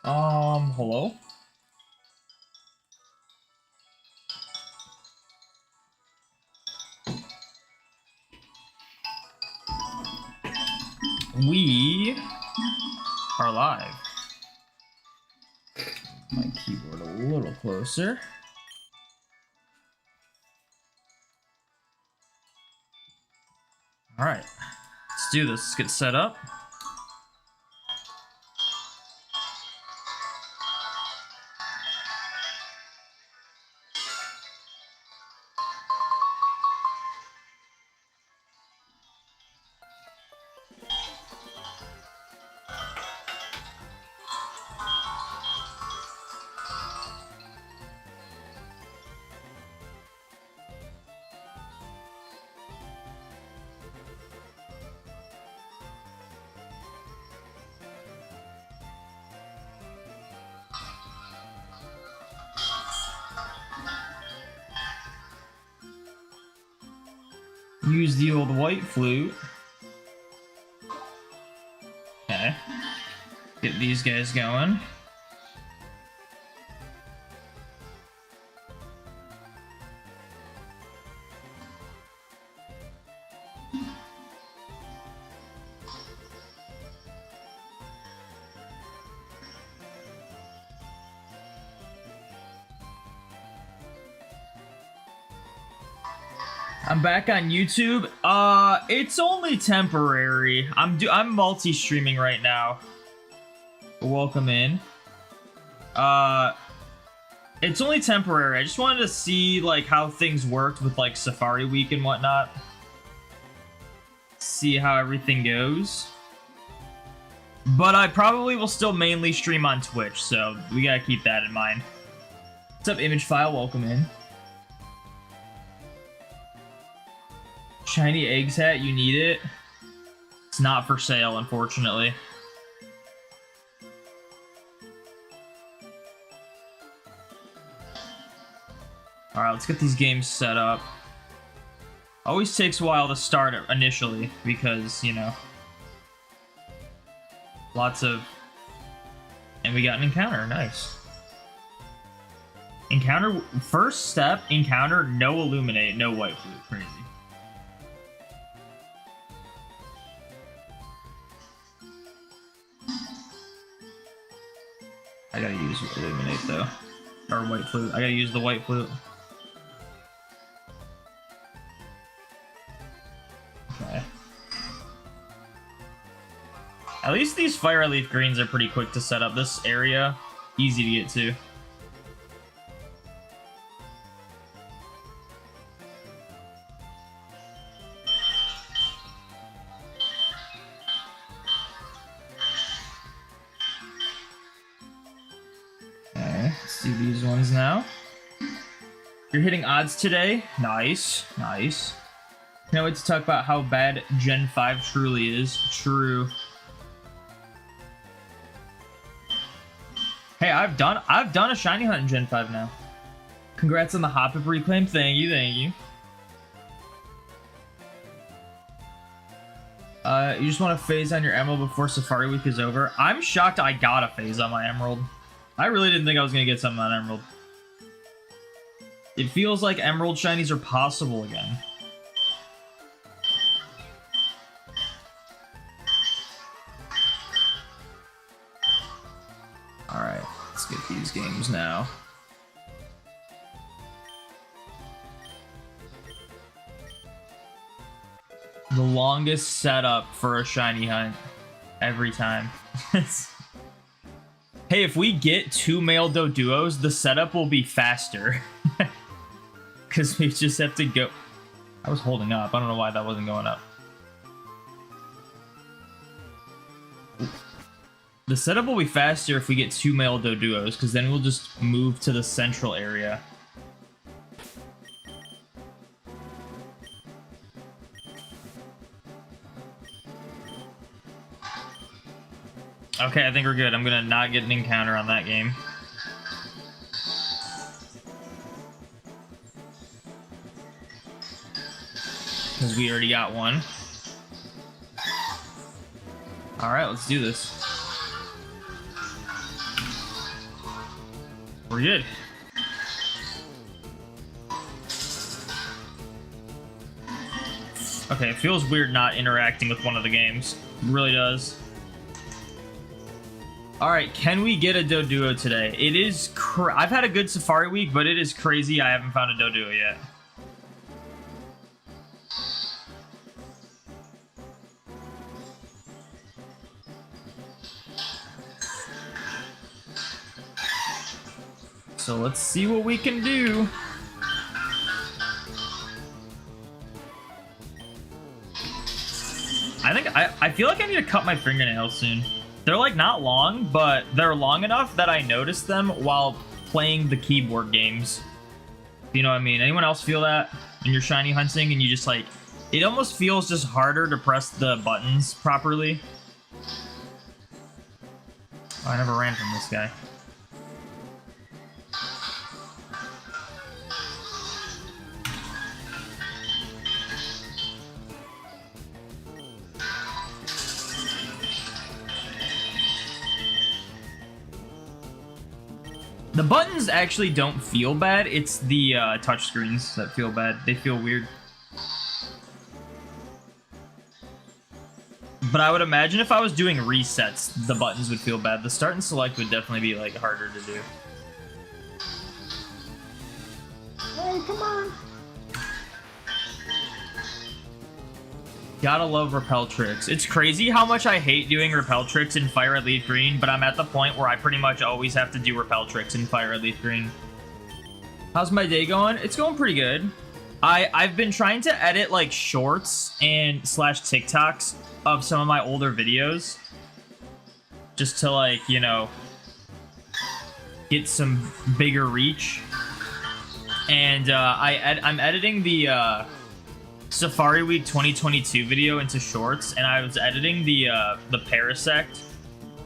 Hello? We are live. My keyboard a little closer. All right, let's do this. Let's get set up. Use the old white flute. Okay. Get these guys going. I'm back on YouTube. It's only temporary. I'm multi-streaming right now. Welcome in. It's only temporary. I just wanted to see like how things worked with like Safari Week and whatnot. See how everything goes. But I probably will still mainly stream on Twitch, so we gotta keep that in mind. What's up, Image File? Welcome in. Shiny eggs hat, you need it. It's not for sale, unfortunately. Alright, let's get these games set up. Always takes a while to start initially, because, you know, lots of... And we got an encounter, nice. Encounter, first step, encounter, no illuminate, no white flute, crazy. I gotta use illuminate though, or white flute. I gotta use the white flute. Okay. At least these fire leaf greens are pretty quick to set up. This area, easy to get to. Let's do these ones now. You're hitting odds today? Nice, nice. Can't wait to talk about how bad Gen 5 truly is. True. Hey, I've done a shiny hunt in Gen 5 now. Congrats on the Hop Up reclaim. Thank you, thank you. You just want to phase on your emerald before Safari Week is over. I'm shocked I got a phase on my emerald. I really didn't think I was going to get something on Emerald. It feels like Emerald Shinies are possible again. Alright, let's get these games now. The longest setup for a shiny hunt every time. Hey, if we get 2 male Doduos, the setup will be faster. Because we just have to go... I was holding up. I don't know why that wasn't going up. The setup will be faster if we get 2 male Doduos, because then we'll just move to the central area. Okay, I think we're good. I'm gonna not get an encounter on that game. Because we already got one. Alright, let's do this. We're good. Okay, it feels weird not interacting with one of the games. It really does. Alright, can we get a Doduo today? It is I've had a good Safari week, but it is crazy I haven't found a Doduo yet. So let's see what we can do. I feel like I need to cut my fingernails soon. They're like not long, but they're long enough that I notice them while playing the keyboard games. You know what I mean? Anyone else feel that when you're shiny hunting and you just like, it almost feels just harder to press the buttons properly. Oh, I never ran from this guy. The buttons actually don't feel bad. It's the touch screens that feel bad. They feel weird. But I would imagine if I was doing resets, the buttons would feel bad. The start and select would definitely be like harder to do. Oh, come on. Gotta love repel tricks. It's crazy how much I hate doing repel tricks in Fire Red Leaf Green, but I'm at the point where I pretty much always have to do repel tricks in Fire Red Leaf Green. How's my day going? It's going pretty good. I've been trying to edit like shorts and / TikToks of some of my older videos. Just to like, you know, get some bigger reach. And I'm editing the Safari Week 2022 video into shorts, and I was editing the Parasect,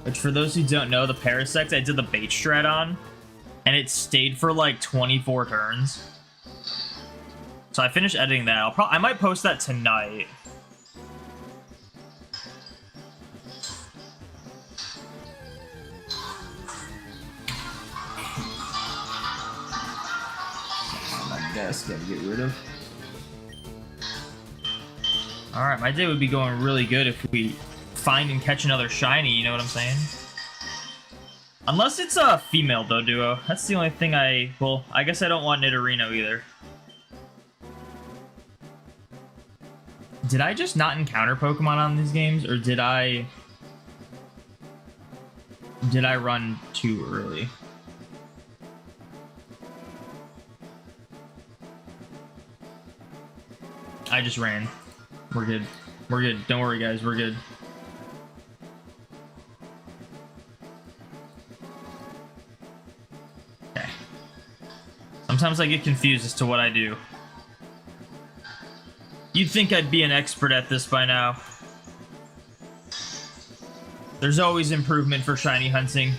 which for those who don't know, the Parasect I did the bait strat on, and it stayed for like 24 turns. So I finished editing that. I might post that tonight. My desk gotta get rid of. Alright, my day would be going really good if we find and catch another shiny, you know what I'm saying? Unless it's a female Doduo. That's the only thing well, I guess I don't want Nidorino either. Did I just not encounter Pokemon on these games, or did I run too early? I just ran. We're good. We're good. Don't worry, guys. We're good. Okay. Sometimes I get confused as to what I do. You'd think I'd be an expert at this by now. There's always improvement for shiny hunting.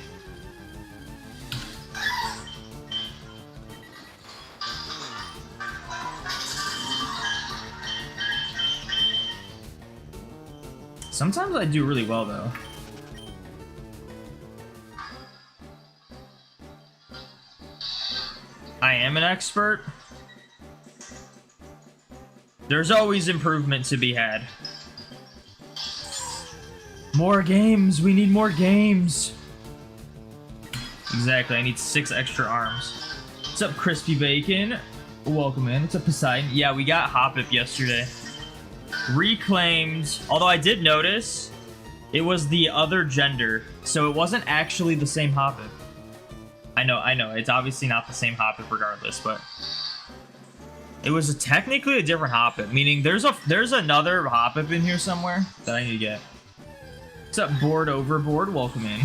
Sometimes I do really well, though. I am an expert. There's always improvement to be had. More games! We need more games! Exactly, I need 6 extra arms. What's up, Crispy Bacon? Welcome in. What's up, Poseidon? Yeah, we got Hoppip yesterday. Reclaimed, although I did notice it was the other gender, so it wasn't actually the same Hoppip. I know, it's obviously not the same Hoppip regardless, but it was technically a different Hoppip, meaning there's another Hoppip in here somewhere that I need to get. What's up, Board Overboard? Welcome in.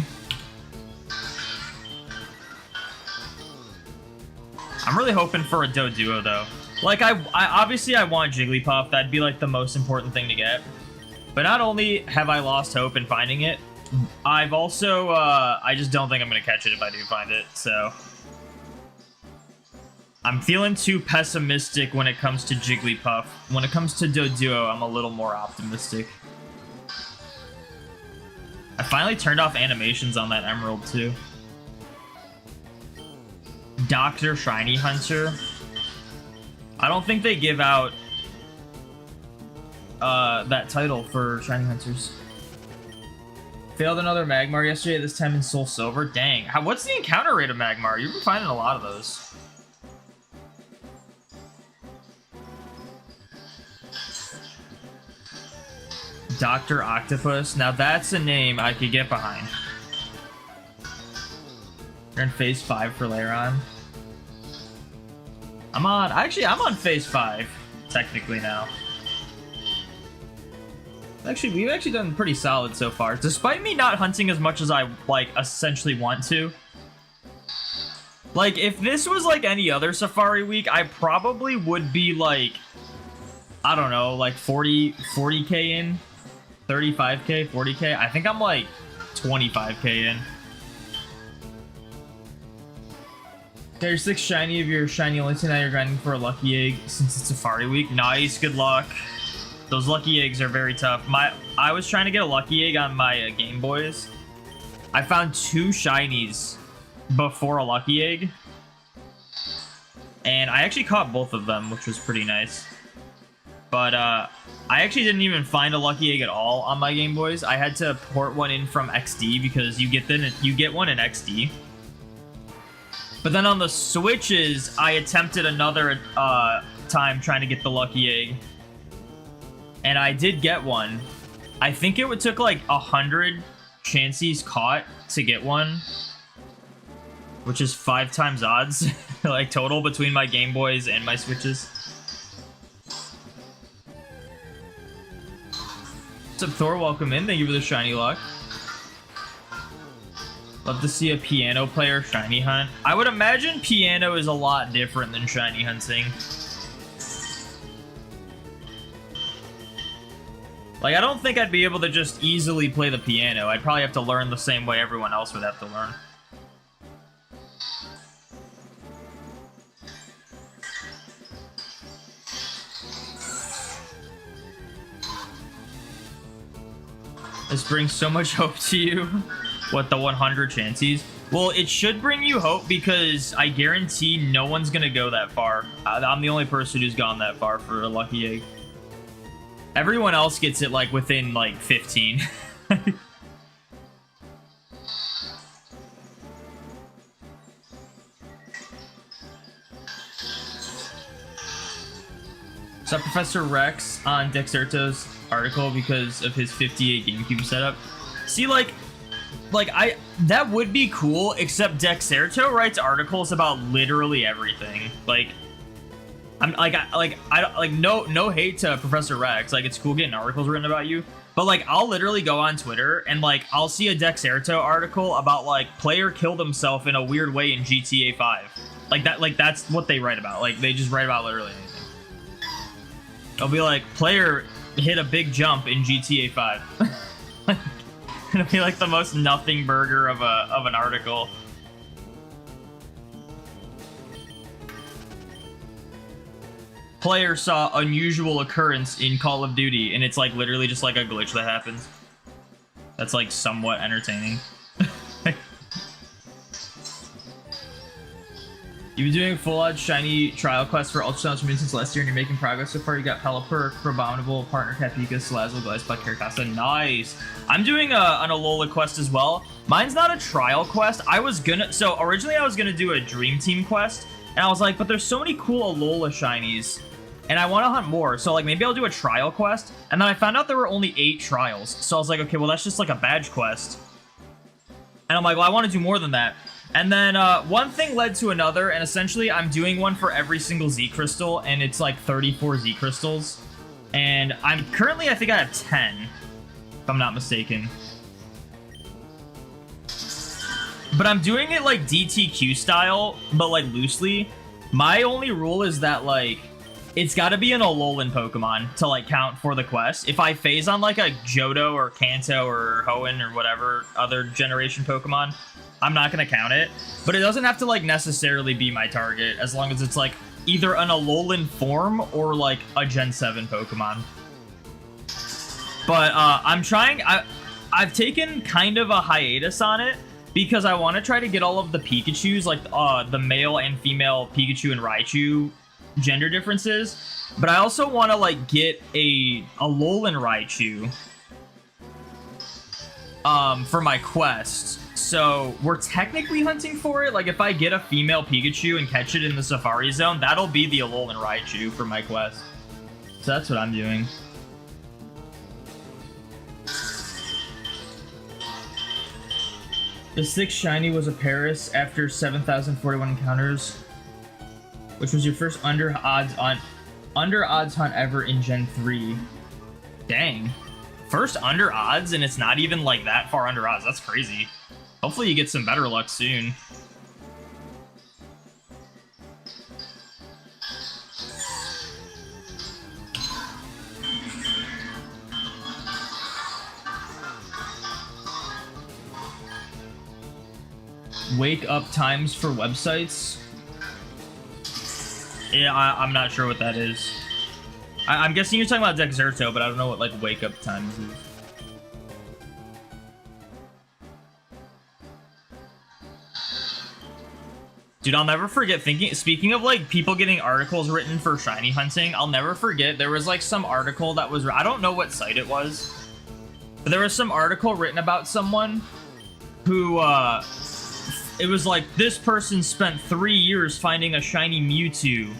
I'm really hoping for a Doduo though. Like, I obviously I want Jigglypuff. That'd be like the most important thing to get. But not only have I lost hope in finding it, I've also I just don't think I'm gonna catch it if I do find it. So I'm feeling too pessimistic when it comes to Jigglypuff. When it comes to Doduo, I'm a little more optimistic. I finally turned off animations on that Emerald too. Dr. Shiny Hunter. I don't think they give out that title for Shiny Hunters. Failed another Magmar yesterday, this time in Soul Silver. Dang. What's the encounter rate of Magmar? You've been finding a lot of those. Dr. Octopus. Now that's a name I could get behind. You're in phase 5 for Lairon. I'm on phase 5, technically now. We've actually done pretty solid so far, despite me not hunting as much as I, like, essentially want to. Like, if this was, like, any other Safari week, I probably would be, like, I don't know, like, 40k in? 35k? 40k? I think I'm, like, 25k in. There's 6 shiny of your shiny only tonight. You're grinding for a lucky egg since it's Safari week. Nice, good luck. Those lucky eggs are very tough. I was trying to get a lucky egg on my Game Boys. I found 2 shinies before a lucky egg. And I actually caught both of them, which was pretty nice. But I actually didn't even find a lucky egg at all on my Game Boys. I had to port one in from XD because you get one in XD. But then on the Switches, I attempted another time trying to get the lucky egg. And I did get one. I think it took like 100 chances caught to get one, which is 5 times odds, like total between my Game Boys and my Switches. What's up, Thor? Welcome in. Thank you for the shiny luck. Love to see a piano player shiny hunt. I would imagine piano is a lot different than shiny hunting. Like, I don't think I'd be able to just easily play the piano. I'd probably have to learn the same way everyone else would have to learn. This brings so much hope to you. What, the 100 chances? Well, it should bring you hope because I guarantee no one's gonna go that far. I'm the only person who's gone that far for a lucky egg. Everyone else gets it, like, within, like, 15. So Professor Rex on Dexerto's article because of his 58 GameCube setup. See, like that would be cool, except Dexerto writes articles about literally everything. Like, no hate to Professor Rex. Like, it's cool getting articles written about you. But, like, I'll literally go on Twitter and, like, I'll see a Dexerto article about, like, player killed himself in a weird way in GTA 5. Like, that's what they write about. Like, they just write about literally anything. It'll be like, player hit a big jump in GTA 5. It'll be, like, the most nothing burger of an article. Player saw unusual occurrence in Call of Duty, and it's like literally just like a glitch that happens. That's like somewhat entertaining. You've been doing full odds shiny trial quest for Ultra Challenge since last year, and you're making progress so far. You got Pelipper, Abominable, Partner Capika, Salazzle, Glisspot, Caracasa. Nice. I'm doing an Alola quest as well. Mine's not a trial quest. So originally I was gonna do a Dream Team quest, and I was like, but there's so many cool Alola shinies, and I want to hunt more. So like maybe I'll do a trial quest, and then I found out there were only 8 trials. So I was like, okay, well that's just like a badge quest. And I'm like, well, I want to do more than that. And then one thing led to another, and essentially I'm doing one for every single Z Crystal, and it's like 34 Z Crystals. And I'm currently, I think I have 10, if I'm not mistaken. But I'm doing it like DTQ style, but like loosely. My only rule is that like, it's got to be an Alolan Pokemon to like count for the quest. If I phase on like a Johto or Kanto or Hoenn or whatever other generation Pokemon, I'm not going to count it. But it doesn't have to like necessarily be my target as long as it's like either an Alolan form or like a Gen 7 Pokemon. But I'm trying, I've taken kind of a hiatus on it because I want to try to get all of the Pikachus, like the male and female Pikachu and Raichu gender differences. But I also want to like get a Alolan Raichu for my quest. So we're technically hunting for it. Like if I get a female Pikachu and catch it in the Safari Zone, that'll be the Alolan Raichu for my quest. So that's what I'm doing. The 6th shiny was a Paris after 7,041 encounters, which was your first under odds hunt ever in Gen 3. Dang. First under odds, and it's not even like that far under odds. That's crazy. Hopefully you get some better luck soon. Wake up times for websites. Yeah, I'm not sure what that is. I'm guessing you're talking about Dexerto, but I don't know what like wake up times is. Dude, I'll never forget speaking of like people getting articles written for shiny hunting, I'll never forget there was like some article that was, I don't know what site it was, but there was some article written about someone who, it was like, this person spent 3 years finding a shiny Mewtwo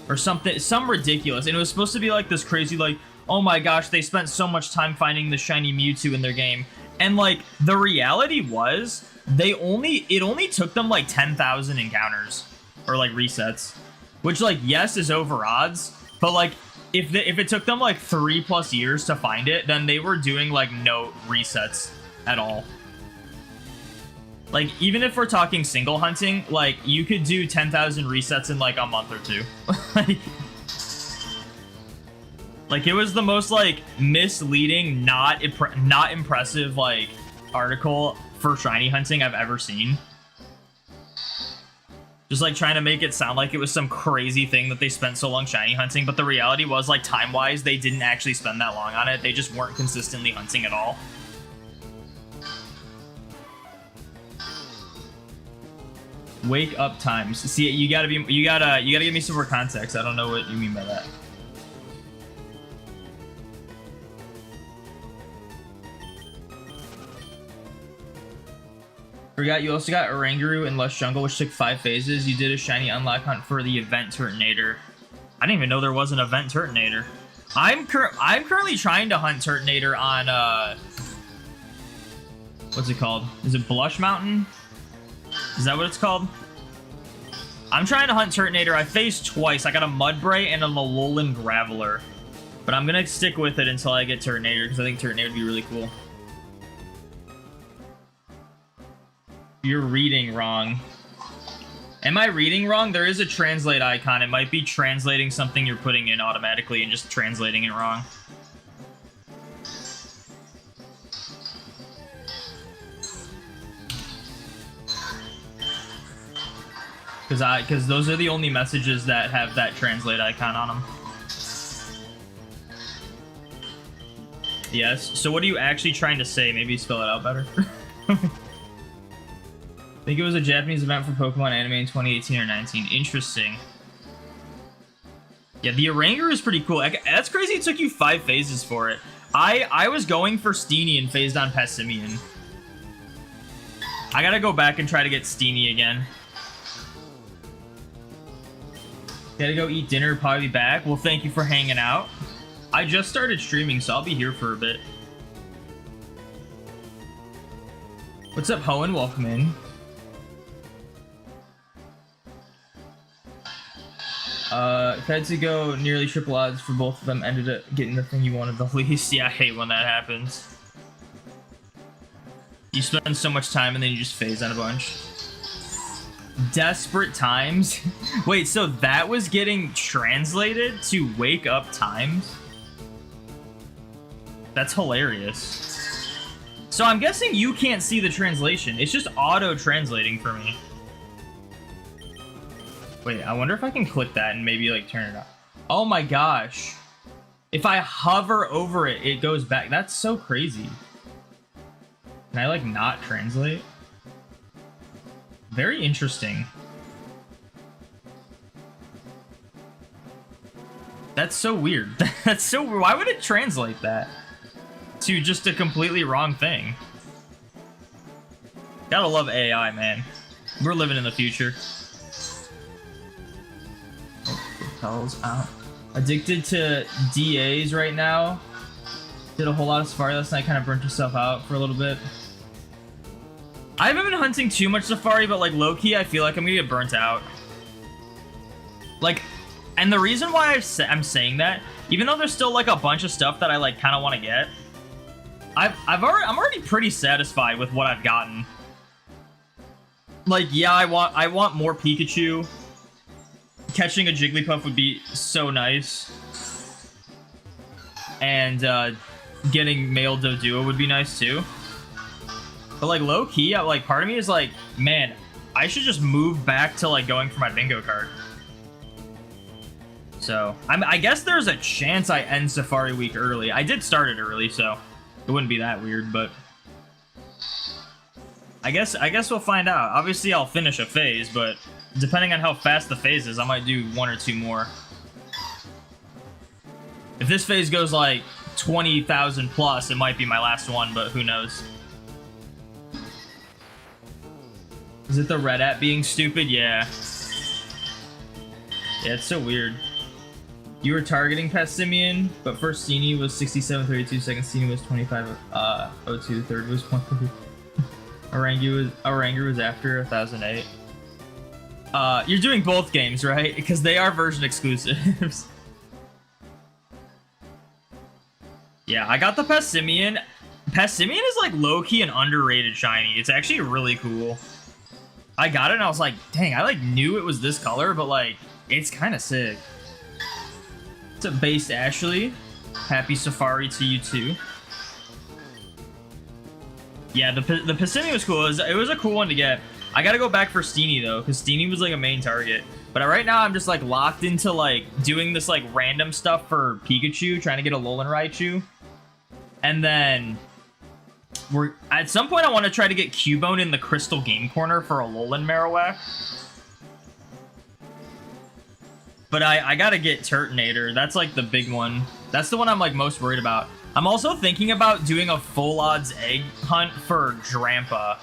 or something, some ridiculous. And it was supposed to be like this crazy, like, oh my gosh, they spent so much time finding the shiny Mewtwo in their game. And like, the reality was, it only took them like 10,000 encounters or like resets, which like, yes, is over odds, but like, if it took them like 3+ years to find it, then they were doing like no resets at all. Like, even if we're talking single hunting, like, you could do 10,000 resets in, like, a month or two. like, it was the most, like, misleading, not impressive, like, article for shiny hunting I've ever seen. Just, like, trying to make it sound like it was some crazy thing that they spent so long shiny hunting, but the reality was, like, time-wise, they didn't actually spend that long on it. They just weren't consistently hunting at all. Wake up times. See, you gotta give me some more context. I don't know what you mean by that. Forgot you also got Oranguru in Lush Jungle, which took 5 phases. You did a shiny unlock hunt for the event Turtonator. I didn't even know there was an event Turtonator. I'm currently trying to hunt Turtonator on what's it called? Is it Blush Mountain? Is that what it's called? I'm trying to hunt Turtonator. I faced twice. I got a Mudbray and a Alolan Graveler. But I'm gonna stick with it until I get Turtonator, because I think Turtonator would be really cool. You're reading wrong. Am I reading wrong? There is a translate icon. It might be translating something you're putting in automatically and just translating it wrong. Because those are the only messages that have that translate icon on them. Yes. So what are you actually trying to say? Maybe spell it out better. I think it was a Japanese event for Pokemon anime in 2018 or 19. Interesting. Yeah, the Oranguru is pretty cool. That's crazy it took you 5 phases for it. I was going for Steenie and phased on Passimian. I gotta go back and try to get Steenie again. Gotta go eat dinner, probably be back. Well, thank you for hanging out. I just started streaming, so I'll be here for a bit. What's up, Hoenn? Welcome in. If I had to go nearly triple odds for both of them, ended up getting the thing you wanted the least. Yeah, I hate when that happens. You spend so much time and then you just phase on a bunch. Desperate times? Wait, so that was getting translated to wake up times? That's hilarious. So I'm guessing you can't see the translation. It's just auto-translating for me. Wait, I wonder if I can click that and maybe like turn it off. Oh my gosh. If I hover over it, it goes back. That's so crazy. Can I like not translate? Very interesting. That's so weird. That's so weird. Why would it translate that to just a completely wrong thing? Gotta love AI, man. We're living in the future. Propels out. Addicted to DAs right now. Did a whole lot of Safari last night, kind of burnt yourself out for a little bit. I haven't been hunting too much Safari, but like low-key, I feel like I'm gonna get burnt out. Like, and the reason why I'm saying that, even though there's still like a bunch of stuff that I like kind of want to get, I'm already pretty satisfied with what I've gotten. Like, yeah, I want more Pikachu. Catching a Jigglypuff would be so nice. And getting male Doduo would be nice too. But like low-key, like part of me is like, man, I should just move back to like going for my bingo card. So I guess there's a chance I end Safari Week early. I did start it early, so it wouldn't be that weird, but I guess we'll find out. Obviously, I'll finish a phase, but depending on how fast the phase is, I might do 1 or 2 more. If this phase goes like 20,000 plus, it might be my last one, but who knows? Is it the red app being stupid? Yeah. Yeah, it's so weird. You were targeting past Simeon, but first Steenie was 67.32, second Steenie was 25.02, third was 1.32. Oranger was after 1008. You're doing both games, right? Because they are version exclusives. Yeah, I got the Passimian. Passimian is like low-key an underrated shiny. It's actually really cool. I got it and I was like, dang, I like knew it was this color, but like, it's kind of sick. What's up, Based Ashley? Happy Safari to you too. Yeah, the Passimian was cool. It was a cool one to get. I gotta go back for Steenie though, because Steenie was like a main target. But right now I'm just like locked into like doing this like random stuff for Pikachu, trying to get a Alolan Raichu. And then at some point I want to try to get Cubone in the Crystal Game Corner for a Alolan Marowak. But I gotta get Turtonator. That's like the big one. That's the one I'm like most worried about. I'm also thinking about doing a full odds egg hunt for Drampa.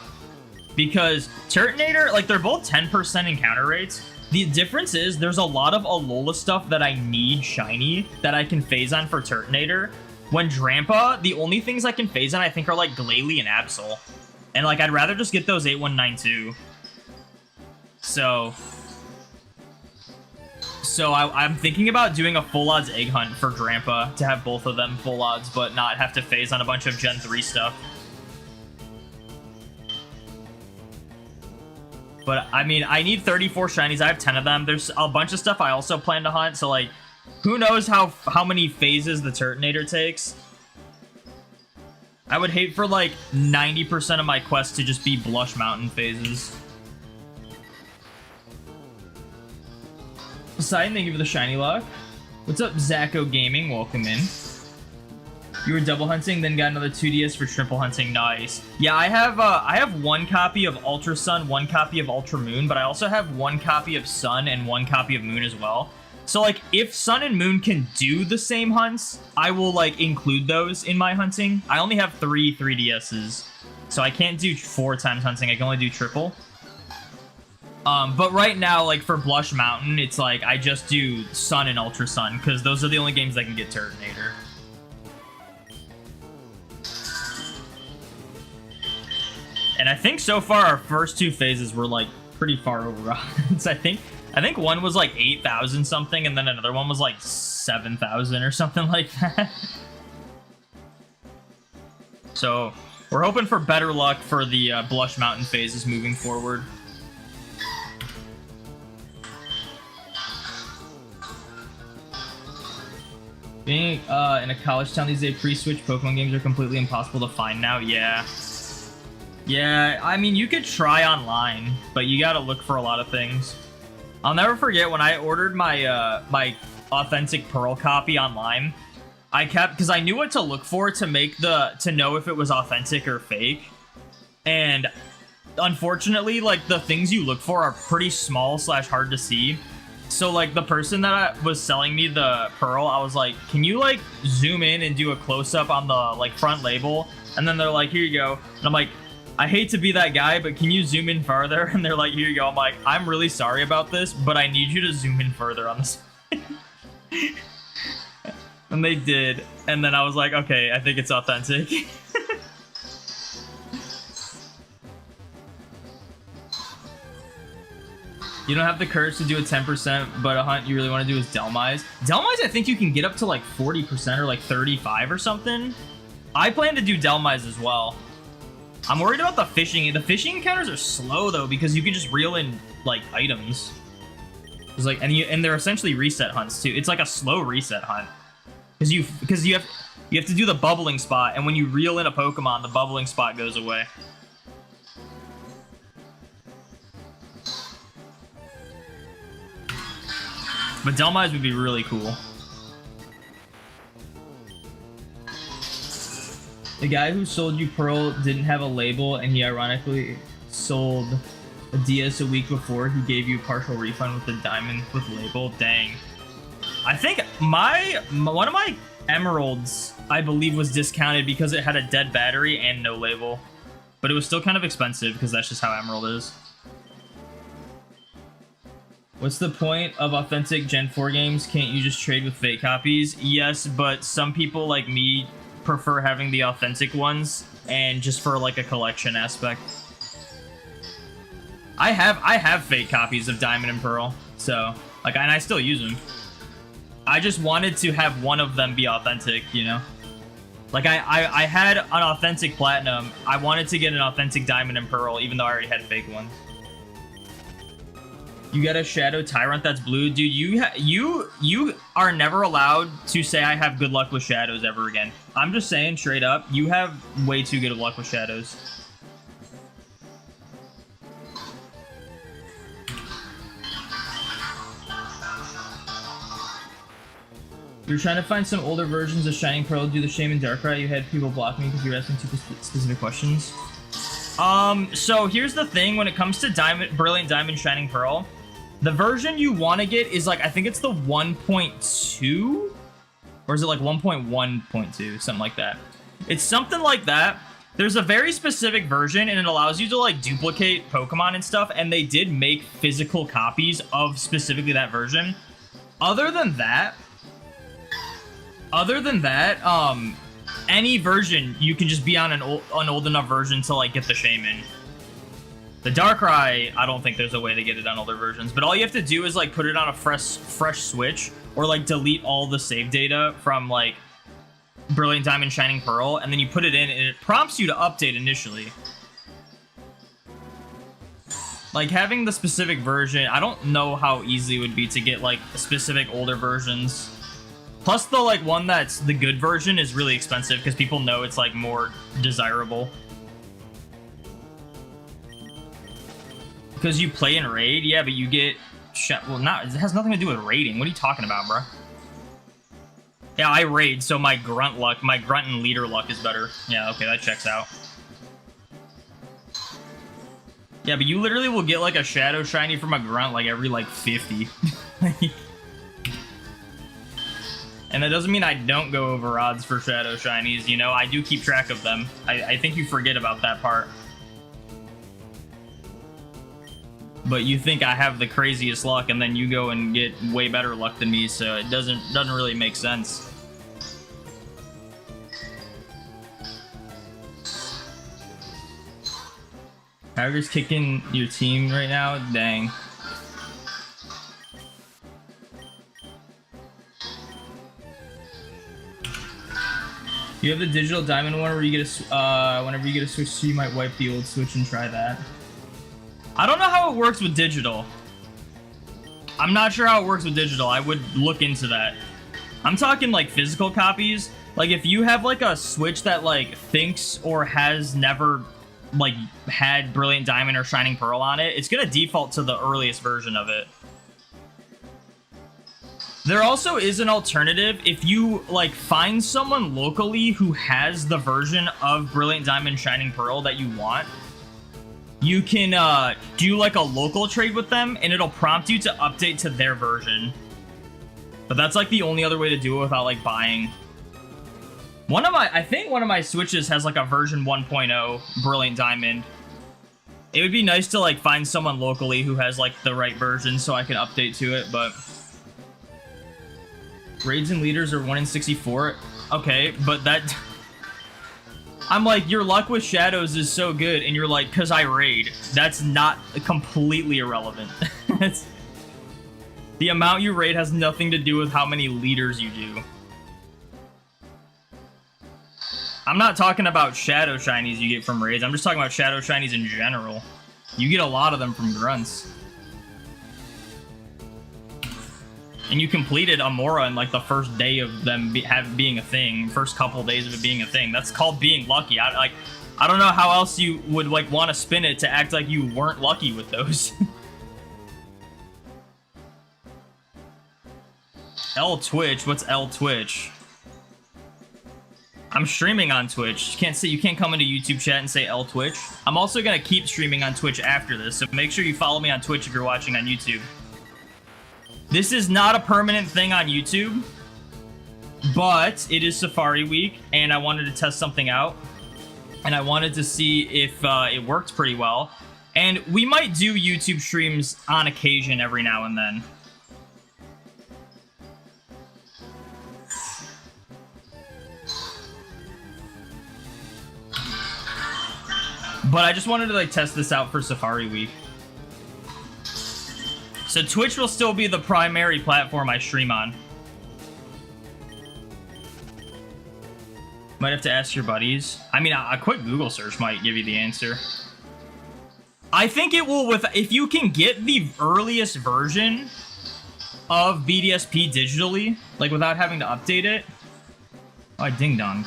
Because Turtonator, like they're both 10% encounter rates. The difference is there's a lot of Alola stuff that I need shiny that I can phase on for Turtonator. When Drampa, the only things I can phase on I think are like Glalie and Absol. And like I'd rather just get those 8192. So I'm thinking about doing a full odds egg hunt for Drampa to have both of them full odds, but not have to phase on a bunch of Gen 3 stuff. But I mean, I need 34 shinies. I have 10 of them. There's a bunch of stuff I also plan to hunt. So like, who knows how many phases the Turtonator takes? I would hate for like 90% of my quests to just be Blush Mountain phases. Poseidon, thank you for the shiny lock. What's up, Zacho Gaming? Welcome in. You were double hunting, then got another 2DS for triple hunting. Nice. Yeah, I have 1 copy of Ultra Sun, 1 copy of Ultra Moon, but I also have 1 copy of Sun and 1 copy of Moon as well. So like, if Sun and Moon can do the same hunts, I will like include those in my hunting. I only have 3 3DSs, so I can't do 4 times hunting. I can only do triple. But right now, like for Blush Mountain, it's like I just do Sun and Ultra Sun because those are the only games that can get Turtonator. And I think so far our first 2 phases were like pretty far over odds. I think one was like 8,000 something, and then another one was like 7,000 or something like that. So we're hoping for better luck for the Blush Mountain phases moving forward. Being in a college town these days, pre-Switch Pokemon games are completely impossible to find now. Yeah. Yeah, I mean, you could try online, but you gotta look for a lot of things. I'll never forget when I ordered my my authentic Pearl copy online. I kept, because I knew what to look for to know if it was authentic or fake. And unfortunately, like, the things you look for are pretty small / hard to see. So, like, the person that was selling me the pearl, I was like, can you, like, zoom in and do a close-up on the, like, front label? And then they're like, here you go. And I'm like, I hate to be that guy, but can you zoom in farther? And they're like, here you go. I'm like, I'm really sorry about this, but I need you to zoom in further on this. And they did. And then I was like, okay, I think it's authentic. You don't have the courage to do a 10%, but a hunt you really want to do is Delmise. Delmise, I think you can get up to like 40% or like 35 or something. I plan to do Delmise as well. I'm worried about the fishing. The fishing encounters are slow though, because you can just reel in like items. It's like, and they're essentially reset hunts too. It's like a slow reset hunt, because you have to do the bubbling spot, and when you reel in a Pokemon, the bubbling spot goes away. But Delmise would be really cool. The guy who sold you Pearl didn't have a label, and he ironically sold a DS a week before. He gave you a partial refund with the diamond with label. Dang. I think one of my emeralds, I believe, was discounted because it had a dead battery and no label. But it was still kind of expensive because that's just how emerald is. What's the point of authentic Gen 4 games? Can't you just trade with fake copies? Yes, but some people like me prefer having the authentic ones, and just for like a collection aspect. I have fake copies of Diamond and Pearl, so like, and I still use them. I just wanted to have one of them be authentic, you know? Like I had an authentic Platinum. I wanted to get an authentic Diamond and Pearl, even though I already had fake ones. You got a Shadow Tyrant that's blue. Dude, you are never allowed to say I have good luck with shadows ever again. I'm just saying straight up, you have way too good of luck with shadows. You're trying to find some older versions of Shining Pearl to do the Shame and Darkrai. You had people block me because you were asking too specific questions. So here's the thing when it comes to Brilliant Diamond Shining Pearl. The version you want to get is like, I think it's the 1.2? Or is it like 1.1.2? Something like that. It's something like that. There's a very specific version, and it allows you to like duplicate Pokemon and stuff, and they did make physical copies of specifically that version. Other than that, any version, you can just be on an old enough version to like get the Shaman. The Darkrai, I don't think there's a way to get it on older versions, but all you have to do is like put it on a fresh switch, or like delete all the save data from like Brilliant Diamond Shining Pearl, and then you put it in, and it prompts you to update initially. Like having the specific version, I don't know how easy it would be to get like specific older versions. Plus the like one that's the good version is really expensive because people know it's like more desirable. Because you play in raid, yeah, but you get well, it has nothing to do with raiding. What are you talking about, bro? Yeah, I raid, so my grunt and leader luck is better. Yeah, okay, that checks out. Yeah, but you literally will get like a Shadow Shiny from a grunt like every like 50. And that doesn't mean I don't go over odds for Shadow Shinies, you know? I do keep track of them. I think you forget about that part. But you think I have the craziest luck, and then you go and get way better luck than me, so it doesn't really make sense. Tiger's kicking your team right now? Dang. You have the digital diamond one where you get a whenever you get a switch, so you might wipe the old switch and try that. I don't know how it works with digital. I'm not sure how it works with digital. I would look into that. I'm talking like physical copies. Like if you have like a switch that like thinks or has never like had Brilliant Diamond or Shining Pearl on it, it's gonna default to the earliest version of it. There also is an alternative. If you like find someone locally who has the version of Brilliant Diamond Shining Pearl that you want, you can do like a local trade with them, and it'll prompt you to update to their version. But that's like the only other way to do it without like buying. I think one of my Switches has like a version 1.0 Brilliant Diamond. It would be nice to like find someone locally who has like the right version so I can update to it, but raids and leaders are 1 in 64. Okay, but that I'm like, your luck with shadows is so good, and you're like, cause I raid. That's not completely irrelevant. The amount you raid has nothing to do with how many leaders you do. I'm not talking about shadow shinies you get from raids. I'm just talking about shadow shinies in general. You get a lot of them from grunts. And you completed Amora in like the first day of them being a thing. First couple days of it being a thing. That's called being lucky. I don't know how else you would like want to spin it to act like you weren't lucky with those. L Twitch? What's L Twitch? I'm streaming on Twitch. You can't come into YouTube chat and say L Twitch. I'm also gonna keep streaming on Twitch after this, so make sure you follow me on Twitch if you're watching on YouTube. This is not a permanent thing on YouTube, but it is Safari Week, and I wanted to test something out, and I wanted to see if it worked pretty well. And we might do YouTube streams on occasion every now and then. But I just wanted to like test this out for Safari Week. So Twitch will still be the primary platform I stream on. Might have to ask your buddies. I mean, a quick Google search might give you the answer. I think it will if you can get the earliest version of BDSP digitally, like without having to update it. Oh, ding dong.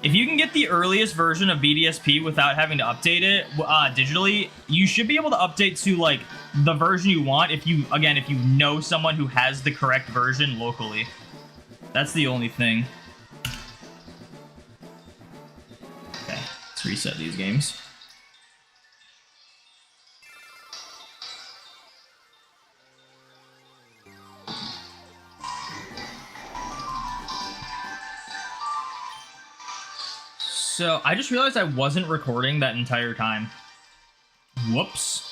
If you can get the earliest version of BDSP without having to update it digitally, you should be able to update to like the version you want if you know someone who has the correct version locally. That's the only thing. Okay, let's reset these games. So, I just realized I wasn't recording that entire time. Whoops.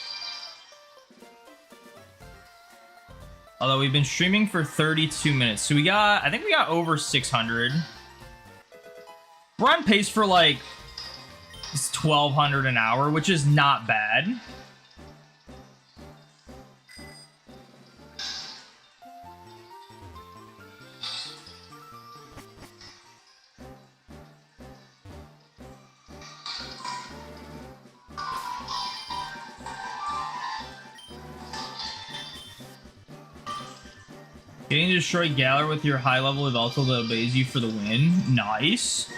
Although we've been streaming for 32 minutes. So I think we got over 600. We're on pace for like 1,200 an hour, which is not bad. Getting to destroy Galar with your high level is also that obeys you for the win. Nice.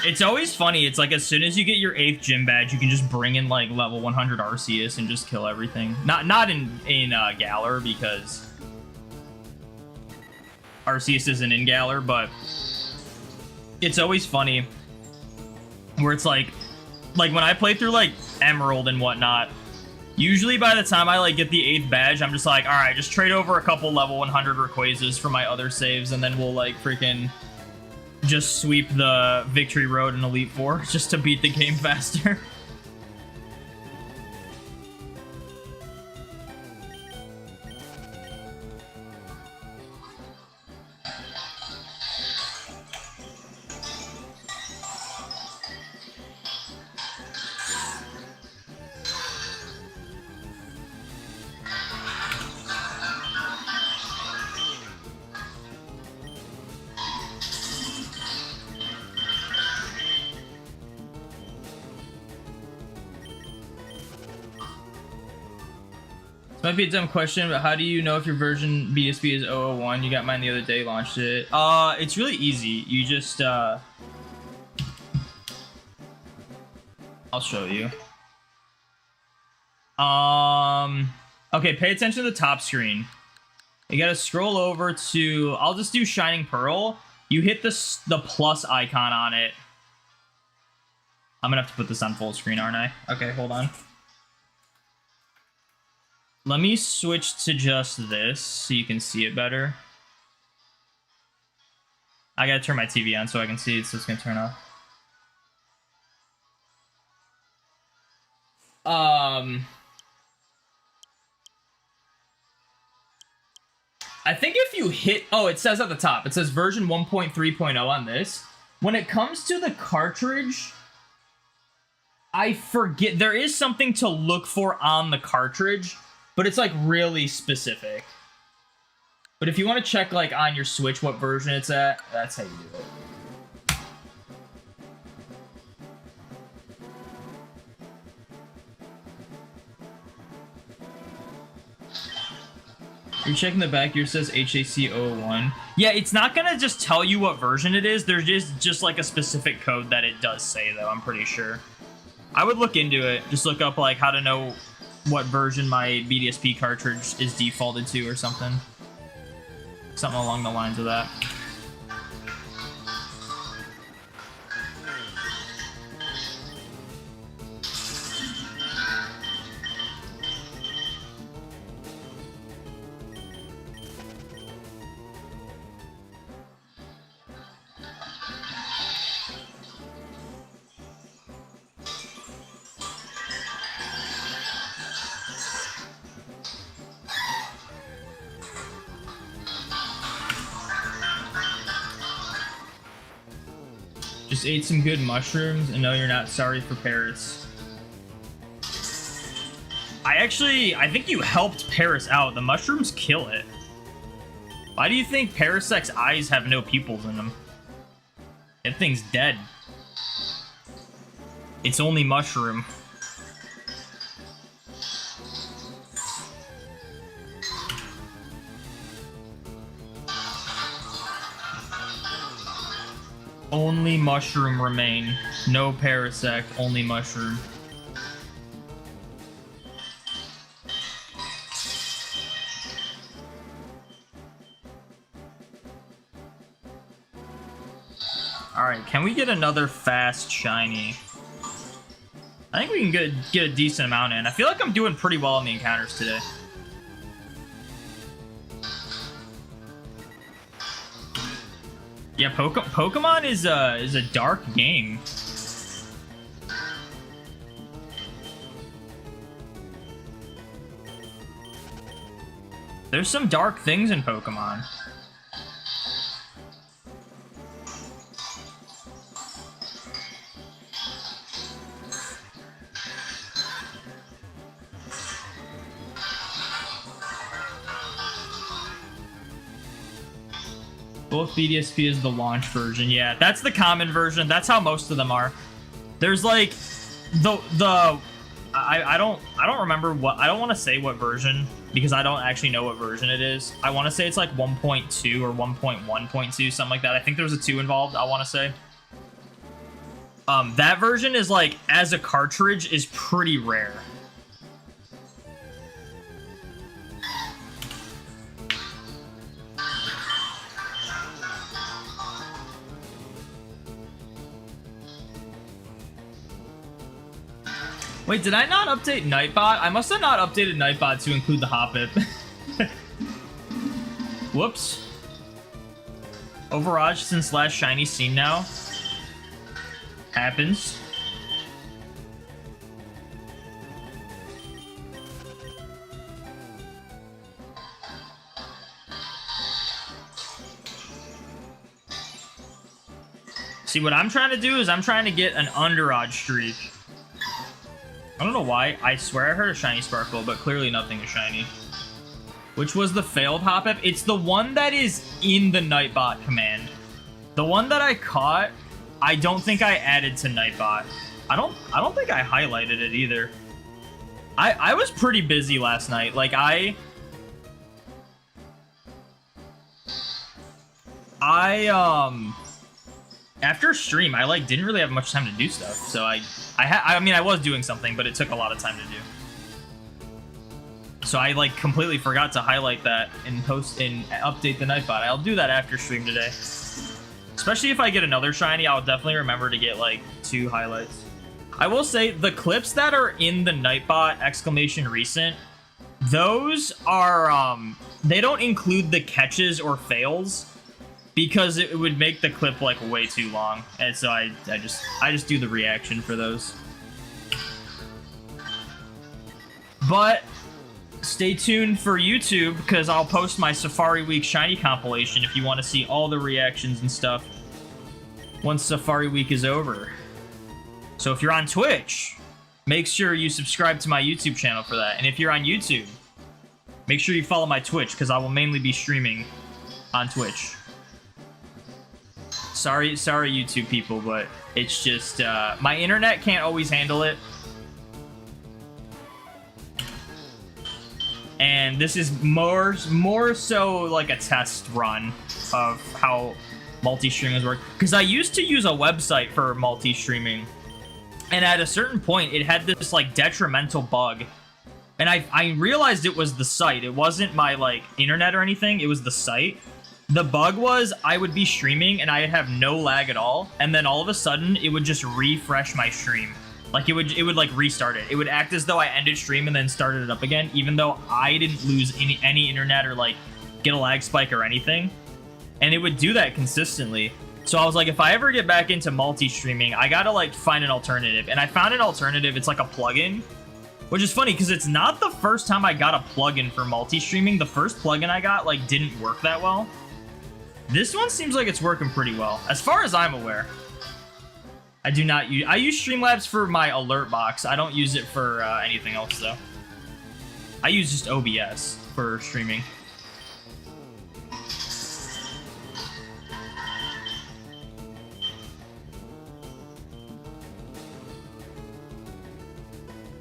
It's always funny. It's like as soon as you get your 8th gym badge, you can just bring in like level 100 Arceus and just kill everything. Not in Galar, because Arceus isn't in Galar, but it's always funny where it's like when I play through like Emerald and whatnot. Usually by the time I like get the 8th badge, I'm just like, all right, just trade over a couple level 100 Rayquazas for my other saves, and then we'll like freaking just sweep the victory road in Elite Four just to beat the game faster. Might be a dumb question, but how do you know if your version BSB is 001? You got mine the other day, launched it. It's really easy. You just, I'll show you. Okay, pay attention to the top screen. You gotta scroll over to, I'll just do Shining Pearl. You hit the plus icon on it. I'm gonna have to put this on full screen, aren't I? Okay, hold on. Let me switch to just this so you can see it better. I gotta turn my TV on so I can see it, so it's gonna turn off. I think if you hit... Oh, it says at the top. It says version 1.3.0 on this. When it comes to the cartridge, I forget. There is something to look for on the cartridge, but it's, like, really specific. But if you want to check, like, on your Switch what version it's at, that's how you do it. You're checking the back here, says HAC001. Yeah, it's not gonna just tell you what version it is. There's just like a specific code that it does say, though, I'm pretty sure. I would look into it. Just look up, like, how to know what version my BDSP cartridge is defaulted to or something. Something along the lines of that. Just ate some good mushrooms, and no, you're not sorry for Paris. I think you helped Paris out. The mushrooms kill it. Why do you think Parasec's eyes have no pupils in them? That thing's dead. It's only mushroom. Only mushroom remain. No Parasect, only mushroom. Alright, can we get another fast shiny? I think we can get a decent amount in. I feel like I'm doing pretty well on the encounters today. Yeah, Pokemon is a dark game. There's some dark things in Pokemon. Both BDSP is the launch version. Yeah, that's the common version. That's how most of them are. There's like I don't remember what, I don't want to say what version because I don't actually know what version it is. I want to say it's like 1.2 or 1.1.2, something like that. I think there's a 2 involved, I want to say. That version is like, as a cartridge, is pretty rare. Wait, did I not update Nightbot? I must have not updated Nightbot to include the Hoppip. Whoops. Overwatch since last shiny seen now. Happens. See, what I'm trying to do is I'm trying to get an Underage streak. I don't know why. I swear I heard a shiny Sparkle, but clearly nothing is shiny. Which was the failed Hoppip? It's the one that is in the Nightbot command. The one that I caught, I don't think I added to Nightbot. I don't think I highlighted it either. I was pretty busy last night. Like after stream, I like didn't really have much time to do stuff. So I mean, I was doing something, but it took a lot of time to do. So I like completely forgot to highlight that and post and update the Nightbot. I'll do that after stream today. Especially if I get another shiny, I'll definitely remember to get like 2 highlights. I will say the clips that are in the Nightbot exclamation recent, those are they don't include the catches or fails because it would make the clip like way too long. And so I just do the reaction for those. But stay tuned for YouTube because I'll post my Safari Week shiny compilation if you want to see all the reactions and stuff once Safari Week is over. So if you're on Twitch, make sure you subscribe to my YouTube channel for that. And if you're on YouTube, make sure you follow my Twitch because I will mainly be streaming on Twitch. Sorry YouTube people, but it's just my internet can't always handle it. And this is more so like a test run of how multi-streamers work. Because I used to use a website for multi-streaming, and at a certain point, it had this like detrimental bug. And I realized it was the site. It wasn't my like internet or anything. It was the site. The bug was I would be streaming and I'd have no lag at all, and then all of a sudden it would just refresh my stream. Like it would like restart it. It would act as though I ended stream and then started it up again, even though I didn't lose any internet or like get a lag spike or anything. And it would do that consistently. So I was like, if I ever get back into multi-streaming, I gotta like find an alternative. And I found an alternative. It's like a plugin, which is funny because it's not the first time I got a plugin for multi-streaming. The first plugin I got like didn't work that well. This one seems like it's working pretty well, as far as I'm aware. I use Streamlabs for my alert box. I don't use it for anything else, though. I use just OBS for streaming.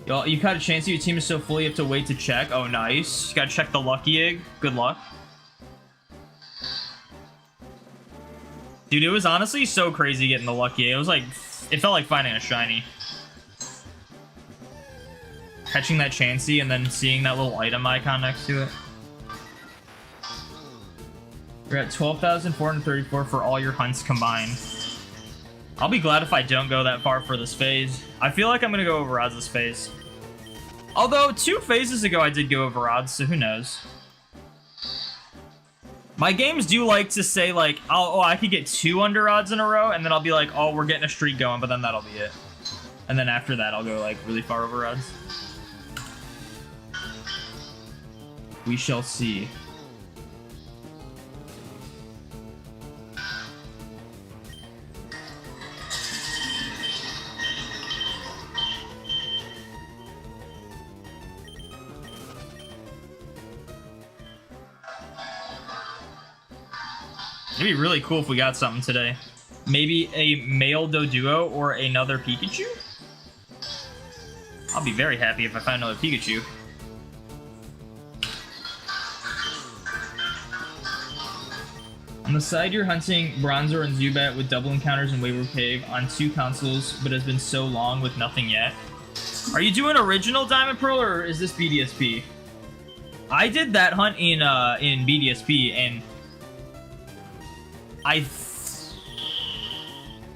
Yo, you got a chance. Your team is so full, you have to wait to check. Oh, nice. You gotta check the lucky egg. Good luck. Dude, it was honestly so crazy getting the lucky egg. It was like... It felt like finding a shiny. Catching that Chansey and then seeing that little item icon next to it. You're at 12,434 for all your hunts combined. I'll be glad if I don't go that far for this phase. I feel like I'm going to go over odds this phase. Although, 2 phases ago I did go over odds, so who knows. My games do like to say, like, oh, I could get 2 under odds in a row, and then I'll be like, oh, we're getting a streak going, but then that'll be it. And then after that, I'll go, like, really far over odds. We shall see. It'd be really cool if we got something today. Maybe a male Doduo or another Pikachu? I'll be very happy if I find another Pikachu. On the side, you're hunting Bronzor and Zubat with double encounters in Wayward Cave on 2 consoles, but has been so long with nothing yet. Are you doing original Diamond Pearl or is this BDSP? I did that hunt in BDSP, and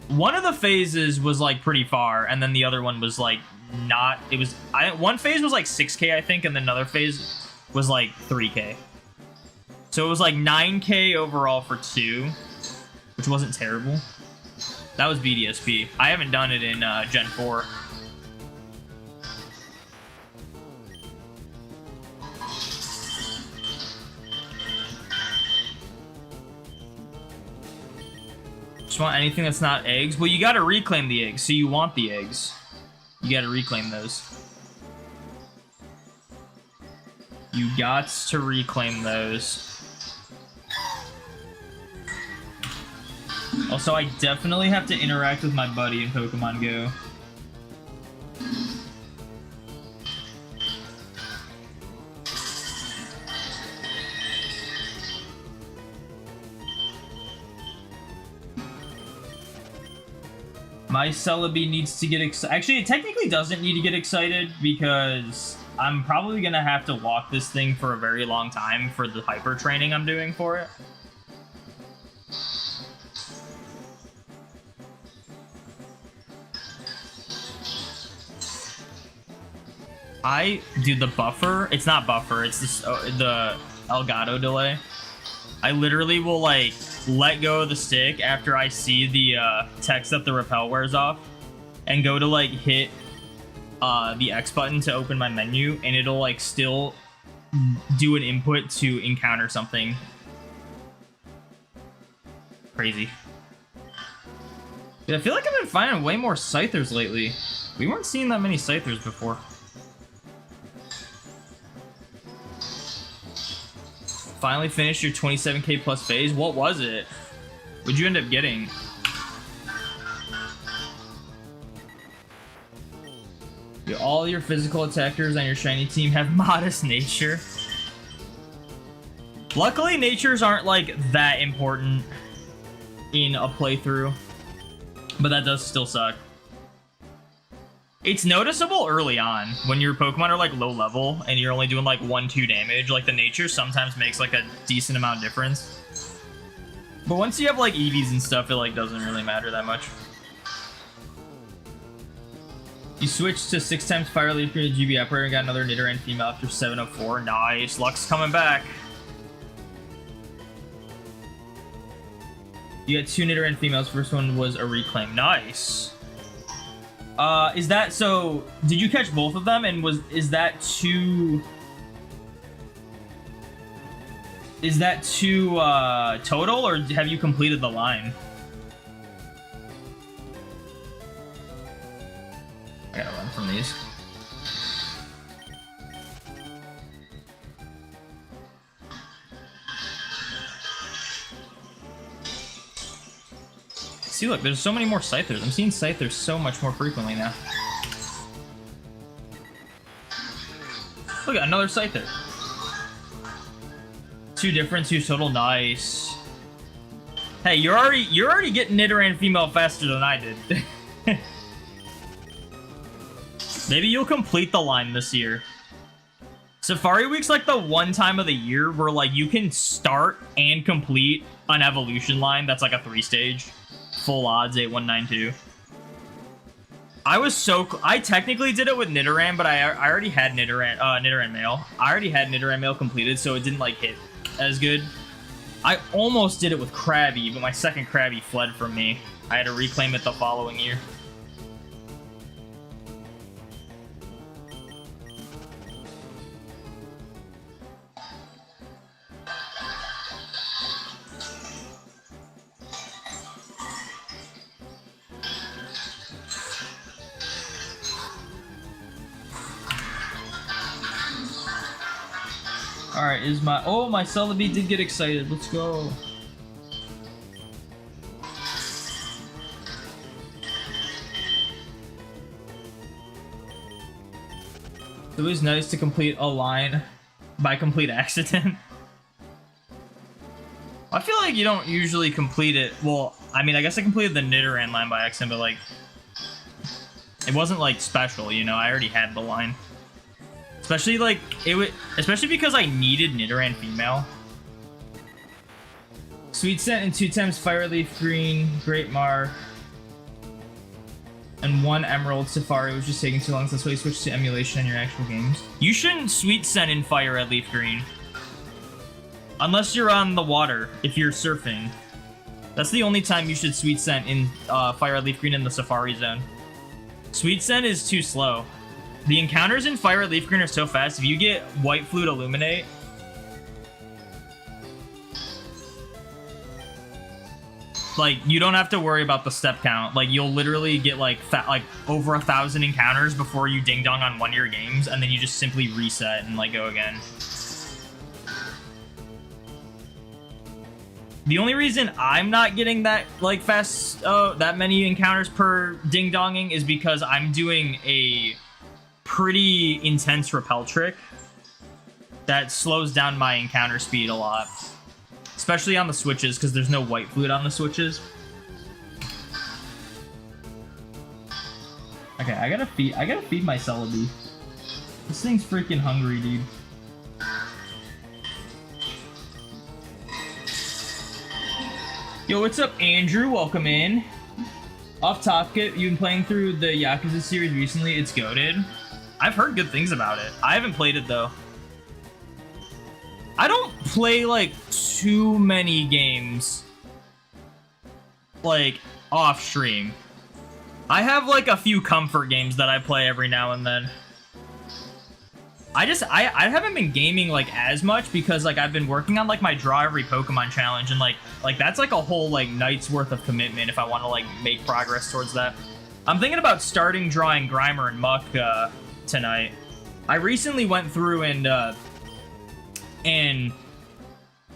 one of the phases was like pretty far, and then the other one was like not. It was one phase was like 6K, I think, and then another phase was like 3K. So it was like 9K overall for 2, which wasn't terrible. That was BDSP. I haven't done it in Gen 4. Just want anything that's not eggs. Well, you gotta reclaim the eggs, so you want the eggs. You gotta reclaim those. You got to reclaim those. Also, I definitely have to interact with my buddy in Pokemon Go. My Celebi needs to get excited. Actually, it technically doesn't need to get excited because I'm probably going to have to walk this thing for a very long time for the hyper training I'm doing for it. Dude, the buffer, it's not buffer, it's this, the Elgato delay. I literally will like let go of the stick after I see the text that the repel wears off and go to like hit the X button to open my menu, and it'll like still do an input to encounter something. Crazy. Dude, I feel like I've been finding way more Scythers lately. We weren't seeing that many Scythers before. Finally finished your 27k plus phase. What was it? What'd you end up getting? All your physical attackers on your shiny team have modest nature. Luckily, natures aren't like that important in a playthrough, but that does still suck. It's noticeable early on when your Pokemon are like low level and you're only doing like 1-2 damage. Like the nature sometimes makes like a decent amount of difference. But once you have like EVs and stuff, it like doesn't really matter that much. You switched to 6 times Fire Leaf Green GB operator and got another Nidoran female after 704. Nice. Luck's coming back. You got 2 Nidoran females. First one was a reclaim. Nice. Is that so? Did you catch both of them? And is that two? Is that two total, or have you completed the line? I gotta run from these. See, look, there's so many more Scythers. I'm seeing Scythers so much more frequently now. Look at another Scyther. 2 different, 2 total. Nice. Hey, you're already getting Nidoran female faster than I did. Maybe you'll complete the line this year. Safari Week's like the one time of the year where like you can start and complete an evolution line that's like a 3-stage. Full odds 8192. I technically did it with Nidoran, but I already had Nidoran male. I already had Nidoran male completed, so it didn't like hit as good. I almost did it with Krabby, but my second Krabby fled from me. I had to reclaim it the following year. Alright, is my... Oh, my Celebi did get excited. Let's go. It was nice to complete a line by complete accident. I feel like you don't usually complete it... Well, I mean, I guess I completed the Nidoran line by accident, but like... It wasn't like special, you know? I already had the line. Especially like especially because I needed Nidoran female. Sweet Scent and 2 times Fire Leaf Green, Great Mar, and 1 Emerald Safari was just taking too long, so that's why you switched to emulation in your actual games. You shouldn't Sweet Scent in Fire at Leaf Green. Unless you're on the water, if you're surfing. That's the only time you should Sweet Scent in Fire at Leaf Green in the Safari Zone. Sweet Scent is too slow. The encounters in Fire at Leaf Green are so fast. If you get White Flute Illuminate, like, you don't have to worry about the step count. Like, you'll literally get like over 1,000 encounters before you ding dong on one of your games, and then you just simply reset and like go again. The only reason I'm not getting that like fast, that many encounters per ding donging is because I'm doing a pretty intense repel trick that slows down my encounter speed a lot, especially on the switches because there's no White Flute on the switches. Okay, I gotta feed my Celebi. This thing's freaking hungry, dude. Yo, what's up, Andrew? Welcome in. Off topic, you've been playing through the Yakuza series recently. It's goated. I've heard good things about it. I haven't played it though. I don't play like too many games like off stream. I have like a few comfort games that I play every now and then. I haven't been gaming like as much because like I've been working on like my draw every Pokemon challenge, and like that's like a whole like night's worth of commitment if I want to like make progress towards that. I'm thinking about starting drawing Grimer and Muck tonight. I recently went through and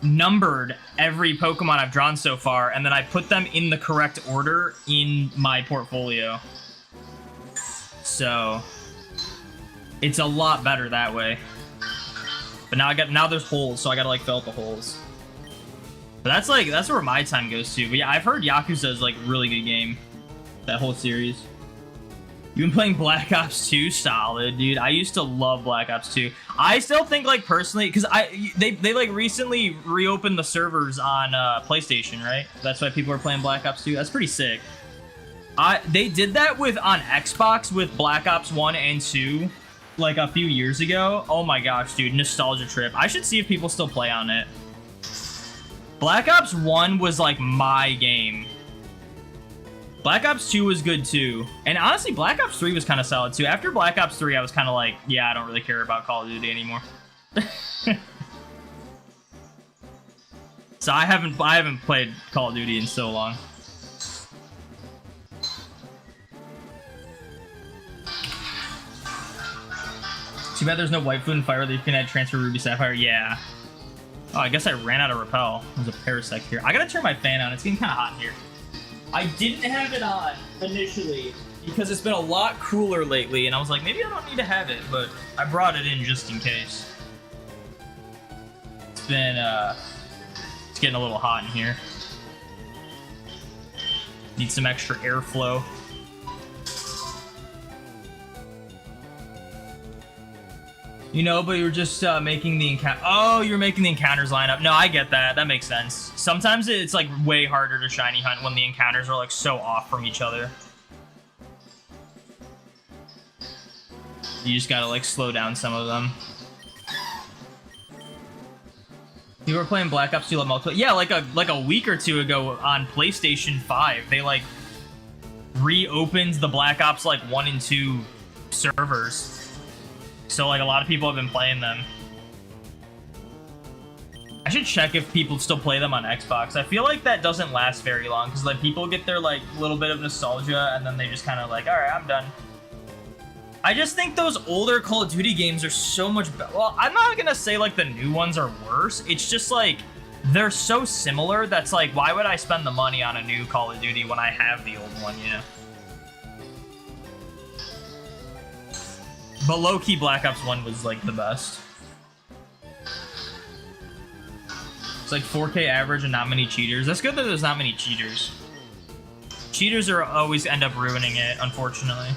numbered every Pokemon I've drawn so far, and then I put them in the correct order in my portfolio. So it's a lot better that way. But now there's holes, so I gotta like fill out the holes. But that's where my time goes to. But yeah, I've heard Yakuza is like a really good game. That whole series. You've been playing Black Ops 2? Solid, dude. I used to love Black Ops 2. I still think like personally, because they like recently reopened the servers on PlayStation, right? That's why people are playing Black Ops 2. That's pretty sick. They did that on Xbox with Black Ops 1 and 2. Like a few years ago. Oh my gosh, dude, nostalgia trip. I should see if people still play on it. Black Ops 1 was like my game. Black Ops 2 was good too. And honestly, Black Ops 3 was kind of solid too. After Black Ops 3, I was kind of like, yeah, I don't really care about Call of Duty anymore. So I haven't played Call of Duty in so long. Too bad there's no White Food and Fire Leaf. Can add Transfer Ruby Sapphire? Yeah. Oh, I guess I ran out of Repel. There's a Parasect here. I gotta turn my fan on. It's getting kind of hot in here. I didn't have it on initially because it's been a lot cooler lately, and I was like, maybe I don't need to have it, but I brought it in just in case. It's been, it's getting a little hot in here. Need some extra airflow. You know, but you're just making the encounter. Oh, you're making the encounters line up. No, I get that. That makes sense. Sometimes it's like way harder to shiny hunt when the encounters are like so off from each other. You just gotta like slow down some of them. You were playing Black Ops 2 multiplayer? Yeah, like a week or two ago on PlayStation 5, they like reopened the Black Ops like 1 and 2 servers. So, like, a lot of people have been playing them. I should check if people still play them on Xbox. I feel like that doesn't last very long, because, like, people get their, like, little bit of nostalgia, and then they just kind of like, alright, I'm done. I just think those older Call of Duty games are so much better. Well, I'm not gonna say, like, the new ones are worse. It's just, like, they're so similar that's, like, why would I spend the money on a new Call of Duty when I have the old one, you know? But low-key, Black Ops 1 was, like, the best. It's like 4K average and not many cheaters. That's good that there's not many cheaters. Cheaters are always end up ruining it, unfortunately.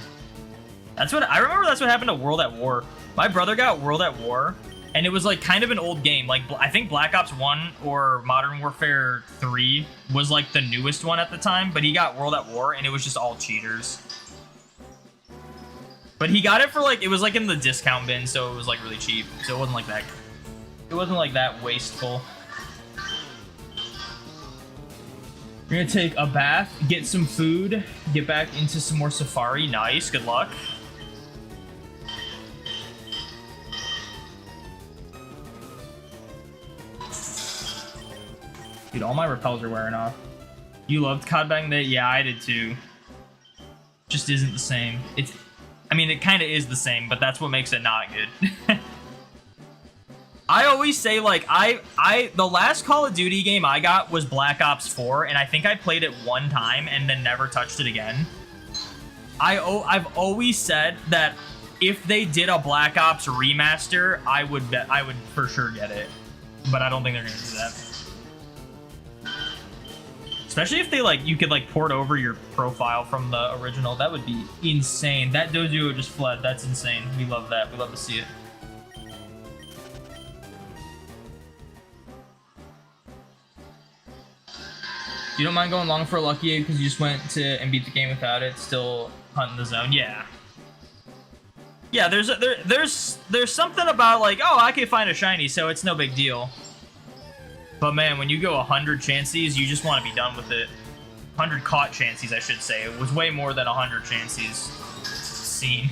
I remember that's what happened to World at War. My brother got World at War, and it was, like, kind of an old game. Like, I think Black Ops 1 or Modern Warfare 3 was, like, the newest one at the time, but he got World at War, and it was just all cheaters. But he got it for, like, it was, like, in the discount bin, so it was, like, really cheap. So it wasn't, like, that... It wasn't, like, that wasteful. You're gonna take a bath, get some food, get back into some more Safari. Nice, good luck. Dude, all my repels are wearing off. You loved COD back then? Yeah, I did too. Just isn't the same. I mean, it kind of is the same, but that's what makes it not good. I always say, like, the last Call of Duty game I got was Black Ops 4, and I think I played it one time and then never touched it again. I've always said that if they did a Black Ops remaster, I would for sure get it. But I don't think they're gonna do that. Especially if they, like, you could, like, port over your profile from the original. That would be insane. That Dojo just fled. That's insane. We love that. We love to see it. You don't mind going long for a lucky egg because you just went to and beat the game without it, still hunting the zone? Yeah. Yeah, there's something about like, oh, I can find a shiny, so it's no big deal. But man, when you go 100 chances, you just want to be done with it. 100 caught chances, I should say. It was way more than 100 chances seen.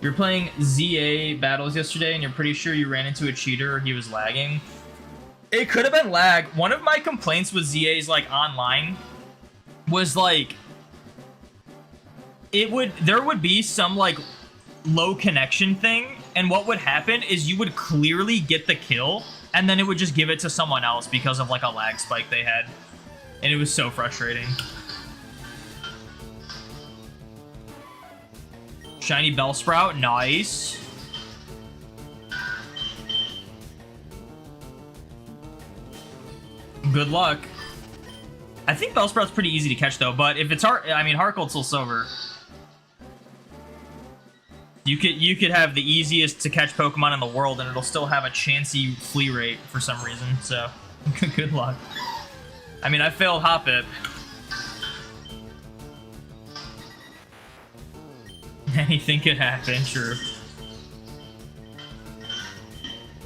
You're playing ZA battles yesterday, and you're pretty sure you ran into a cheater or he was lagging. It could have been lag. One of my complaints with ZA's like online was like there would be some like low connection thing, and what would happen is you would clearly get the kill, and then it would just give it to someone else because of like a lag spike they had, and it was so frustrating. Shiny Bellsprout, nice. Good luck. I think Bellsprout's pretty easy to catch though, but if it's Heart Soul Silver. You could have the easiest to catch Pokemon in the world and it'll still have a chancy flea rate for some reason, so good luck. I mean, I failed Hoppip. Anything could happen, true.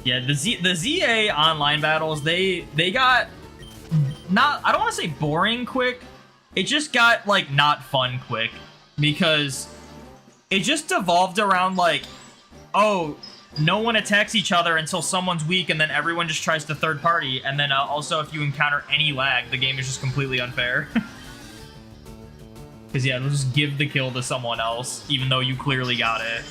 Yeah, the ZA online battles, they got I don't want to say boring quick. It just got like not fun quick because it just evolved around like, oh, no one attacks each other until someone's weak, and then everyone just tries to third party, and then also if you encounter any lag, the game is just completely unfair. Because yeah, it'll just give the kill to someone else, even though you clearly got it.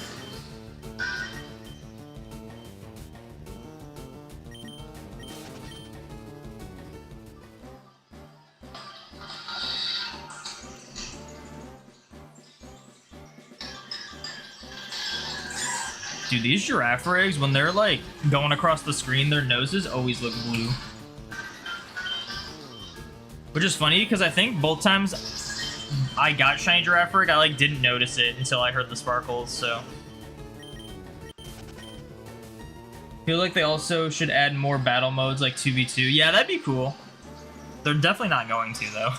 Dude, these giraffe eggs, when they're like going across the screen, their noses always look blue. Which is funny because I think both times I got shiny giraffe egg, I like didn't notice it until I heard the sparkles, so. Feel like they also should add more battle modes like 2v2. Yeah, that'd be cool. They're definitely not going to though.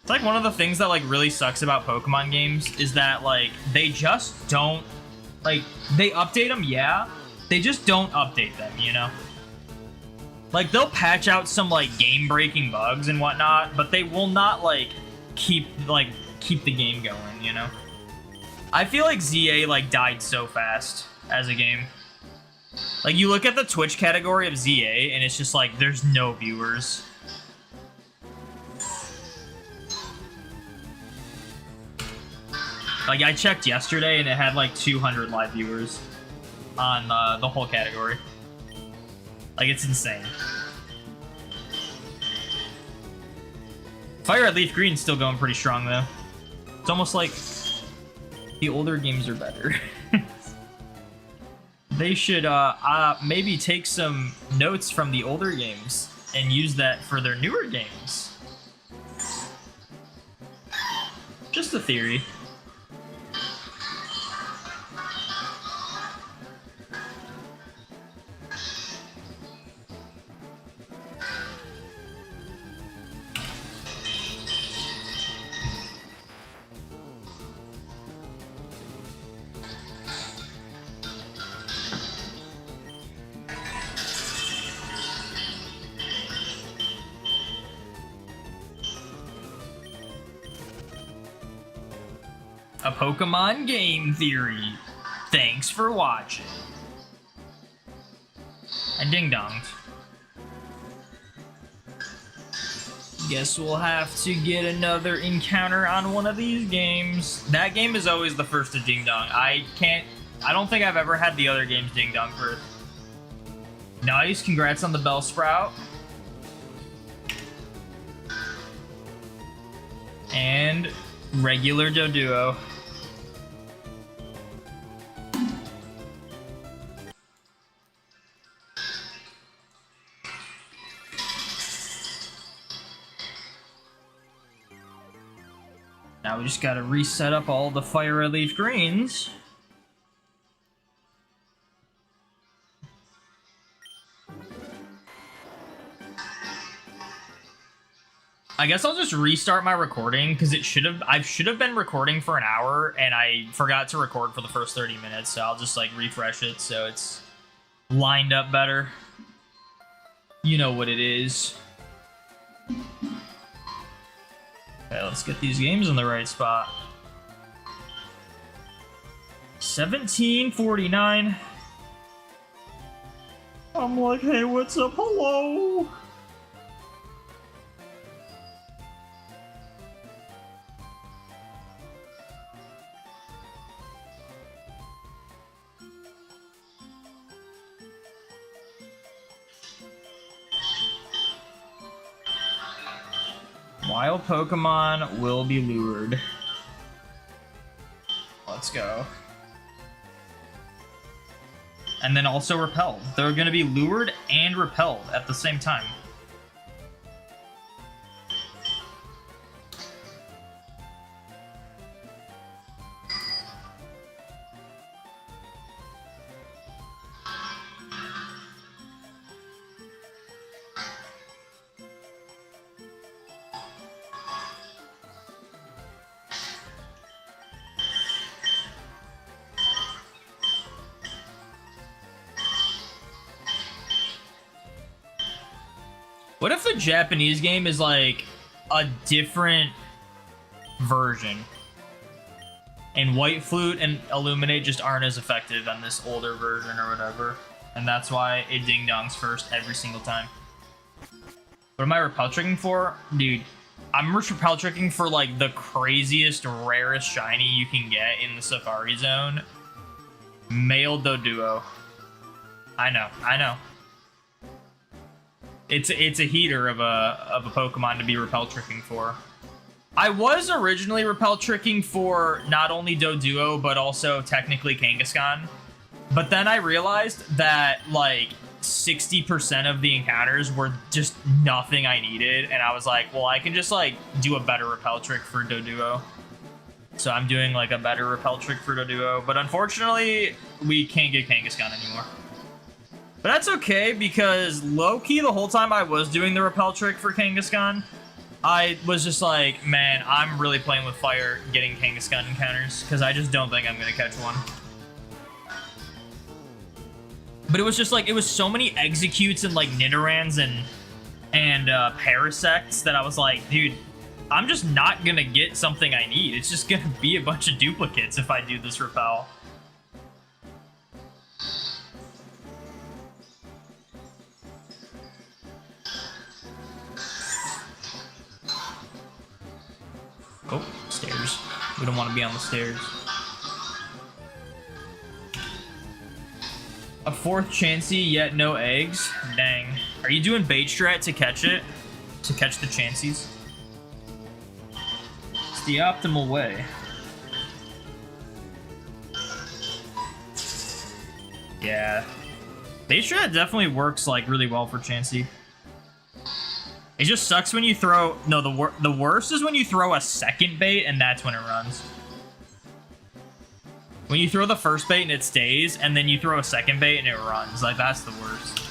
It's like one of the things that like really sucks about Pokemon games is that like they just don't, like, they update them, yeah, they just don't update them, you know? Like, they'll patch out some, like, game-breaking bugs and whatnot, but they will not, like, keep the game going, you know? I feel like ZA, like, died so fast as a game. Like, you look at the Twitch category of ZA, and it's just like, there's no viewers. Like, I checked yesterday, and it had, like, 200 live viewers on the whole category. Like, it's insane. Fire Red Leaf Green's still going pretty strong, though. It's almost like the older games are better. They should maybe take some notes from the older games and use that for their newer games. Just a theory. A Pokemon game theory. Thanks for watching. I ding-donged. Guess we'll have to get another encounter on one of these games. That game is always the first to ding-dong. I don't think I've ever had the other games ding-dong first. Nice, congrats on the Bellsprout. And regular Doduo. Now we just gotta reset up all the Fire Red Leaf Greens. I guess I'll just restart my recording because I should have been recording for an hour and I forgot to record for the first 30 minutes. So I'll just like refresh it so it's lined up better. You know what it is. Okay, let's get these games in the right spot. 1749. I'm like, hey, what's up? Hello. Wild Pokemon will be lured. Let's go. And then also repelled. They're going to be lured and repelled at the same time. What if the Japanese game is like a different version? And White Flute and Illuminate just aren't as effective on this older version or whatever. And that's why it ding-dongs first every single time. What am I repel tricking for? Dude, I'm repel tricking for like the craziest, rarest shiny you can get in the Safari Zone. Male Doduo. I know. It's a heater of a Pokemon to be repel tricking for. I was originally repel tricking for not only Doduo, but also technically Kangaskhan. But then I realized that like 60% of the encounters were just nothing I needed. And I was like, well, I can just like do a better repel trick for Doduo. So I'm doing like a better repel trick for Doduo. But unfortunately, we can't get Kangaskhan anymore. But that's okay, because low-key the whole time I was doing the repel trick for Kangaskhan, I was just like, man, I'm really playing with fire getting Kangaskhan encounters, because I just don't think I'm going to catch one. But it was just like, it was so many executes and like Nidorans and Parasects that I was like, dude, I'm just not going to get something I need. It's just going to be a bunch of duplicates if I do this repel. Oh, stairs. We don't want to be on the stairs. A fourth Chansey, yet no eggs? Dang. Are you doing bait strat to catch it? To catch the Chanseys? It's the optimal way. Yeah. Bait strat definitely works like really well for Chansey. It just sucks when you throw... No, the worst is when you throw a second bait and that's when it runs. When you throw the first bait and it stays, and then you throw a second bait and it runs. Like, that's the worst.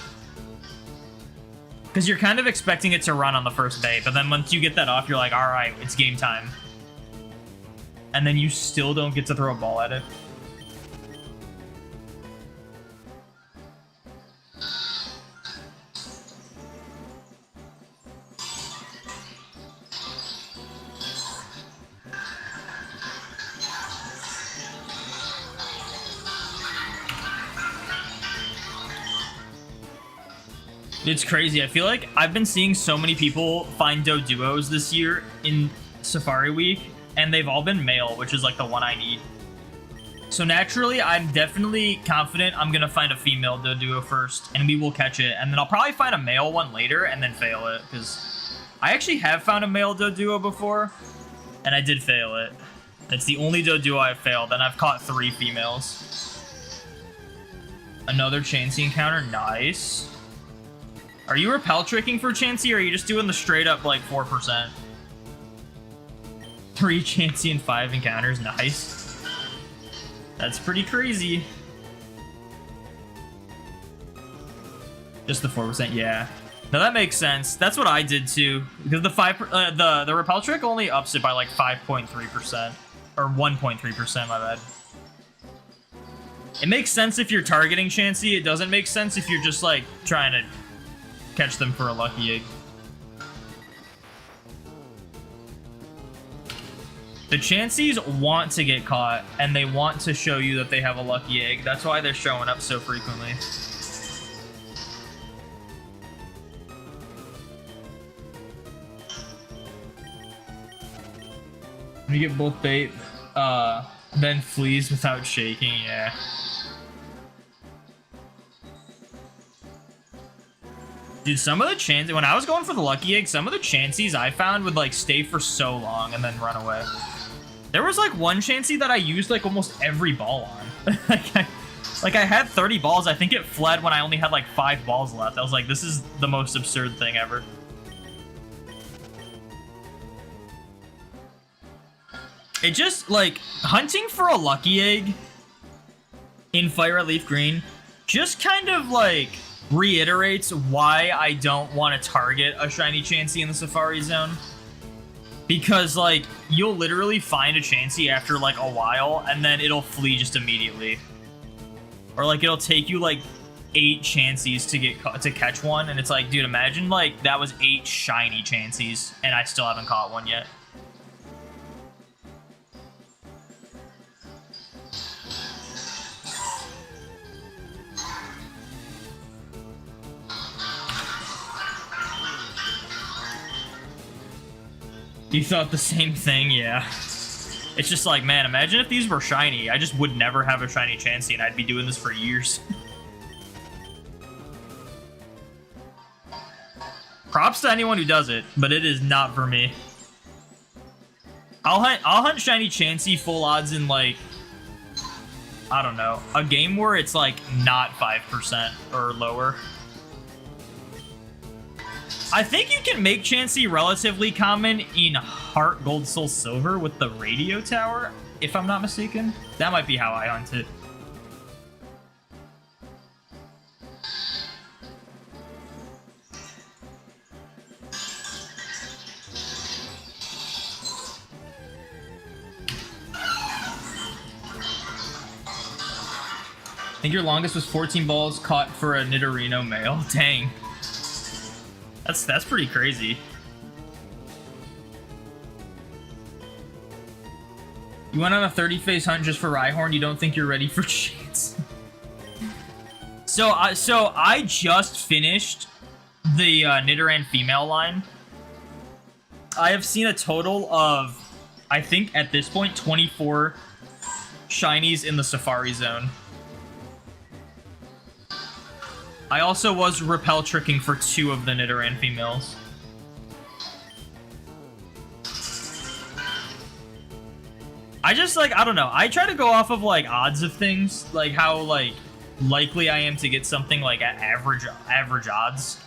Because you're kind of expecting it to run on the first bait, but then once you get that off, you're like, alright, it's game time. And then you still don't get to throw a ball at it. It's crazy. I feel like I've been seeing so many people find Doduos this year in Safari Week, and they've all been male, which is like the one I need. So naturally, I'm definitely confident I'm going to find a female Doduo first, and we will catch it. And then I'll probably find a male one later and then fail it, because I actually have found a male Doduo before, and I did fail it. It's the only Doduo I've failed, and I've caught 3 females. Another Chansey encounter. Nice. Are you repel tricking for Chansey, or are you just doing the straight up like 4%? 3 Chansey and 5 encounters. Nice. That's pretty crazy. Just the 4%, yeah. No, that makes sense. That's what I did too. Because the repel trick only ups it by like 5.3%. Or 1.3%, my bad. It makes sense if you're targeting Chansey. It doesn't make sense if you're just like trying to catch them for a lucky egg. The Chanseys want to get caught, and they want to show you that they have a lucky egg. That's why they're showing up so frequently. When you get both bait, then flees without shaking, yeah. Dude, some of the Chanseys, when I was going for the lucky egg, some of the Chanseys I found would like stay for so long and then run away. There was like one Chansey that I used like almost every ball on. like I had 30 balls. I think it fled when I only had like 5 balls left. I was like, this is the most absurd thing ever. It just, like, hunting for a lucky egg in Fire at Leaf Green just kind of, like, reiterates why I don't want to target a shiny Chansey in the Safari Zone. Because, like, you'll literally find a Chansey after, like, a while, and then it'll flee just immediately. Or, like, it'll take you, like, 8 Chanseys to catch one, and it's like, dude, imagine, like, that was 8 shiny Chanseys, and I still haven't caught one yet. You thought the same thing? Yeah. It's just like, man, imagine if these were shiny. I just would never have a shiny Chansey, and I'd be doing this for years. Props to anyone who does it, but it is not for me. I'll hunt shiny Chansey full odds in, like, I don't know, a game where it's, like, not 5% or lower. I think you can make Chansey relatively common in Heart, Gold, Soul, Silver with the Radio Tower, if I'm not mistaken. That might be how I hunt it. I think your longest was 14 balls caught for a Nidorino male. Dang. That's pretty crazy. You went on a 30-phase hunt just for Rhyhorn. You don't think you're ready for Chance? So I just finished the Nidoran female line. I have seen a total of, I think at this point, 24 shinies in the Safari Zone. I also was repel tricking for 2 of the Nidoran females. I just, like, I don't know. I try to go off of, like, odds of things. Like, how, like, likely I am to get something, like, at average odds.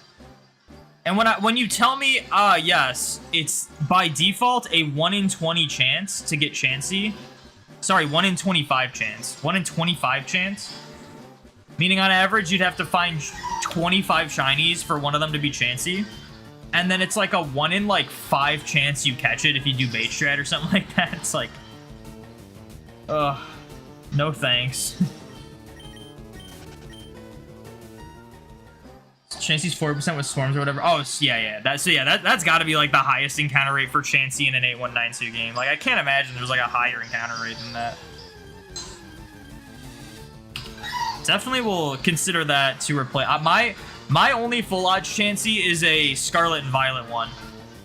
And when you tell me, yes, it's by default a 1 in 20 chance to get Chansey. Sorry, 1 in 25 chance. 1 in 25 chance. Meaning on average, you'd have to find 25 shinies for one of them to be Chansey. And then it's like a 1 in like 5 chance you catch it if you do bait strat or something like that. It's like, ugh, no thanks. Chansey's 40% with swarms or whatever. Oh, yeah. That's got to be like the highest encounter rate for Chansey in an 8192 game. Like, I can't imagine there's like a higher encounter rate than that. Definitely will consider that to replace. My only full odds Chansey is a Scarlet and Violet one,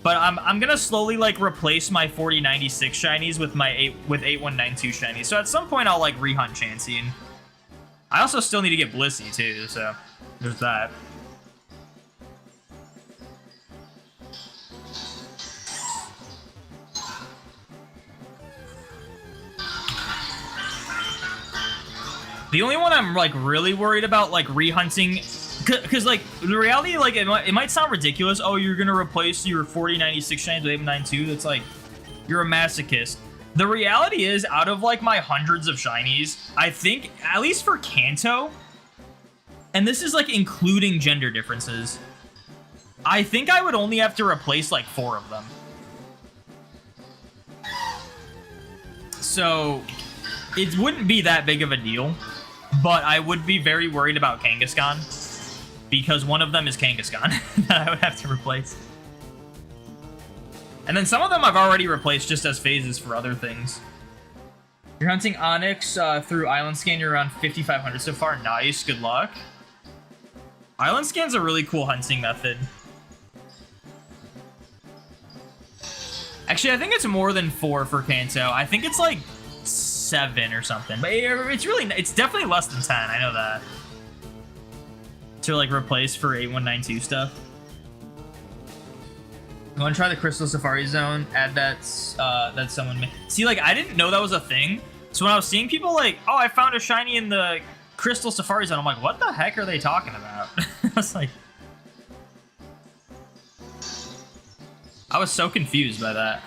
but I'm gonna slowly like replace my 4096 shinies with my 8192 shinies. So at some point I'll like rehunt Chansey, and I also still need to get Blissey too. So there's that. The only one I'm, like, really worried about, like, rehunting... Because, like, the reality, like, it might sound ridiculous. Oh, you're gonna replace your 4096 shinies with 892. That's, like, you're a masochist. The reality is, out of, like, my hundreds of shinies, I think, at least for Kanto, and this is, like, including gender differences, I think I would only have to replace like 4 of them. So it wouldn't be that big of a deal, but I would be very worried about Kangaskhan because one of them is Kangaskhan that I would have to replace. And then some of them I've already replaced just as phases for other things. You're hunting Onyx through Island Scan. You're around 5,500 so far. Nice. Good luck. Island Scan's a really cool hunting method. Actually, I think it's more than 4 for Kanto. I think it's like 7 or something. But it's definitely less than 10. I know that. To like replace for 8192 stuff. You want to try the Crystal Safari Zone? Add that someone made. See, like, I didn't know that was a thing. So when I was seeing people like, oh, I found a shiny in the Crystal Safari Zone, I'm like, what the heck are they talking about? I was like... I was so confused by that.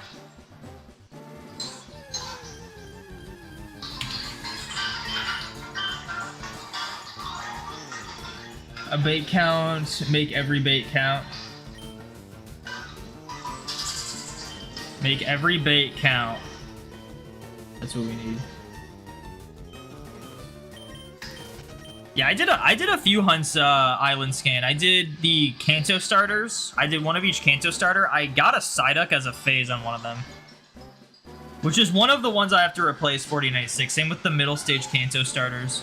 A bait count, make every bait count. Make every bait count. That's what we need. Yeah, I did a few hunts Island Scan. I did the Kanto starters. I did one of each Kanto starter. I got a Psyduck as a phase on one of them. Which is one of the ones I have to replace 4096. Same with the middle stage Kanto starters.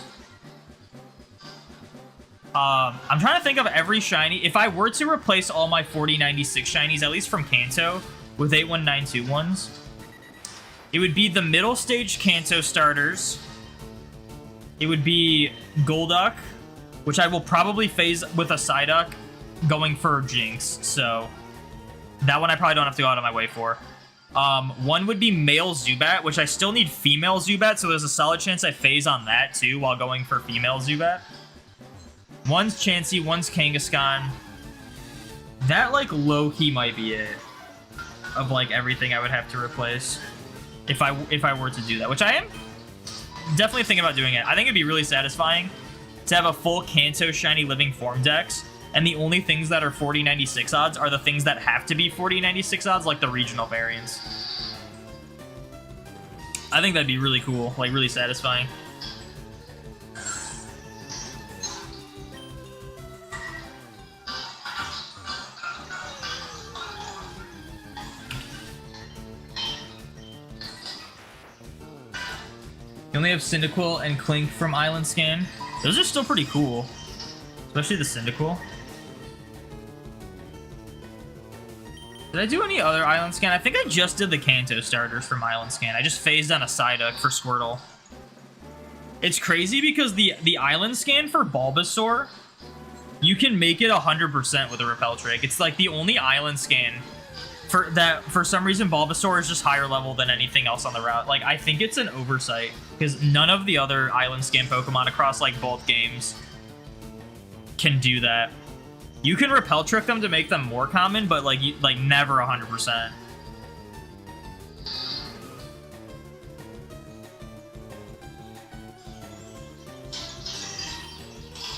I'm trying to think of every shiny. If I were to replace all my 4096 shinies, at least from Kanto, with 8192 ones, it would be the middle stage Kanto starters. It would be Golduck, which I will probably phase with a Psyduck going for Jinx. So that one I probably don't have to go out of my way for. One would be male Zubat, which I still need female Zubat, so there's a solid chance I phase on that too while going for female Zubat. One's Chansey, one's Kangaskhan. That, like, low-key might be it. Of, like, everything I would have to replace. If I were to do that. Which I am definitely thinking about doing it. I think it'd be really satisfying to have a full Kanto Shiny Living Form dex, and the only things that are 4096 odds are the things that have to be 4096 odds, like the regional variants. I think that'd be really cool. Like, really satisfying. You only have Cyndaquil and Clink from Island Scan. Those are still pretty cool. Especially the Cyndaquil. Did I do any other Island Scan? I think I just did the Kanto starters from Island Scan. I just phased on a Psyduck for Squirtle. It's crazy because the Island Scan for Bulbasaur, you can make it 100% with a Repel Trick. It's like the only Island Scan for some reason Bulbasaur is just higher level than anything else on the route. Like, I think it's an oversight because none of the other Island Scan Pokemon across like both games can do that. You can Repel Trick them to make them more common, but like never 100%.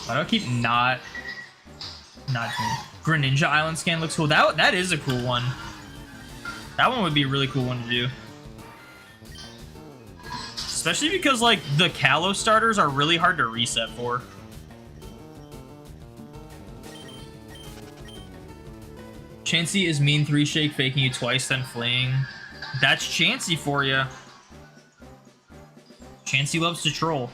Why do I keep not doing Greninja Island Scan looks cool. That is a cool one. That one would be a really cool one to do. Especially because, like, the Kalos starters are really hard to reset for. Chansey is mean 3-shake, faking you twice, then fleeing. That's Chansey for you. Chansey loves to troll.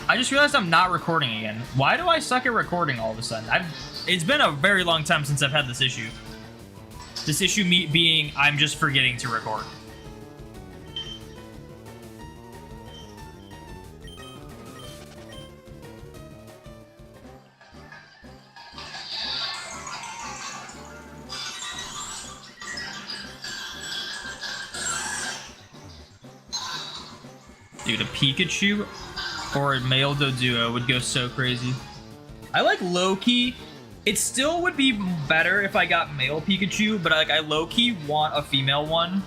I just realized I'm not recording again. Why do I suck at recording all of a sudden? It's been a very long time since I've had this issue. This issue being I'm just forgetting to record. Dude, a Pikachu or a male Doduo would go so crazy. I like low-key. It still would be better if I got male Pikachu, but like I low-key want a female one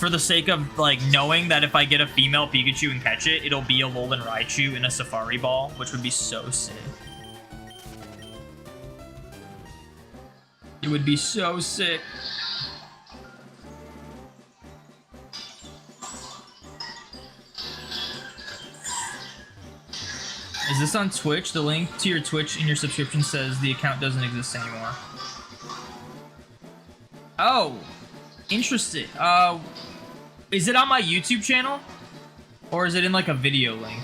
for the sake of, like, knowing that if I get a female Pikachu and catch it, it'll be a Alolan Raichu in a Safari Ball, which would be so sick. It would be so sick. Is this on Twitch? The link to your Twitch in your subscription says the account doesn't exist anymore. Oh, interesting. Is it on my YouTube channel? Or is it in like a video link?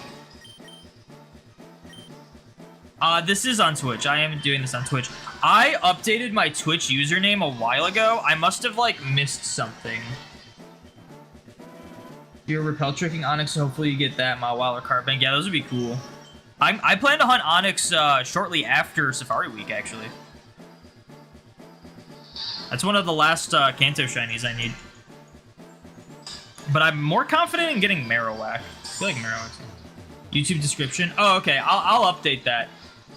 This is on Twitch. I am doing this on Twitch. I updated my Twitch username a while ago. I must have like missed something. You're repel tricking Onyx, so hopefully you get that Mawile or Carbink. Yeah, those would be cool. I plan to hunt Onyx shortly after Safari Week, actually. That's one of the last Kanto shinies I need. But I'm more confident in getting Marowak. I feel like Marowak's YouTube description. Oh, okay. I'll update that.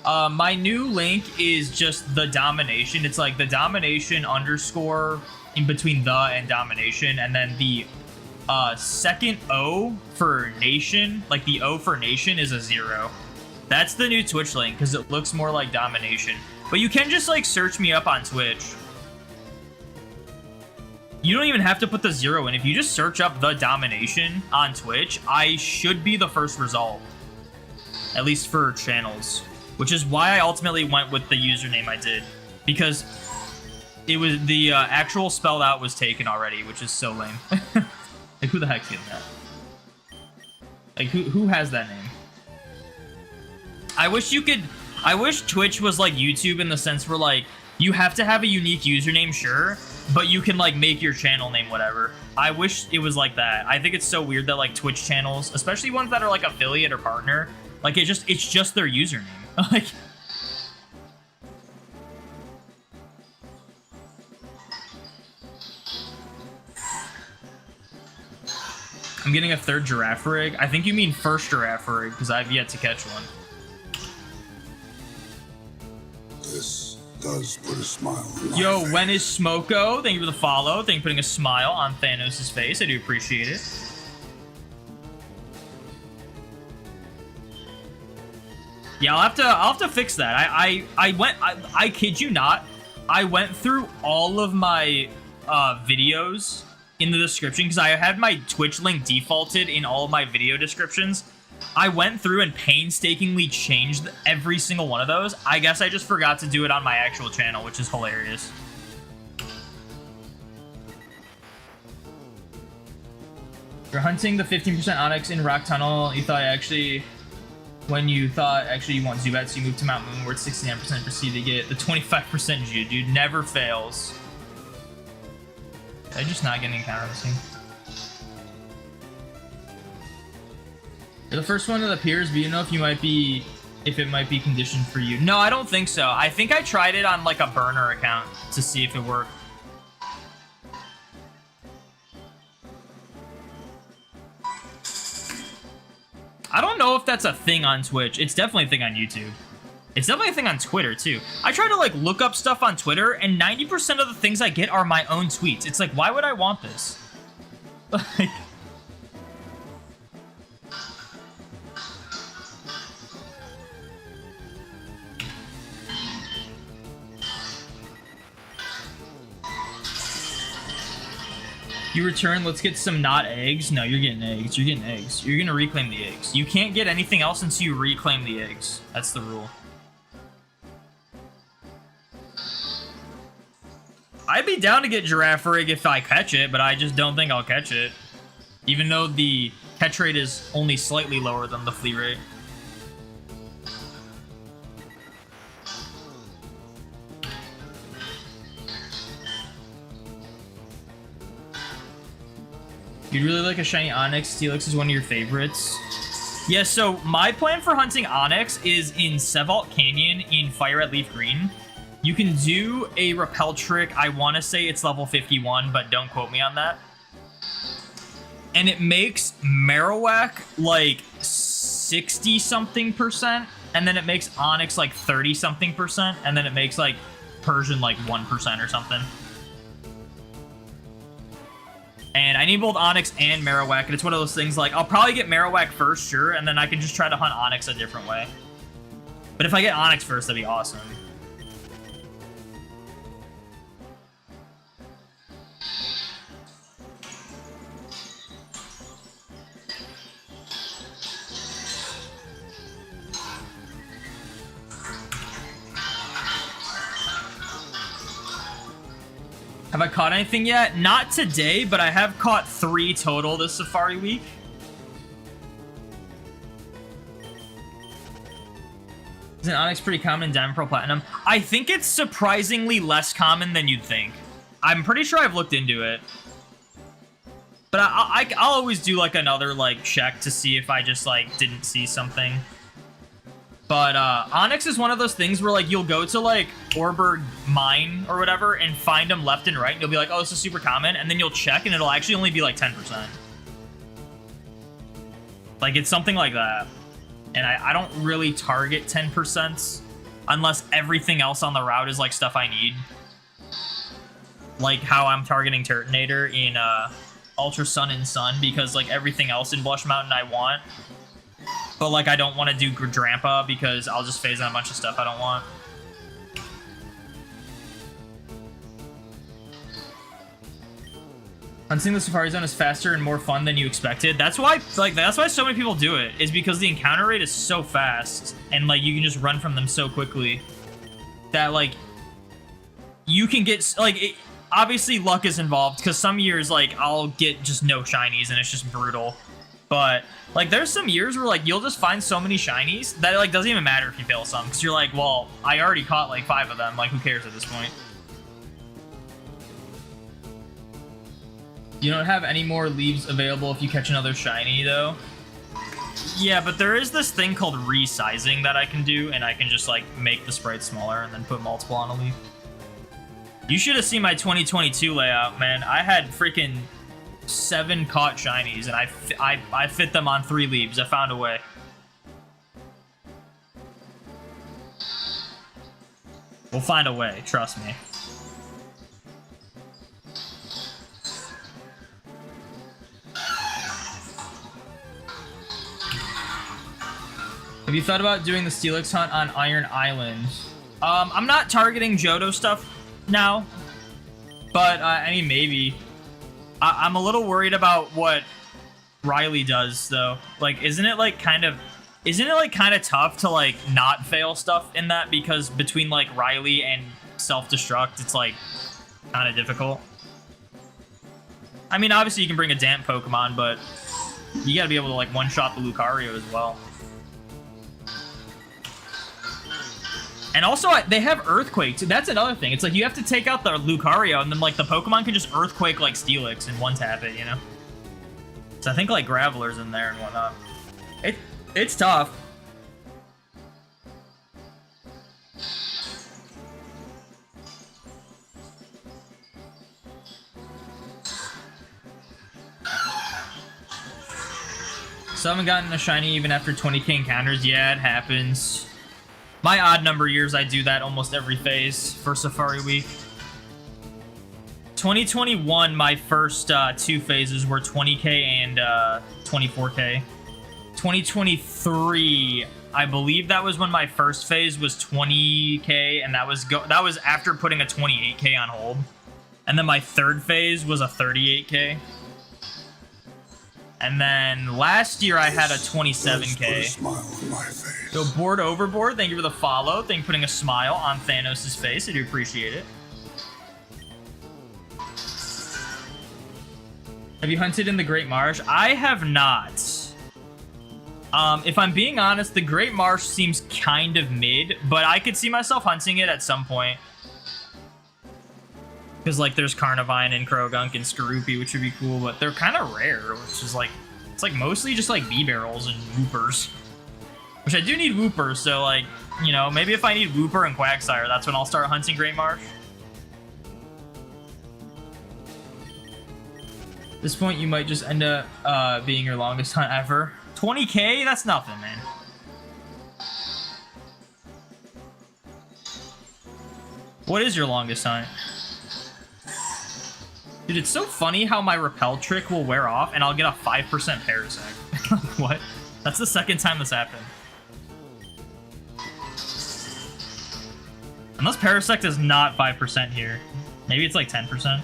My new link is just the Domination. It's like the Domination underscore in between the and Domination, and then the second O for Nation, like the O for Nation is a 0. That's the new Twitch link because it looks more like Domination. But you can just like search me up on Twitch. You don't even have to put the 0 in. If you just search up the Domination on Twitch, I should be the first result. At least for channels. Which is why I ultimately went with the username I did. Because it was the actual spelled out was taken already, which is so lame. Like, who the heck's getting that? Like, who has that name? I wish Twitch was like YouTube in the sense where, like, you have to have a unique username, sure, but you can, like, make your channel name whatever. I wish it was like that. I think it's so weird that, like, Twitch channels, especially ones that are, like, affiliate or partner, like, it's just their username. Like... I'm getting a third giraffe rig. I think you mean first giraffe rig, because I've yet to catch one. This does put a smile on my Yo, face. when is Smoko? Thank you for the follow. Thank you for putting a smile on Thanos' face. I do appreciate it. Yeah, I'll have to fix that. I kid you not, I went through all of my videos in the description because I had my Twitch link defaulted in all of my video descriptions. I went through and painstakingly changed every single one of those. I guess I just forgot to do it on my actual channel, which is hilarious. You're hunting the 15% Onyx in Rock Tunnel. You thought actually, when you thought actually you want Zubats, you moved to Mount Moon where it's 69% proceed to get the 25% G. Dude, never fails. Did I just not get an encounter missing? You're the first one that appears, but you know if it might be conditioned for you. No, I don't think so. I think I tried it on like a burner account to see if it worked. I don't know if that's a thing on Twitch. It's definitely a thing on YouTube. It's definitely a thing on Twitter, too. I try to, like, look up stuff on Twitter, and 90% of the things I get are my own tweets. It's like, why would I want this? Like... You return, let's get some not eggs. No, you're getting eggs. You're getting eggs. You're gonna reclaim the eggs. You can't get anything else until you reclaim the eggs. That's the rule. I'd be down to get Giraffe Rig if I catch it, but I just don't think I'll catch it. Even though the catch rate is only slightly lower than the flea rate. You'd really like a shiny Onyx. Steelix is one of your favorites. Yeah, so my plan for hunting Onyx is in Sevault Canyon in Fire at Leaf Green. You can do a repel trick. I want to say it's level 51, but don't quote me on that. And it makes Marowak like 60-something%, and then it makes Onyx like 30-something%, and then it makes like Persian like 1% or something. And I need both Onyx and Marowak, and it's one of those things like, I'll probably get Marowak first, sure, and then I can just try to hunt Onyx a different way. But if I get Onyx first, that'd be awesome. Have I caught anything yet? Not today, but I have caught 3 total this Safari week. Isn't Onyx pretty common in Diamond Pearl Platinum? I think it's surprisingly less common than you'd think. I'm pretty sure I've looked into it. But I'll always do like another like check to see if I just like didn't see something. But Onyx is one of those things where like you'll go to like Orberg Mine or whatever and find them left and right, and you'll be like, oh, this is super common, and then you'll check and it'll actually only be like 10%. Like it's something like that. And I don't really target 10% unless everything else on the route is like stuff I need. Like how I'm targeting Turtonator in Ultra Sun and Sun, because like everything else in Blush Mountain I want. But like I don't want to do Drampa because I'll just phase on a bunch of stuff I don't want. Hunting the Safari Zone is faster and more fun than you expected. That's why so many people do it, is because the encounter rate is so fast and like you can just run from them so quickly that like you can get like obviously luck is involved, because some years like I'll get just no shinies and it's just brutal. But like there's some years where like you'll just find so many shinies that it like doesn't even matter if you fail some, because you're like, well, I already caught like 5 of them, like who cares at this point. You don't have any more leaves available if you catch another shiny, though. Yeah, but there is this thing called resizing that I can do, and I can just, like, make the sprite smaller and then put multiple on a leaf. You should have seen my 2022 layout, man. I had freaking 7 caught shinies, and I fit them on 3 leaves. I found a way. We'll find a way, trust me. Have you thought about doing the Steelix hunt on Iron Island? I'm not targeting Johto stuff now, but I mean, maybe. I'm a little worried about what Riley does, though. Like, isn't it like kind of tough to like not fail stuff in that, because between like Riley and self-destruct, it's like kind of difficult. I mean, obviously you can bring a damp Pokemon, but you gotta be able to like one-shot the Lucario as well. And also, they have Earthquake, too. That's another thing. It's like you have to take out the Lucario, and then like the Pokemon can just Earthquake like Steelix and one-tap it, you know? So I think like Graveler's in there and whatnot. It's tough. So I haven't gotten a shiny even after 20k encounters. Yeah, it happens. My odd number years, I do that almost every phase for Safari Week. 2021, my first 2 phases were 20k and 24k. 2023, I believe that was when my first phase was 20k, and that was after putting a 28k on hold. And then my third phase was a 38k. And then last year I had a 27k. So Board Overboard, thank you for the follow. Thank you for putting a smile on Thanos' face. I do appreciate it. Have you hunted in the Great Marsh? I have not. If I'm being honest, the Great Marsh seems kind of mid, but I could see myself hunting it at some point. Because, like, there's Carnivine and Krogunk and Skorupi, which would be cool, but they're kind of rare, which is, like, it's, like, mostly just, like, B-Barrels and Woopers. Which I do need Woopers, so, like, you know, maybe if I need Wooper and Quagsire, that's when I'll start hunting Great Marsh. At this point, you might just end up being your longest hunt ever. 20k? That's nothing, man. What is your longest hunt? Dude, it's so funny how my repel trick will wear off and I'll get a 5% Parasect. Like, what? That's the second time this happened. Unless Parasect is not 5% here. Maybe it's like 10%.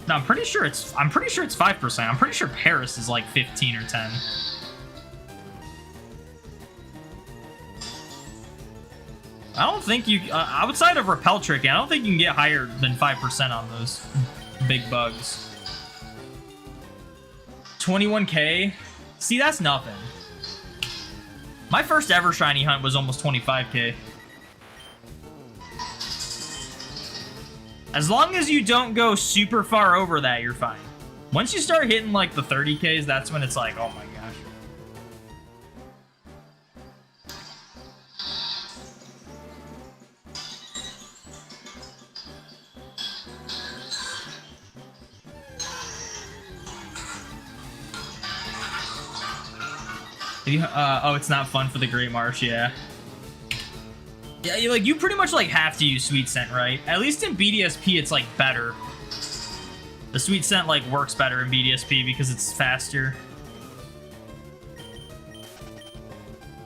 No, I'm pretty sure it's 5%. I'm pretty sure Paris is like 15 or 10. I don't think you, outside of repel tricking, I don't think you can get higher than 5% on those big bugs. 21k? See, that's nothing. My first ever shiny hunt was almost 25k. As long as you don't go super far over that, you're fine. Once you start hitting like the 30ks, that's when it's like, oh my gosh. Oh, it's not fun for the Great Marsh, yeah. Yeah, you pretty much like have to use Sweet Scent, right? At least in BDSP, it's like better. The Sweet Scent like works better in BDSP because it's faster.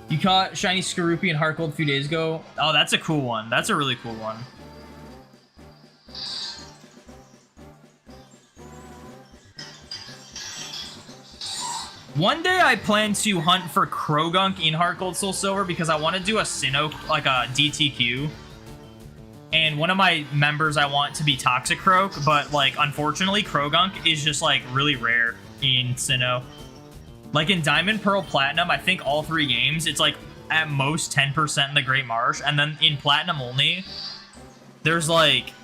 You caught Shiny Skorupi and Heart Gold a few days ago. Oh, that's a cool one. That's a really cool one. One day I plan to hunt for Krogunk in Heart Gold Soul Silver because I want to do a Sinnoh, like a DTQ. And one of my members I want to be Toxicroak, but like unfortunately Krogunk is just like really rare in Sinnoh. Like in Diamond, Pearl, Platinum, I think all 3 games, it's like at most 10% in the Great Marsh. And then in Platinum only, there's like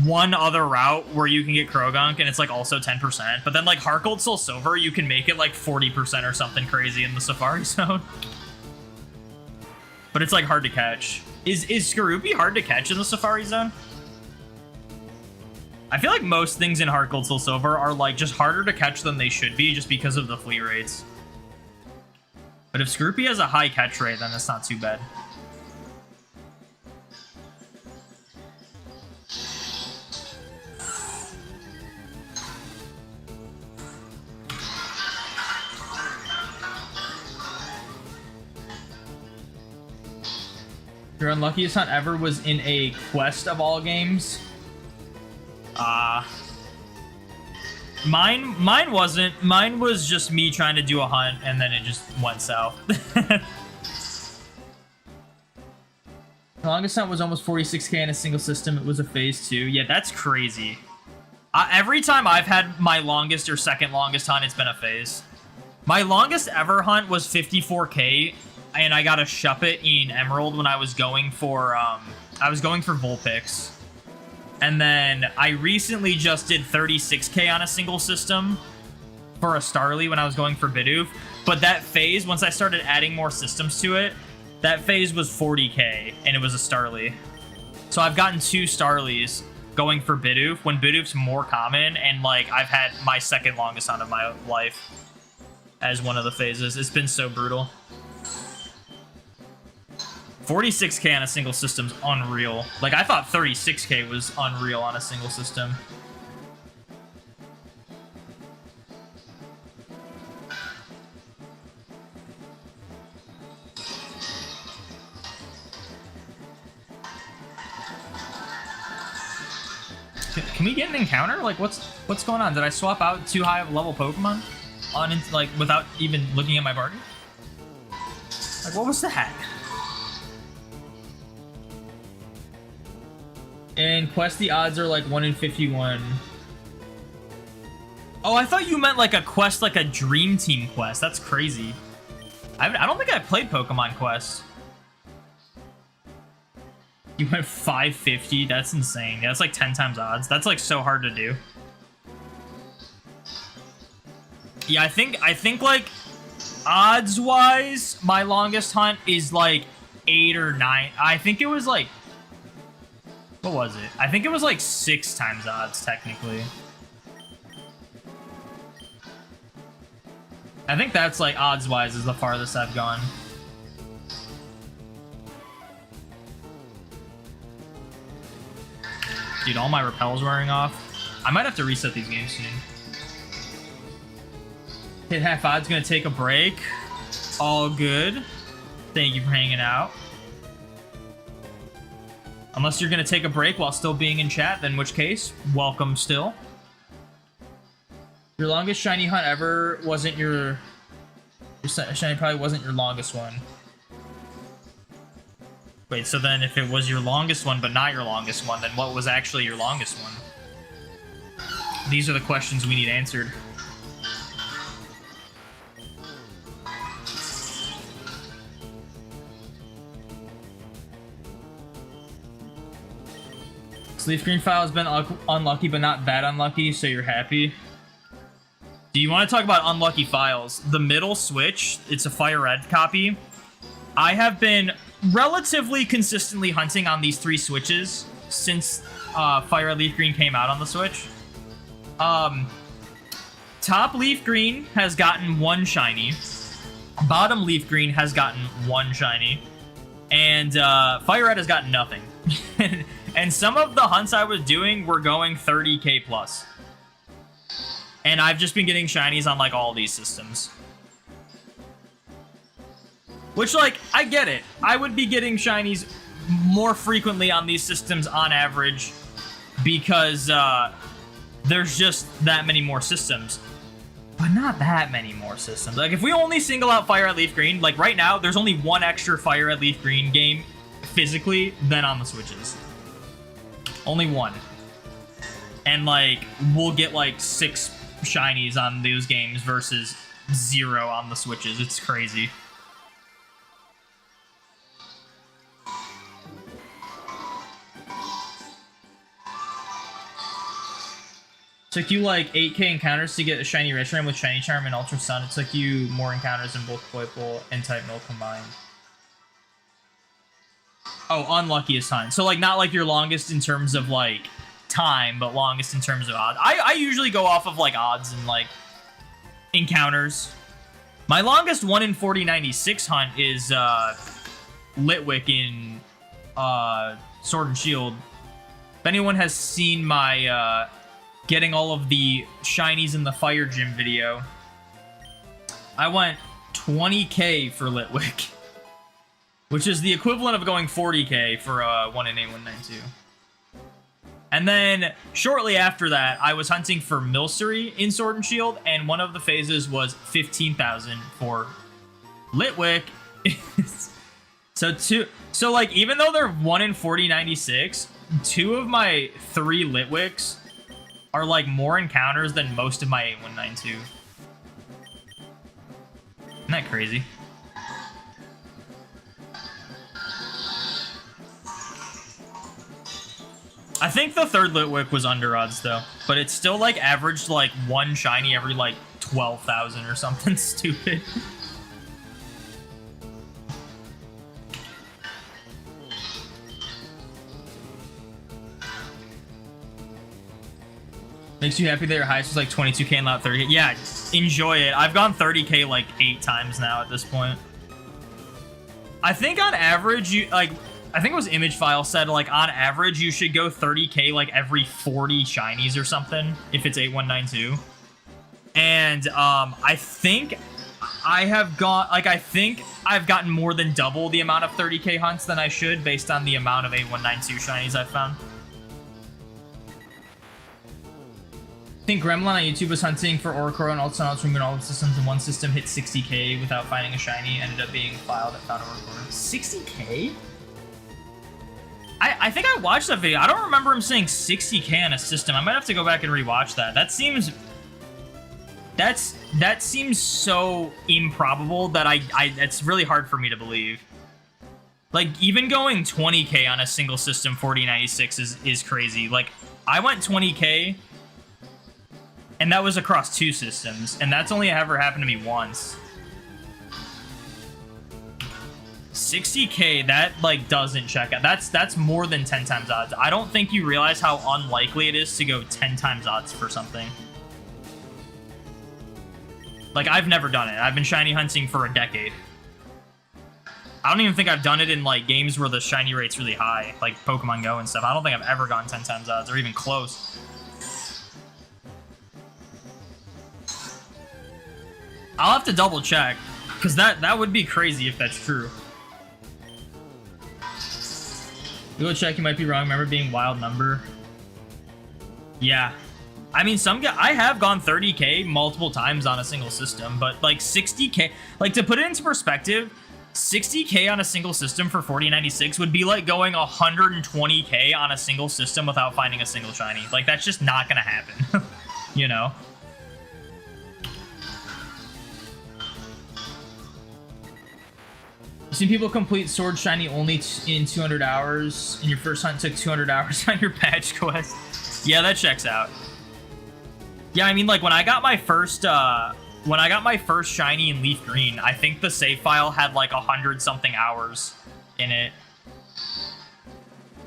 one other route where you can get Krogunk and it's like also 10%. But then like Heart Gold Soul Silver, you can make it like 40% or something crazy in the Safari Zone. But it's like hard to catch. Is Skorupi hard to catch in the Safari Zone? I feel like most things in Heart Gold Soul Silver are like just harder to catch than they should be just because of the fleet rates. But if Skorupi has a high catch rate, then it's not too bad. Your unluckiest hunt ever was in a quest of all games. Mine wasn't. Mine was just me trying to do a hunt and then it just went south. The longest hunt was almost 46k in a single system. It was a phase 2. Yeah, that's crazy. Every time I've had my longest or second longest hunt, it's been a phase. My longest ever hunt was 54k. And I got a Shuppet in Emerald when I was going for Vulpix. And then I recently just did 36k on a single system for a Starly when I was going for Bidoof. But that phase, once I started adding more systems to it, that phase was 40k and it was a Starly. So I've gotten 2 Starlies going for Bidoof when Bidoof's more common, and like I've had my second longest hunt of my life as one of the phases. It's been so brutal. 46k on a single system's unreal. Like, I thought 36k was unreal on a single system. Can we get an encounter? Like, what's going on? Did I swap out too high of a level Pokemon on, like, without even looking at my party? Like, what was that? In Quest, the odds are like 1 in 51. Oh, I thought you meant like a quest, like a Dream Team quest. That's crazy. I don't think I played Pokemon Quest. You went 550? That's insane. That's like 10 times odds. That's like so hard to do. Yeah, I think like odds-wise, my longest hunt is like 8 or 9. I think it was like... What was it? I think it was like 6 times odds, technically. I think that's like odds-wise is the farthest I've gone. Dude, all my repel's wearing off. I might have to reset these games soon. Hit half odds gonna take a break. All good. Thank you for hanging out. Unless you're gonna take a break while still being in chat, then in which case, welcome still. Your longest shiny hunt ever wasn't your shiny probably wasn't your longest one. Wait, so then if it was your longest one but not your longest one, then what was actually your longest one? These are the questions we need answered. Leaf Green file has been unlucky, but not bad unlucky, so you're happy. Do you want to talk about unlucky files? The middle switch, it's a Fire Red copy. I have been relatively consistently hunting on these 3 switches since Fire Red Leaf Green came out on the Switch. Top Leaf Green has gotten 1 shiny. Bottom Leaf Green has gotten 1 shiny. And Fire Red has gotten nothing. And some of the hunts I was doing were going 30k plus. And I've just been getting shinies on, like, all these systems. Which, like, I get it. I would be getting shinies more frequently on these systems on average because there's just that many more systems. But not that many more systems. Like, if we only single out Fire Red Leaf Green, like, right now, there's only 1 extra Fire Red Leaf Green game physically than on the Switches. Only 1. And, like, we'll get, like, 6 shinies on those games versus 0 on the Switches. It's crazy. Took you, like, 8k encounters to get a shiny Reshiram with Shiny Charm and Ultra Sun. It took you more encounters than both Poipole and Type Mill combined. Oh, unluckiest time. So, like, not, like, your longest in terms of, like, time, but longest in terms of odds. I usually go off of, like, odds and, like, encounters. My longest 1 in 4096 hunt is, Litwick in, Sword and Shield. If anyone has seen my, getting all of the shinies in the Fire Gym video, I went 20k for Litwick. Which is the equivalent of going 40k for 1 in 8192. And then, shortly after that, I was hunting for Milcery in Sword and Shield, and one of the phases was 15,000 for Litwick. So, like, even though they're 1 in 4096, 2 of my 3 Litwicks are, like, more encounters than most of my 8192. Isn't that crazy? I think the 3rd Litwick was under odds, though. But it's still, like, averaged, like, 1 shiny every, like, 12,000 or something stupid. Makes you happy that your highest was, like, 22k and not 30k? Yeah, enjoy it. I've gone 30k, like, 8 times now at this point. I think on average, you, like... I think it was Image File said, like, on average, you should go 30k, like, every 40 shinies or something, if it's 8192. And, I think I have gone, like, I think I've gotten more than double the amount of 30k hunts than I should, based on the amount of 8192 shinies I've found. I think Gremlin on YouTube was hunting for Oricoro and Ultra Sun and all the systems, and one system hit 60k without finding a shiny, ended up being filed that found Oricoro. 60k? I think I watched that video. I don't remember him saying 60k on a system. I might have to go back and rewatch that. That seems so improbable that it's really hard for me to believe. Like, even going 20k on a single system 4096 is crazy. Like, I went 20k, and that was across 2 systems, and that's only ever happened to me once. 60k, that, like, doesn't check out. That's more than 10 times odds. I don't think you realize how unlikely it is to go 10 times odds for something. Like, I've never done it. I've been shiny hunting for a decade. I don't even think I've done it in like games where the shiny rate's really high, like Pokemon Go and stuff. I don't think I've ever gone 10 times odds or even close. I'll have to double check, because that would be crazy if that's true. You go check, you might be wrong. Remember being wild number? Yeah. I mean, I have gone 30k multiple times on a single system, but like 60k, like to put it into perspective, 60k on a single system for 4096 would be like going 120k on a single system without finding a single shiny. Like, that's just not gonna happen, you know? I've seen people complete Sword Shiny only in 200 hours, and your first hunt took 200 hours on your patch quest. Yeah, that checks out. Yeah, I mean, like, when I got my first shiny in Leaf Green, I think the save file had like 100-something hours in it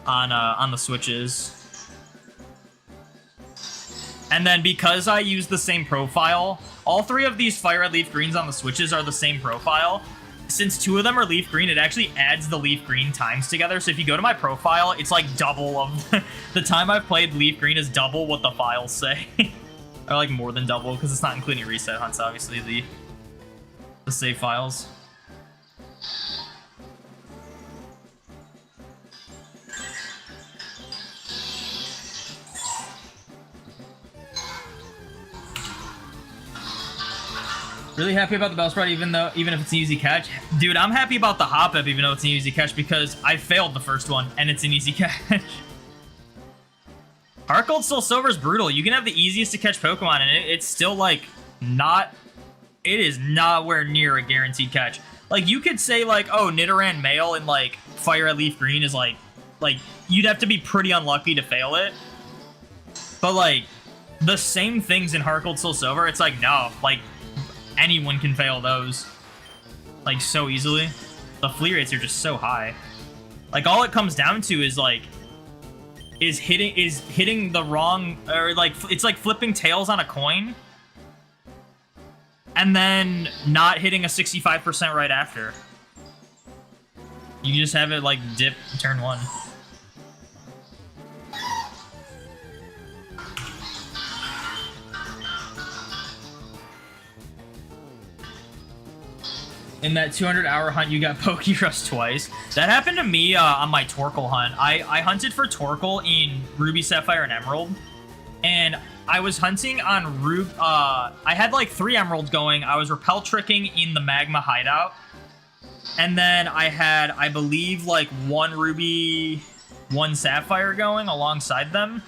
on the Switches. And then because I use the same profile, all 3 of these Fire Red Leaf Greens on the Switches are the same profile. Since 2 of them are Leaf Green, it actually adds the Leaf Green times together. So if you go to my profile, it's like double of the time I've played Leaf Green is double what the files say. Or like more than double, because it's not including reset hunts, obviously, the save files. Really happy about the Bellsprout, even if it's an easy catch. Dude, I'm happy about the Hop-Up, even though it's an easy catch, because I failed the first one, and it's an easy catch. Heart Gold Soul Silver is brutal. You can have the easiest to catch Pokemon, and it's still, like, it is nowhere near a guaranteed catch. Like, you could say, like, oh, Nidoran Male and, like, Fire Red Leaf Green is, like, you'd have to be pretty unlucky to fail it. But, like, the same things in Heart Gold Soul Silver, it's like, no, like, anyone can fail those, like, so easily. The flee rates are just so high. Like, all it comes down to is, like, is hitting the wrong, or like it's like flipping tails on a coin and then not hitting a 65% right after. You just have it like dip turn 1. In that 200-hour hunt, you got Pokerust twice. That happened to me on my Torkoal hunt. I hunted for Torkoal in Ruby, Sapphire, and Emerald. And I was hunting on I had like 3 Emeralds going. I was Repel Tricking in the Magma Hideout. And then I had, I believe, like 1 Ruby, 1 Sapphire going alongside them.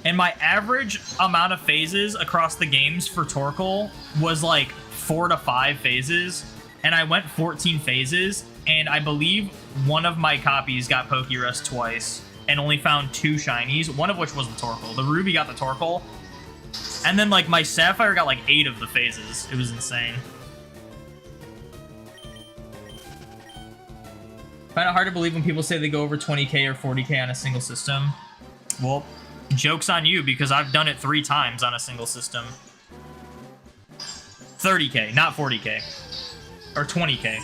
And my average amount of phases across the games for Torkoal was like 4 to 5 phases. And I went 14 phases, and I believe one of my copies got Pokerust twice, and only found 2 shinies, one of which was the Torkoal. The Ruby got the Torkoal, and then, like, my Sapphire got, like, 8 of the phases. It was insane. Find it hard to believe when people say they go over 20k or 40k on a single system. Well, joke's on you, because I've done it 3 times on a single system. 30k, not 40k. Or 20k.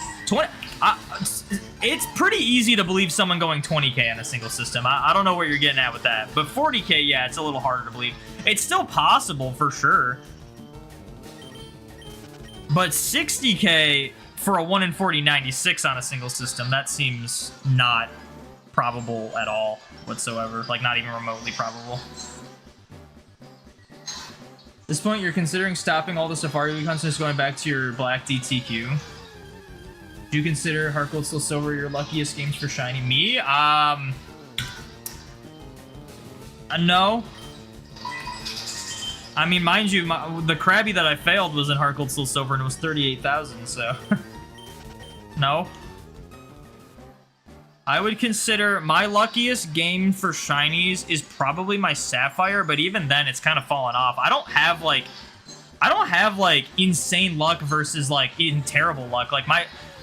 It's pretty easy to believe someone going 20k on a single system. I don't know what you're getting at with that. But 40k, yeah, it's a little harder to believe. It's still possible, for sure. But 60k for a 1 in 40 96 on a single system, that seems not probable at all whatsoever. Like, not even remotely probable. At this point, you're considering stopping all the Safari Week hunts and just going back to your Black DTQ. Do you consider Heart Gold Soul Silver your luckiest games for shiny? Me? No. I mean, mind you, the Krabby that I failed was in Heart Gold Soul Silver and it was 38,000, so... No. I would consider my luckiest game for shinies is probably my Sapphire, but even then, it's kind of fallen off. I don't have, like, insane luck versus, like, in terrible luck. Like,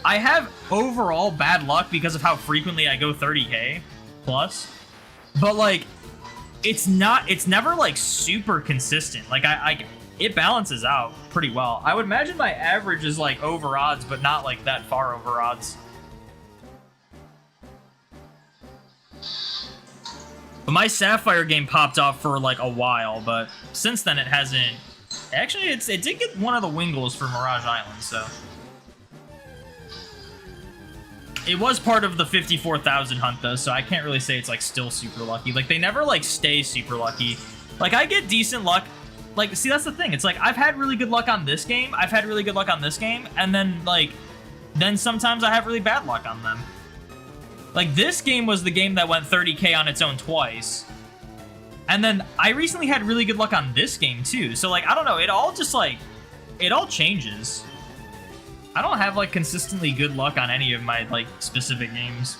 I have overall bad luck because of how frequently I go 30k plus, but like it's never like super consistent. Like it balances out pretty well. I would imagine my average is like over odds, but not like that far over odds. But my Sapphire game popped off for like a while, but since then it hasn't. Actually, it did get one of the Wingles for Mirage Island, so. It was part of the 54,000 hunt though, so I can't really say it's like still super lucky. Like they never like stay super lucky. Like I get decent luck. Like, see, that's the thing. It's like I've had really good luck on this game. I've had really good luck on this game, and then like, then sometimes I have really bad luck on them. Like this game was the game that went 30K on its own twice. And then I recently had really good luck on this game too. So like, I don't know, it all just like, it all changes. I don't have like consistently good luck on any of my like specific games.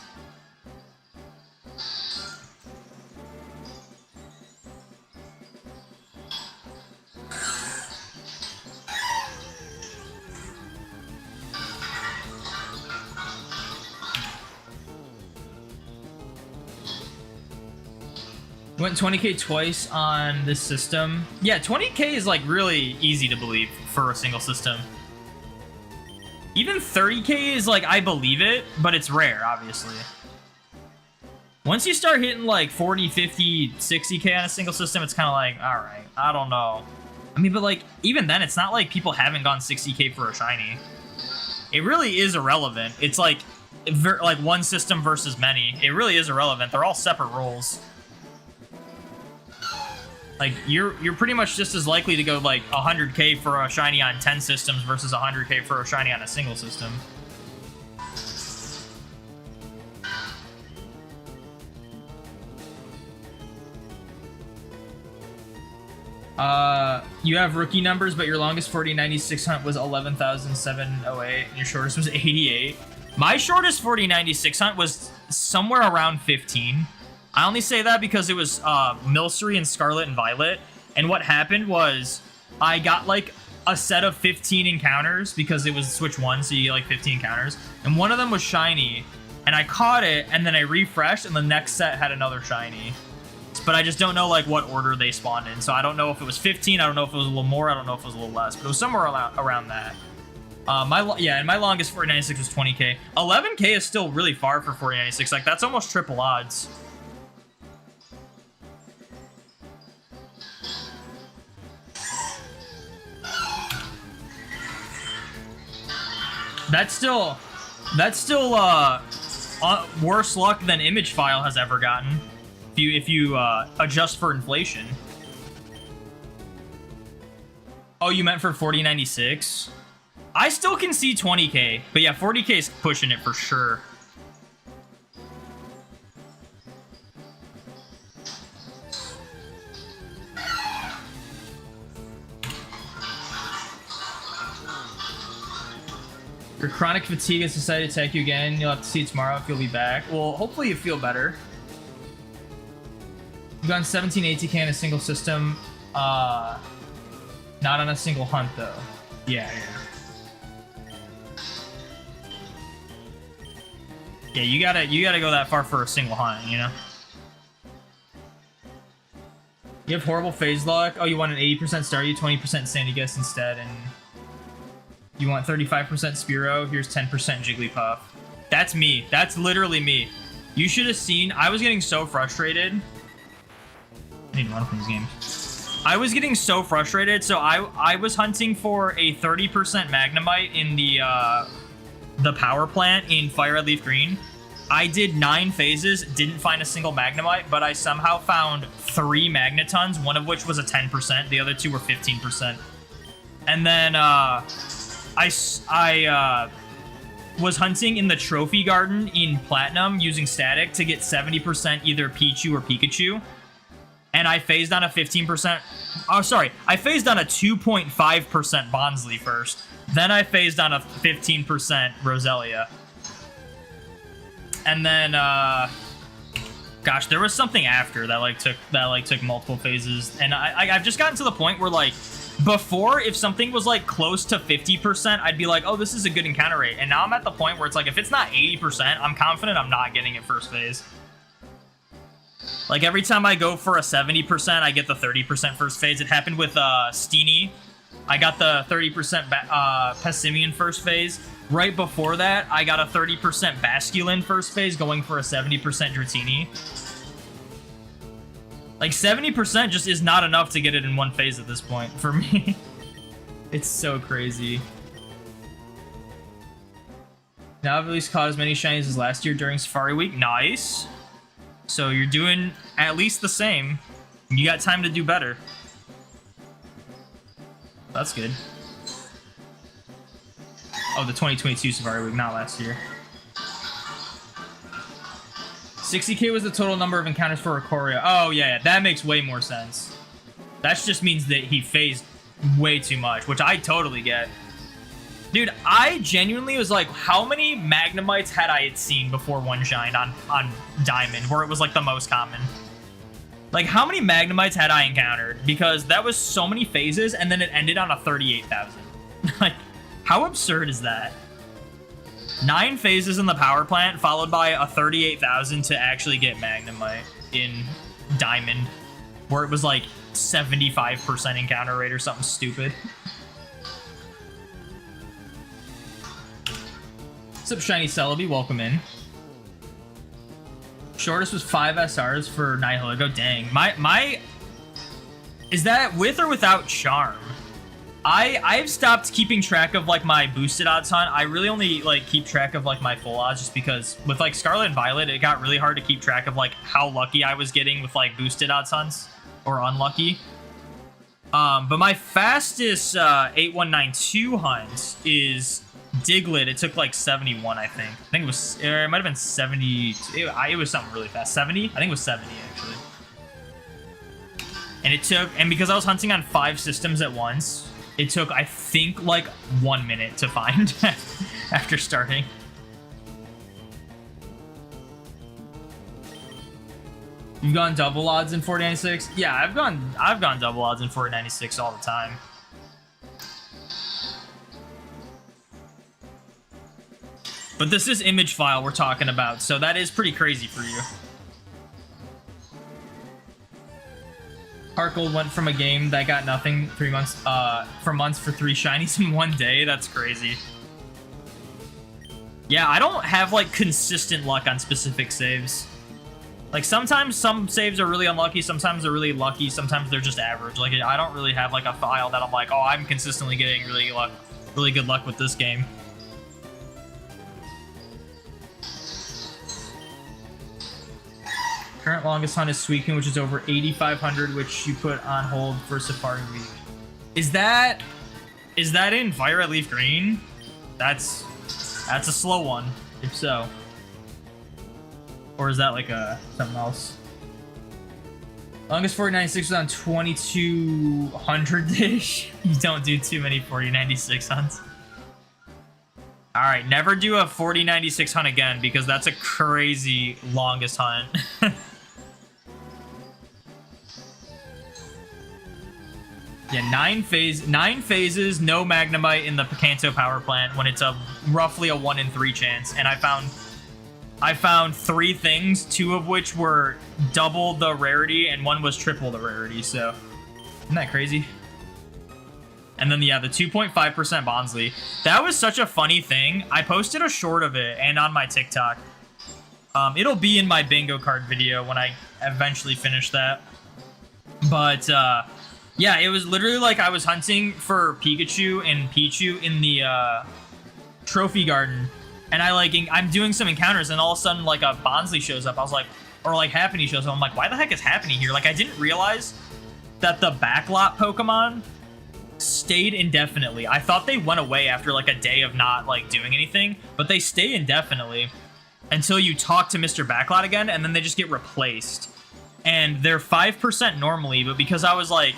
Went 20K twice on this system. Yeah, 20K is like really easy to believe for a single system. Even 30K is like, I believe it, but it's rare, obviously. Once you start hitting like 40, 50, 60K on a single system, it's kind of like, all right, I don't know. I mean, but like, even then, it's not like people haven't gone 60K for a shiny. It really is irrelevant. It's like one system versus many. It really is irrelevant. They're all separate roles. Like, you're pretty much just as likely to go, like, 100K for a shiny on 10 systems versus 100K for a shiny on a single system. You have rookie numbers, but your longest 4096 hunt was 11,708, and your shortest was 88. My shortest 4096 hunt was somewhere around 15. I only say that because it was Milcery and Scarlet and Violet, and what happened was I got like a set of 15 encounters because it was Switch 1, so you get like 15 encounters, and one of them was shiny, and I caught it, and then I refreshed, and the next set had another shiny. But I just don't know like what order they spawned in, so I don't know if it was 15, I don't know if it was a little more, I don't know if it was a little less, but it was somewhere around that. And my longest 4096 was 20K. 11K is still really far for 4096, like that's almost triple odds. That's still worse luck than Image File has ever gotten. If you adjust for inflation. Oh, you meant for 4096? I still can see 20K, but yeah, 40K is pushing it for sure. Your chronic fatigue has decided to attack you again. You'll have to see tomorrow if you'll be back. Well, hopefully you feel better. You've gone 17 ATK in a single system. Not on a single hunt, though. Yeah. Yeah, you gotta go that far for a single hunt, you know? You have horrible phase luck. Oh, you want an 80% Staryu, 20% Sandy Guess instead, and... You want 35% Spearow, here's 10% Jigglypuff. That's me. That's literally me. You should have seen, I was getting so frustrated. I need to run from this game. I was getting so frustrated, so I was hunting for a 30% Magnemite in the power plant in Fire Red Leaf Green. I did 9 phases, didn't find a single Magnemite, but I somehow found 3 Magnetons, one of which was a 10%, the other 2 were 15%. And then, I was hunting in the Trophy Garden in Platinum using Static to get 70% either Pichu or Pikachu. And I phased on a 15%... Oh, sorry. I phased on a 2.5% Bonsly first. Then I phased on a 15% Roselia. And then, gosh, there was something after that took multiple phases. And I've just gotten to the point where, like... Before, if something was like close to 50%, I'd be like, oh, this is a good encounter rate. And now I'm at the point where it's like, if it's not 80%, I'm confident I'm not getting it first phase. Like every time I go for a 70%, I get the 30% first phase. It happened with Steenie. I got the 30% Passimian first phase. Right before that, I got a 30% Basculin first phase going for a 70% Dratini. Like 70% just is not enough to get it in one phase at this point for me. It's so crazy. Now I've at least caught as many shinies as last year during Safari Week. Nice. So you're doing at least the same. You got time to do better. That's good. Oh, the 2022 Safari Week, not last year. 60k was the total number of encounters for Ikoria. Oh, yeah, that makes way more sense. That just means that he phased way too much, which I totally get. Dude, I genuinely was like, how many Magnemites had I seen before one shined on Diamond, where it was like the most common? Like, how many Magnemites had I encountered? Because that was so many phases, and then it ended on a 38,000. Like, how absurd is that? 9 phases in the power plant, followed by a 38,000 to actually get Magnemite in Diamond, where it was like 75% encounter rate or something stupid. What's up, Shiny Celebi? Welcome in. Shortest was 5 SRs for Nihiligo. Dang. My... Is that with or without Charm? I've stopped keeping track of like my boosted odds hunt. I really only like keep track of like my full odds, just because with like Scarlet and Violet, it got really hard to keep track of like how lucky I was getting with like boosted odds hunts or unlucky. But my fastest 8192 hunt is Diglett. It took like 71, I think. I think it was, it might have been 70. It was something really fast. 70? I think it was 70 actually. And it took, and because I was hunting on 5 systems at once, it took, I think, like 1 minute to find after starting. You've gone double odds in 4096? Yeah, I've gone double odds in 4096 all the time. But this is image file we're talking about, so that is pretty crazy for you. Harkle went from a game that got nothing 3 months for months for 3 shinies in 1 day. That's crazy. Yeah, I don't have like consistent luck on specific saves. Like sometimes some saves are really unlucky, sometimes they're really lucky, sometimes they're just average. Like I don't really have like a file that I'm like, oh, I'm consistently getting really good luck with this game. Current longest hunt is Suicune, which is over 8,500, which you put on hold for Safari Week. Is that in Violet Leaf Green? That's a slow one, if so. Or is that like something else? Longest 4096 was on 2200-ish. You don't do too many 4096 hunts. All right, never do a 4096 hunt again, because that's a crazy longest hunt. Yeah, 9 phases, no Magnemite in the Picanto power plant when it's roughly a 1 in 3 chance, and I found 3 things, 2 of which were double the rarity and 1 was triple the rarity. So isn't that crazy? And then yeah, the 2.5% Bonsly. That was such a funny thing. I posted a short of it and on my TikTok. It'll be in my bingo card video when I eventually finish that. But yeah, it was literally like I was hunting for Pikachu and Pichu in the trophy garden, and I'm doing some encounters, and all of a sudden like a Bonsly shows up. I was like, or like Happiny shows up. I'm like, why the heck is Happiny here? Like I didn't realize that the backlot Pokemon stayed indefinitely. I thought they went away after like a day of not like doing anything, but they stay indefinitely until you talk to Mr. Backlot again, and then they just get replaced. And they're 5% normally, but because I was like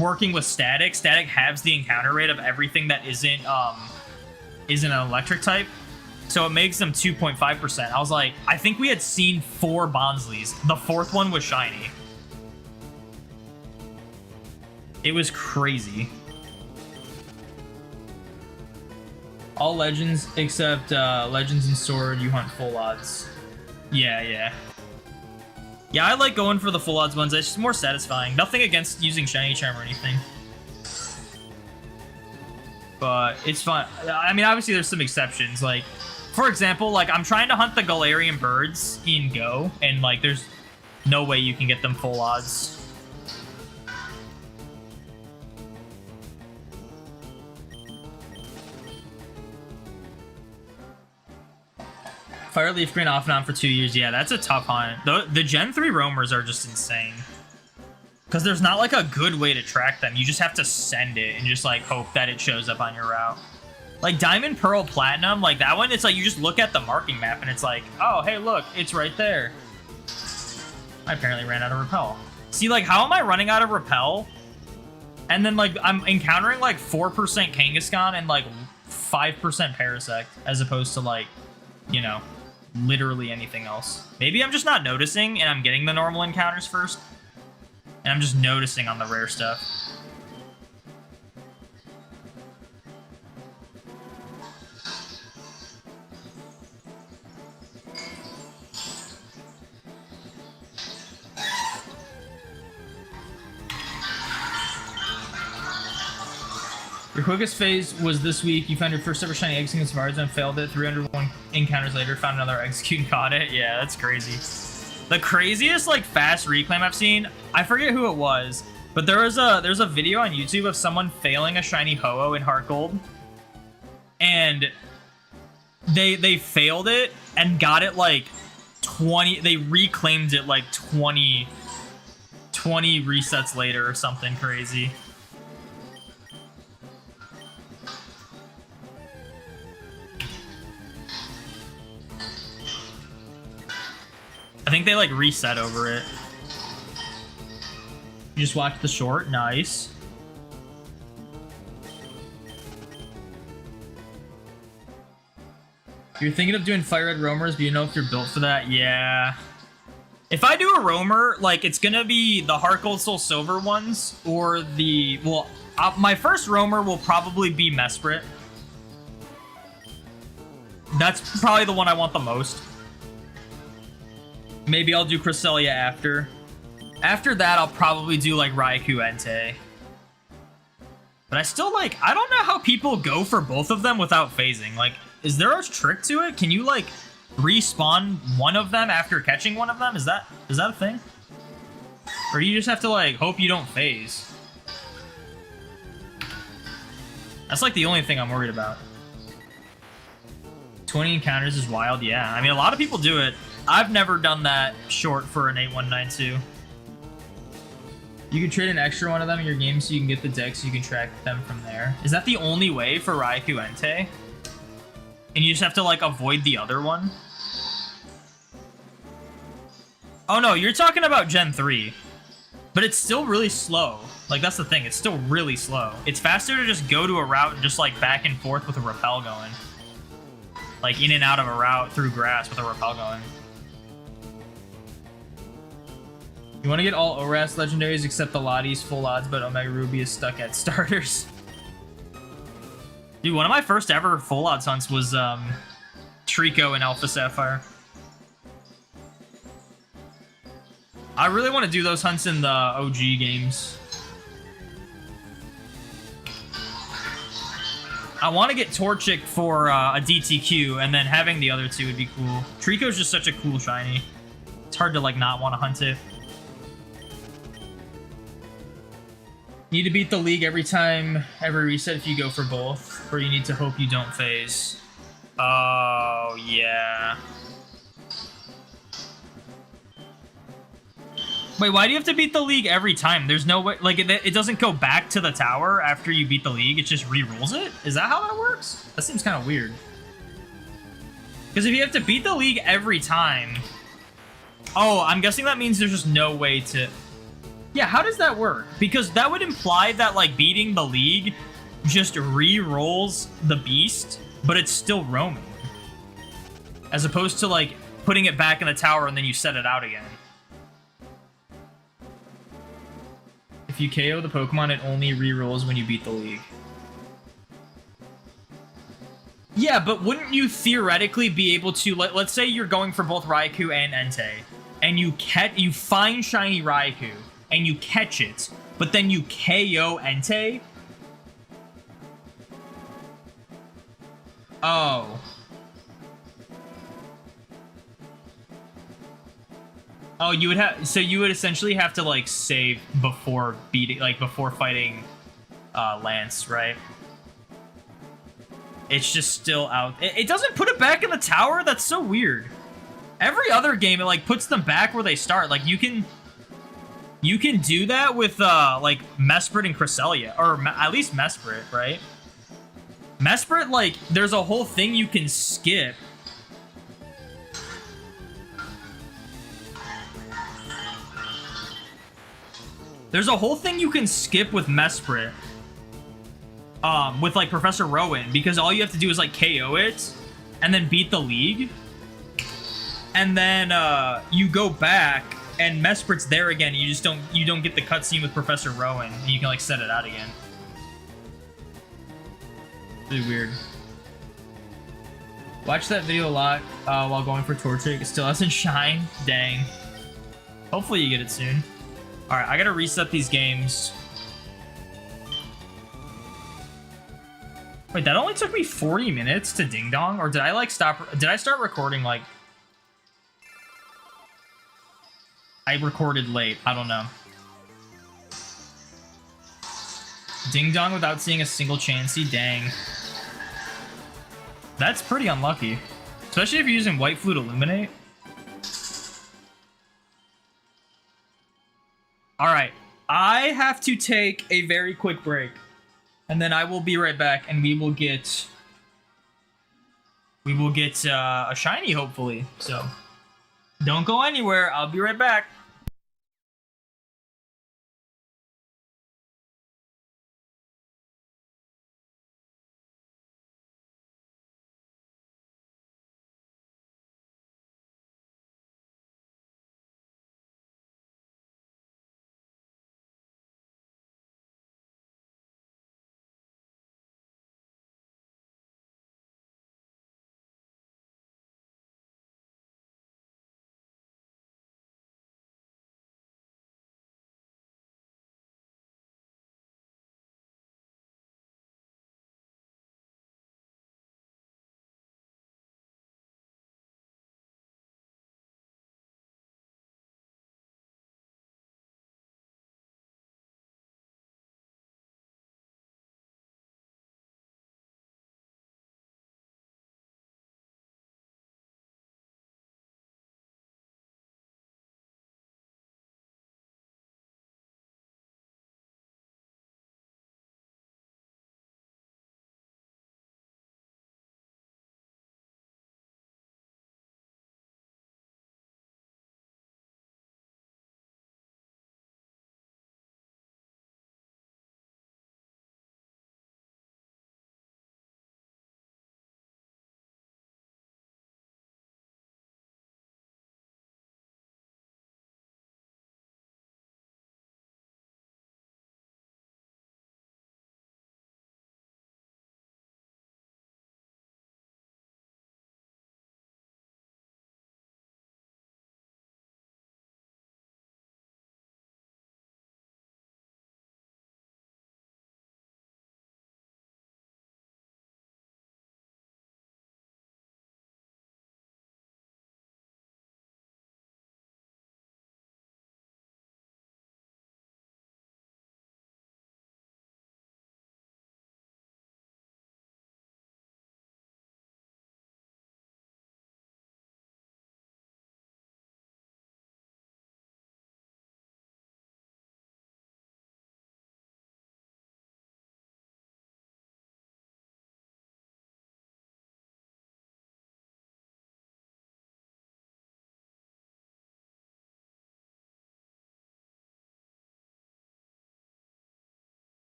working with static halves the encounter rate of everything that isn't an electric type, so it makes them 2.5%. I was like, I think we had seen 4 Bonslys. The 4th one was shiny. It was crazy. All legends except legends and sword, you hunt full odds. Yeah, I like going for the full odds ones. It's just more satisfying. Nothing against using shiny charm or anything, but it's fun. I mean, obviously there's some exceptions. Like, for example, like I'm trying to hunt the Galarian birds in Go, and like there's No way you can get them full odds. Fire Leaf Green off and on for 2 years. Yeah, that's a tough hunt. The Gen 3 roamers are just insane. Because there's not like a good way to track them. You just have to send it and just like hope that it shows up on your route. Like Diamond, Pearl, Platinum, like that one, it's like you just look at the marking map and it's like, oh, hey, look, it's right there. I apparently ran out of repel. See, like, how am I running out of repel? And then, like, I'm encountering, like, 4% Kangaskhan and, like, 5% Parasect, as opposed to, like, you know, literally anything else. Maybe I'm just not noticing, and I'm getting the normal encounters first. And I'm just noticing on the rare stuff. Your quickest phase was this week. You found your first ever shiny execute in Safari Zone, failed it. 301 encounters later, found another execute and caught it. Yeah, that's crazy. The craziest like fast reclaim I've seen, I forget who it was, but there's a video on YouTube of someone failing a shiny Ho-Oh in Heart Gold, and they failed it and got it like 20. They reclaimed it like 20 resets later or something crazy. I think they like reset over it. You just watch the short, nice. You're thinking of doing Fire Red roamers, but you know if you're built for that? Yeah. If I do a roamer, like it's gonna be the Heart Gold Soul Silver ones, or the, well, my first roamer will probably be Mesprit. That's probably the one I want the most. Maybe I'll do Cresselia after. After that, I'll probably do, like, Raikou Entei. But I still, like, I don't know how people go for both of them without phasing. Like, is there a trick to it? Can you, like, respawn one of them after catching one of them? Is that a thing? Or do you just have to, like, hope you don't phase? That's, like, the only thing I'm worried about. 20 encounters is wild, yeah. I mean, a lot of people do it. I've never done that short for an 8192. You can trade an extra one of them in your game so you can get the deck so you can track them from there. Is that the only way for Raikou Entei? And you just have to, like, avoid the other one? Oh, no, you're talking about Gen 3. But it's still really slow. Like, that's the thing. It's still really slow. It's faster to just go to a route and just, like, back and forth with a repel going. Like, in and out of a route through grass with a repel going. You want to get all ORAS legendaries except the Lottie's full odds, but Omega Ruby is stuck at starters. Dude, one of my first ever full odds hunts was Trico and Alpha Sapphire. I really want to do those hunts in the OG games. I want to get Torchic for a DTQ, and then having the other two would be cool. Trico's just such a cool shiny. It's hard to, like, not want to hunt it. Need to beat the league every reset if you go for both, or you need to hope you don't phase. Oh, yeah. Wait, why do you have to beat the league every time? There's no way, like, it doesn't go back to the tower after you beat the league, it just re-rolls it? Is that how that works? That seems kind of weird. Because if you have to beat the league every time... Oh, I'm guessing that means there's just no way to... Yeah, how does that work? Because that would imply that, like, beating the league just re-rolls the beast, but it's still roaming. As opposed to, like, putting it back in the tower and then you set it out again. If you KO the Pokemon, it only re-rolls when you beat the league. Yeah, but wouldn't you theoretically be able to... Let's say you're going for both Raikou and Entei, and you find Shiny Raikou, and you catch it, but then you KO Entei? Oh. Oh, you would have. So you would essentially have to like save before beating, like before fighting Lance, right? It's just still out. It doesn't put it back in the tower. That's so weird. Every other game, it like puts them back where they start. Like you can do that with like Mesprit and Cresselia, or at least Mesprit, right? Mesprit, like there's a whole thing you can skip. There's a whole thing you can skip with Mesprit. With like Professor Rowan, because all you have to do is like KO it and then beat the league. And then you go back and Mesprit's there again. You just don't get the cutscene with Professor Rowan, and you can like set it out again. Really weird. Watch that video a lot while going for Torchic. It still hasn't shine. Dang. Hopefully you get it soon. Alright, I gotta reset these games. Wait, that only took me 40 minutes to ding dong? Or did I like stop? Did I start recording like... I recorded late. I don't know. Ding dong without seeing a single chansey? Dang. That's pretty unlucky. Especially if you're using White Flute Illuminate. Alright. I have to take a very quick break. And then I will be right back, and we will get a shiny, hopefully. So, don't go anywhere. I'll be right back.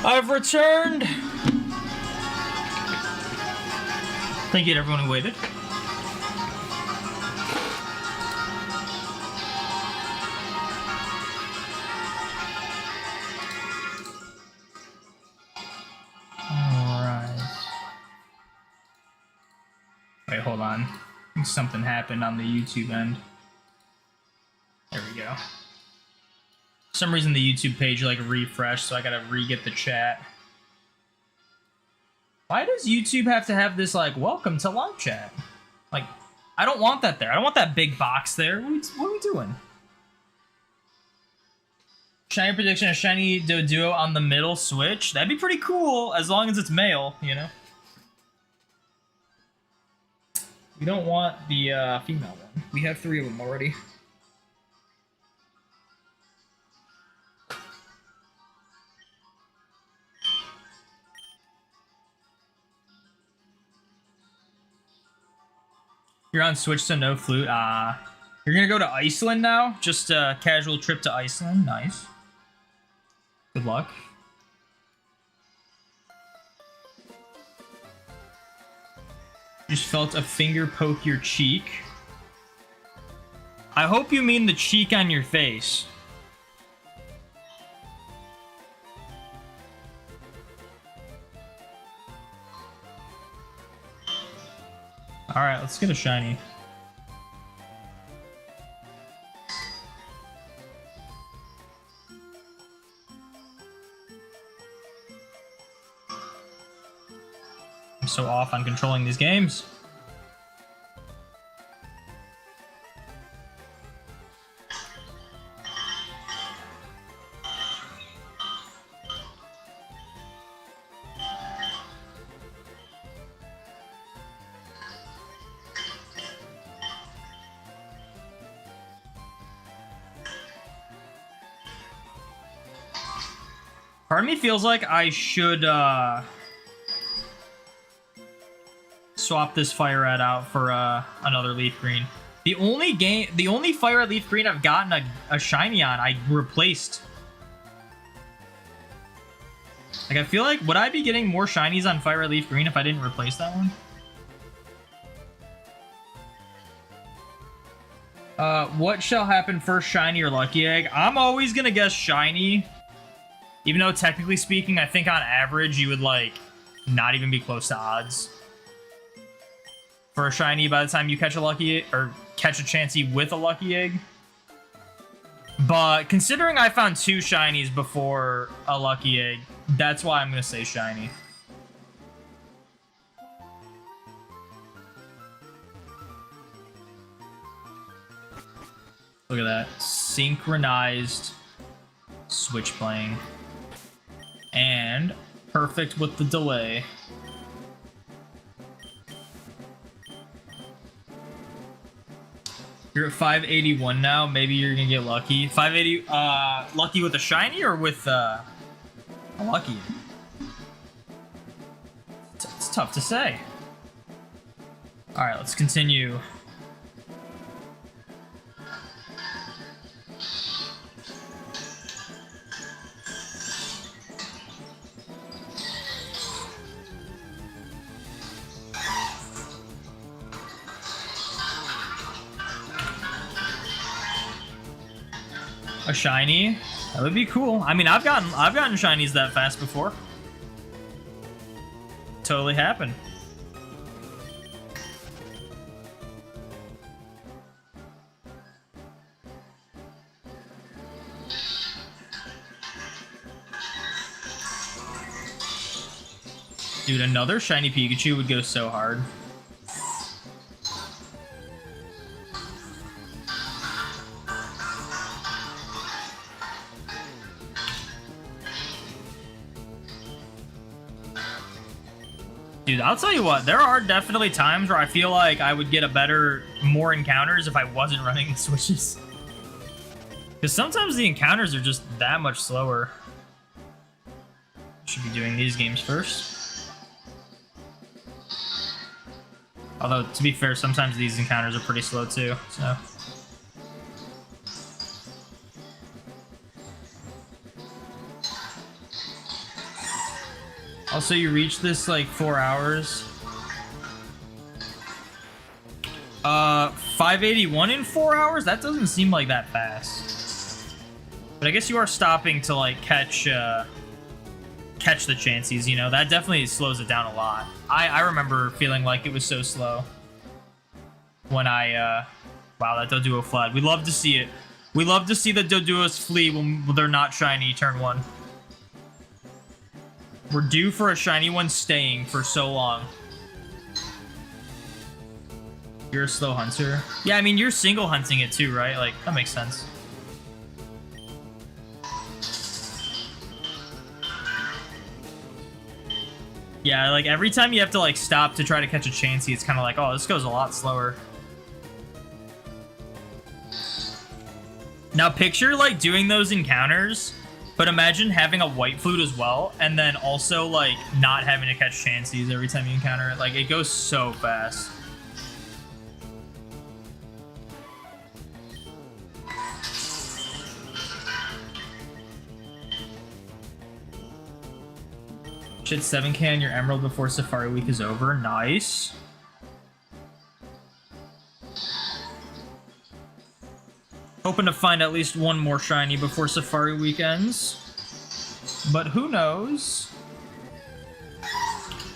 I've returned! Thank you to everyone who waited. Alright. Wait, hold on. I think something happened on the YouTube end. There we go. For some reason the YouTube page like refreshed, so I gotta re-get the chat. Why does YouTube have to have this like welcome to live chat? Like, I don't want that there. I don't want that big box there. What are we doing? Shiny prediction, a shiny Doduo on the middle switch. That'd be pretty cool as long as it's male, you know? We don't want the female one. We have 3 of them already. You're on Switch, so no flute. You're gonna go to Iceland now? Just a casual trip to Iceland. Nice. Good luck. Just felt a finger poke your cheek. I hope you mean the cheek on your face. Alright, let's get a shiny. I'm so off on controlling these games. Part of me feels like I should swap this Fire Red out for another Leaf Green. The only Fire Red Leaf Green I've gotten a shiny on, I replaced. Like, I feel like, would I be getting more shinies on Fire Red Leaf Green if I didn't replace that one? What shall happen first, shiny or lucky egg? I'm always gonna guess shiny. Even though, technically speaking, I think on average you would, like, not even be close to odds for a shiny by the time you catch a lucky, or catch a Chansey with a lucky egg. But considering I found 2 shinies before a lucky egg, that's why I'm going to say shiny. Look at that. Synchronized Switch playing. And perfect with the delay. You're at 581 now. Maybe you're gonna get lucky. 580. Lucky with a shiny or with a lucky? It's tough to say. All right, let's continue. A shiny? That would be cool. I mean, I've gotten shinies that fast before. Totally happened. Dude, another shiny Pikachu would go so hard. Dude, I'll tell you what, there are definitely times where I feel like I would get more encounters if I wasn't running the switches. Because sometimes the encounters are just that much slower. Should be doing these games first. Although, to be fair, sometimes these encounters are pretty slow too, so... Also, you reach this like 4 hours. 581 in 4 hours? That doesn't seem like that fast. But I guess you are stopping to like catch the chances, you know? That definitely slows it down a lot. I remember feeling like it was so slow when I wow, that Doduo fled. We love to see it. We love to see the Doduos flee when they're not shiny turn 1. We're due for a shiny one staying for so long. You're a slow hunter? Yeah, I mean, you're single hunting it too, right? Like, that makes sense. Yeah, like, every time you have to, like, stop to try to catch a Chansey, it's kind of like, oh, this goes a lot slower. Now, picture, like, doing those encounters, but imagine having a white flute as well, and then also, like, not having to catch Chanseys every time you encounter it. Like, it goes so fast. Should 7k on your Emerald before Safari Week is over. Nice. Hoping to find at least one more shiny before Safari Week ends. But who knows?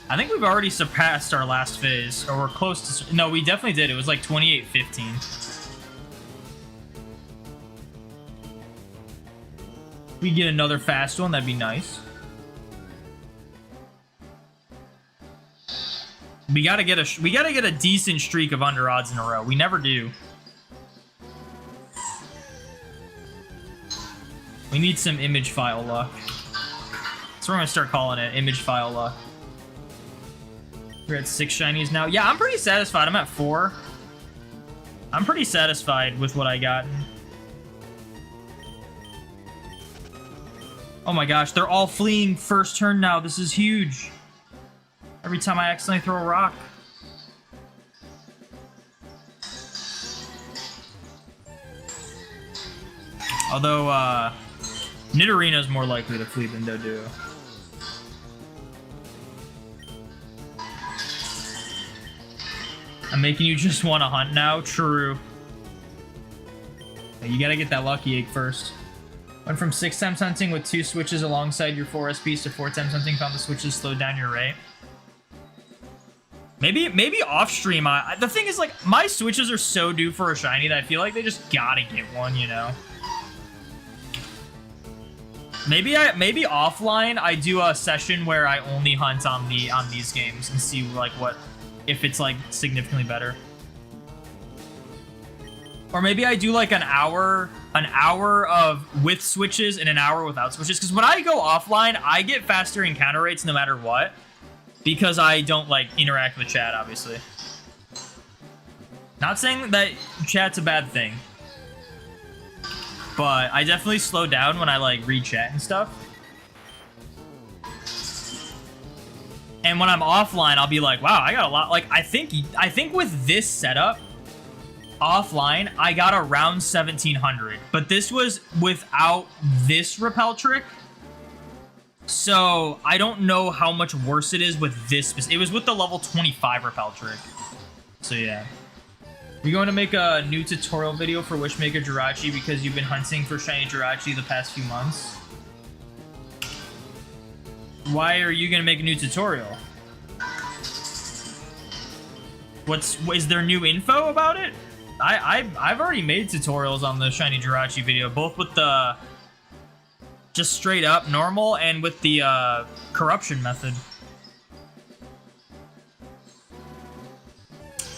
I think we've already surpassed our last phase. Or we're close to... No, we definitely did. It was like 28:15. We get another fast one, that'd be nice. We gotta get a decent streak of under odds in a row. We never do. We need some image file luck. So we're gonna start calling it image file luck. We're at 6 shinies now. Yeah, I'm pretty satisfied. I'm at 4. I'm pretty satisfied with what I got. Oh my gosh, they're all fleeing first turn now. This is huge. Every time I accidentally throw a rock. Although, Nidorino is more likely to flee than Doduo. I'm making you just want to hunt now? True. You gotta get that lucky egg first. Went from 6 times hunting with 2 switches alongside your 4 SPs to 4 times hunting. Found the switches slowed down your rate. Maybe off stream. The thing is, like, my switches are so due for a shiny that I feel like they just gotta get one, you know. Maybe offline I do a session where I only hunt on these games and see like what if it's like significantly better. Or maybe I do like an hour of with switches and an hour without switches, because when I go offline, I get faster encounter rates no matter what. Because I don't, like, interact with chat, obviously. Not saying that chat's a bad thing. But I definitely slow down when I, like, read chat and stuff. And when I'm offline, I'll be like, wow, I got a lot. Like, I think with this setup, offline, I got around 1700. But this was without this repel trick. So, I don't know how much worse it is with this. It was with the level 25 repel trick. So, yeah. We're going to make a new tutorial video for Wishmaker Jirachi because you've been hunting for shiny Jirachi the past few months. Why are you going to make a new tutorial? Is there new info about it? I've already made tutorials on the shiny Jirachi video, both with the... just straight up normal and with the corruption method.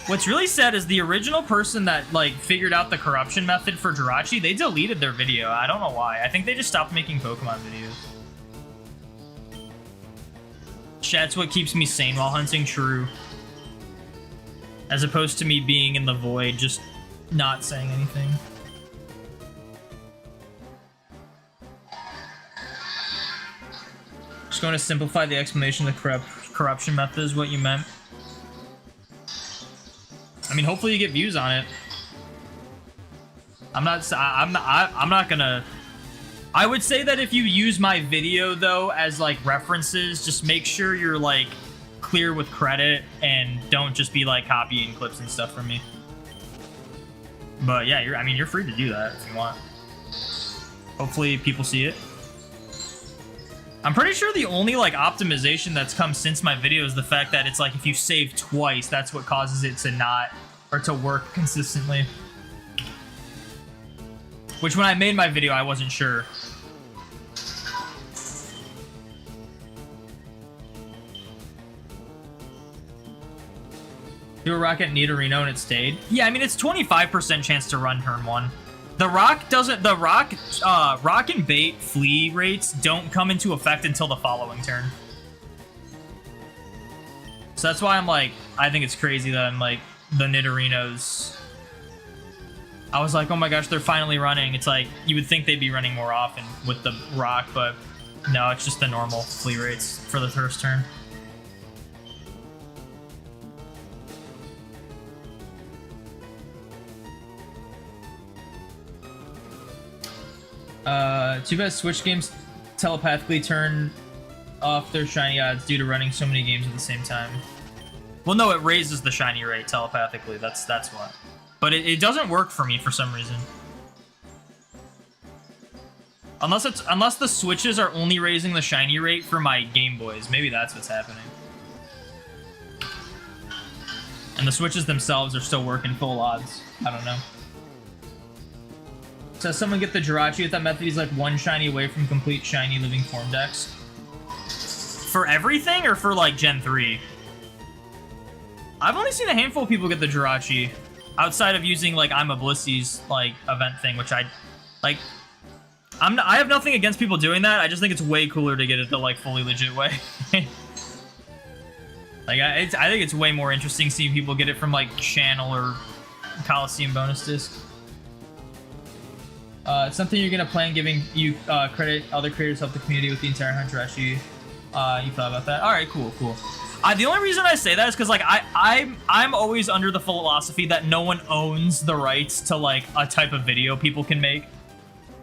What's really sad is the original person that like figured out the corruption method for Jirachi, they deleted their video. I don't know why. I think they just stopped making Pokemon videos. Chat's what keeps me sane while hunting, true. As opposed to me being in the void, just not saying anything. Just going to simplify the explanation of the corruption method is what you meant. I mean, hopefully you get views on it. I'm not gonna I would say that if you use my video, though, as, like, references, just make sure you're, like, clear with credit and don't just be, like, copying clips and stuff from me. But, yeah, you're free to do that if you want. Hopefully people see it. I'm pretty sure the only, like, optimization that's come since my video is the fact that it's, like, if you save twice, that's what causes it to not, or to work consistently. Which, when I made my video, I wasn't sure. Do a rock at Nidorino and it stayed? Yeah, I mean, it's 25% chance to run turn 1. The rock doesn't... The rock... rock and bait flea rates don't come into effect until the following turn. So that's why I'm like... I think it's crazy that I'm like... The Nidorinos... I was like, oh my gosh, they're finally running. It's like, you would think they'd be running more often with the rock, but... No, it's just the normal flea rates for the first turn. Too bad Switch games telepathically turn off their shiny odds due to running so many games at the same time. Well, no, it raises the shiny rate telepathically. That's what. But it doesn't work for me for some reason. Unless the Switches are only raising the shiny rate for my Game Boys. Maybe that's what's happening. And the Switches themselves are still working full odds. I don't know. So someone get the Jirachi with that method, he's like one shiny away from complete shiny living form decks. For everything or for like Gen 3? I've only seen a handful of people get the Jirachi outside of using like I'm a Blissy's like event thing, which I like. I have nothing against people doing that. I just think it's way cooler to get it the like fully legit way. Like I think it's way more interesting seeing people get it from like Channel or Coliseum bonus disc. It's something you're gonna plan giving you credit. Other creators help the community with the entire Hunter. You thought about that? All right, cool. The only reason I say that is because like I'm always under the philosophy that no one owns the rights to like a type of video people can make.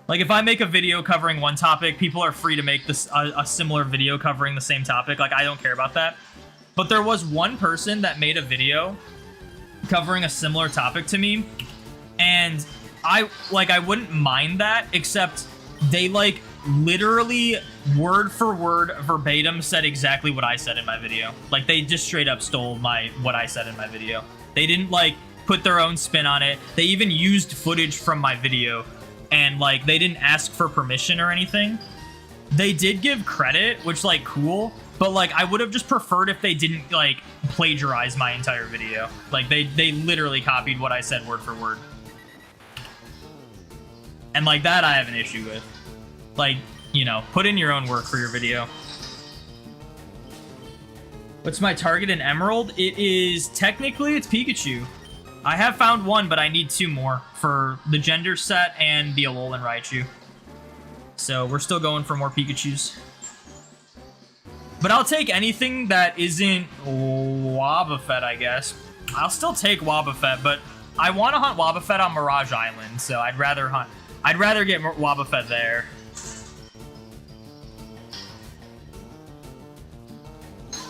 Like if I make a video covering one topic, people are free to make this a similar video covering the same topic. Like I don't care about that. But there was one person that made a video covering a similar topic to me, and I wouldn't mind that, except they like literally word for word verbatim said exactly what I said in my video. Like they just straight up stole what I said in my video. They didn't like put their own spin on it. They even used footage from my video, and like they didn't ask for permission or anything. They did give credit, which like cool, but like I would have just preferred if they didn't like plagiarize my entire video. Like they literally copied what I said word for word. And like that I have an issue with. Like, you know, put in your own work for your video. What's my target in Emerald? It is, technically, it's Pikachu. I have found one, but I need 2 more for the gender set and the Alolan Raichu. So we're still going for more Pikachus. But I'll take anything that isn't Wobbuffet, I guess. I'll still take Wobbuffet, but I want to hunt Wobbuffet on Mirage Island, so I'd rather get Wobbuffet there.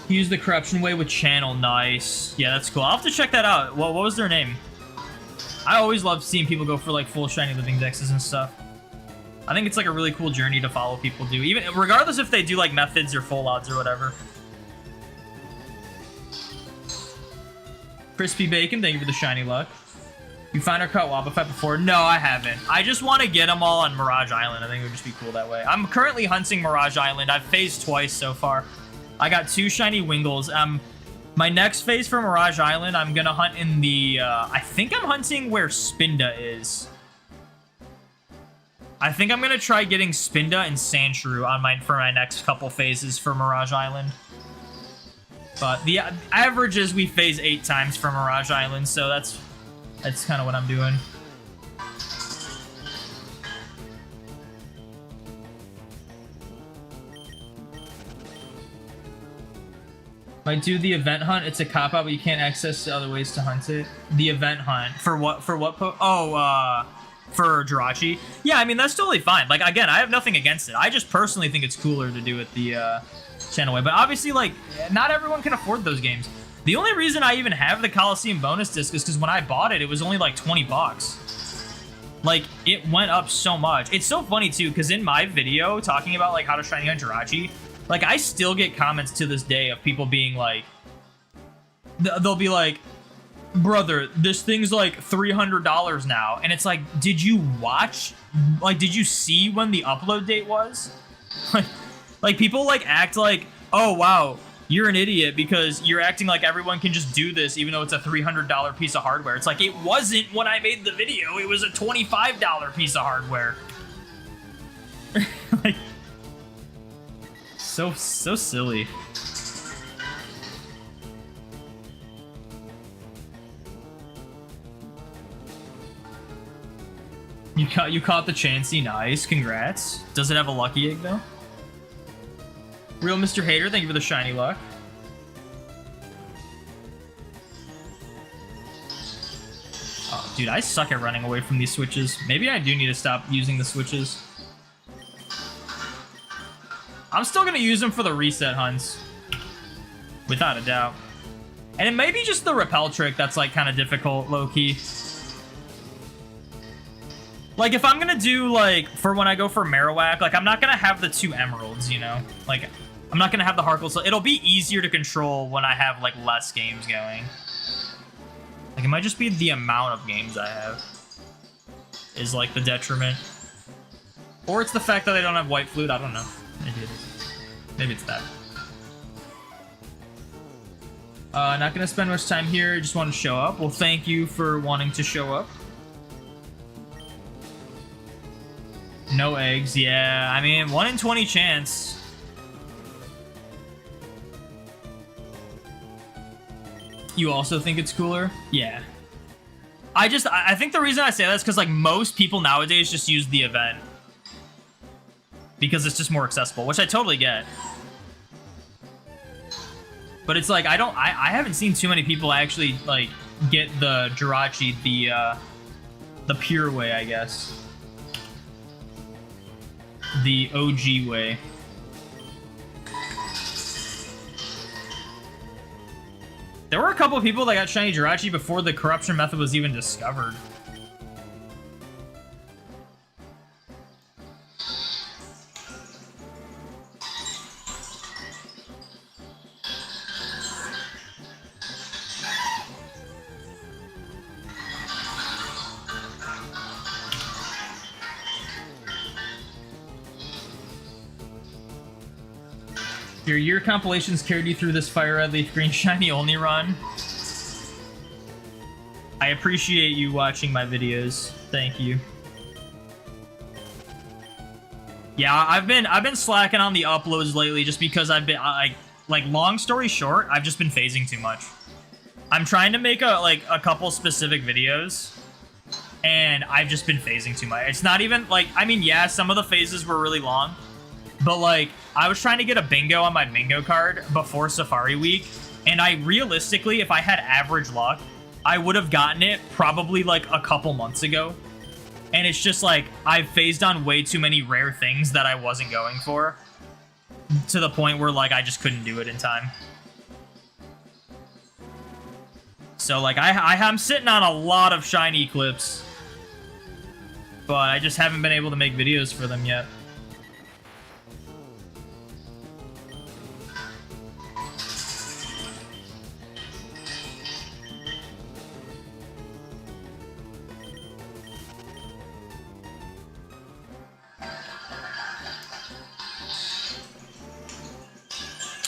Use the corruption way with Channel. Nice. Yeah, that's cool. I'll have to check that out. What was their name? I always love seeing people go for like full shiny living dexes and stuff. I think it's like a really cool journey to follow people do, even regardless if they do like methods or full odds or whatever. Crispy Bacon, thank you for the shiny luck. You found or caught Wobbuffet before? No, I haven't. I just want to get them all on Mirage Island. I think it would just be cool that way. I'm currently hunting Mirage Island. I've phased twice so far. I got 2 shiny Wingles. My next phase for Mirage Island, I'm gonna hunt in the, I think I'm hunting where Spinda is. I think I'm gonna try getting Spinda and Sandshrew on for my next couple phases for Mirage Island. But the average is we phase 8 times for Mirage Island, so that's kind of what I'm doing. Might do the event hunt. It's a cop-out, but you can't access other ways to hunt it. The event hunt. For what? for Jirachi. Yeah, I mean, that's totally fine. Like, again, I have nothing against it. I just personally think it's cooler to do it the channel way. But obviously, like, not everyone can afford those games. The only reason I even have the Coliseum bonus disc is because when I bought it, it was only like 20 bucks. Like, it went up so much. It's so funny, too, because in my video talking about, like, how to shiny on Jirachi, like, I still get comments to this day of people being like, they'll be like, brother, this thing's like $300 now. And it's like, did you watch? Like, did you see when the upload date was? Like, people, like, act like, oh, wow, you're an idiot because you're acting like everyone can just do this even though it's a $300 piece of hardware. It's like, it wasn't when I made the video. It was a $25 piece of hardware. Like, so silly. You caught the Chansey, nice, congrats. Does it have a lucky egg though? Real Mr. Hater, thank you for the shiny luck. Oh, dude, I suck at running away from these switches. Maybe I do need to stop using the switches. I'm still gonna use them for the reset hunts. Without a doubt. And it may be just the repel trick that's like kind of difficult, low-key. Like, if I'm gonna do, like, for when I go for Marowak, like, I'm not gonna have the 2 emeralds, you know? Like, I'm not gonna have the Harkle, so it'll be easier to control when I have, like, less games going. Like, it might just be the amount of games I have is, like, the detriment. Or it's the fact that I don't have White Flute, I don't know. Maybe it is. Maybe it's that. Not gonna spend much time here, just want to show up. Well, thank you for wanting to show up. No eggs, yeah. I mean, 1 in 20 chance. You also think it's cooler? Yeah. I think the reason I say that is because, like, most people nowadays just use the event. Because it's just more accessible, which I totally get. But it's like, I haven't seen too many people actually, like, get the Jirachi the pure way, I guess. The OG way. There were a couple of people that got shiny Jirachi before the corruption method was even discovered. Your year compilations carried you through this Fire Red Leaf Green Shiny only run. I appreciate you watching my videos. Thank you. Yeah, I've been slacking on the uploads lately just because I've been like long story short, I've just been phasing too much. I'm trying to make a couple specific videos and I've just been phasing too much. It's not even like, I mean, yeah, some of the phases were really long. But, like, I was trying to get a bingo on my bingo card before Safari Week, and I realistically, if I had average luck, I would have gotten it probably, like, a couple months ago. And it's just, like, I've phased on way too many rare things that I wasn't going for, to the point where, like, I just couldn't do it in time. So, like, I'm sitting on a lot of shiny clips, but I just haven't been able to make videos for them yet.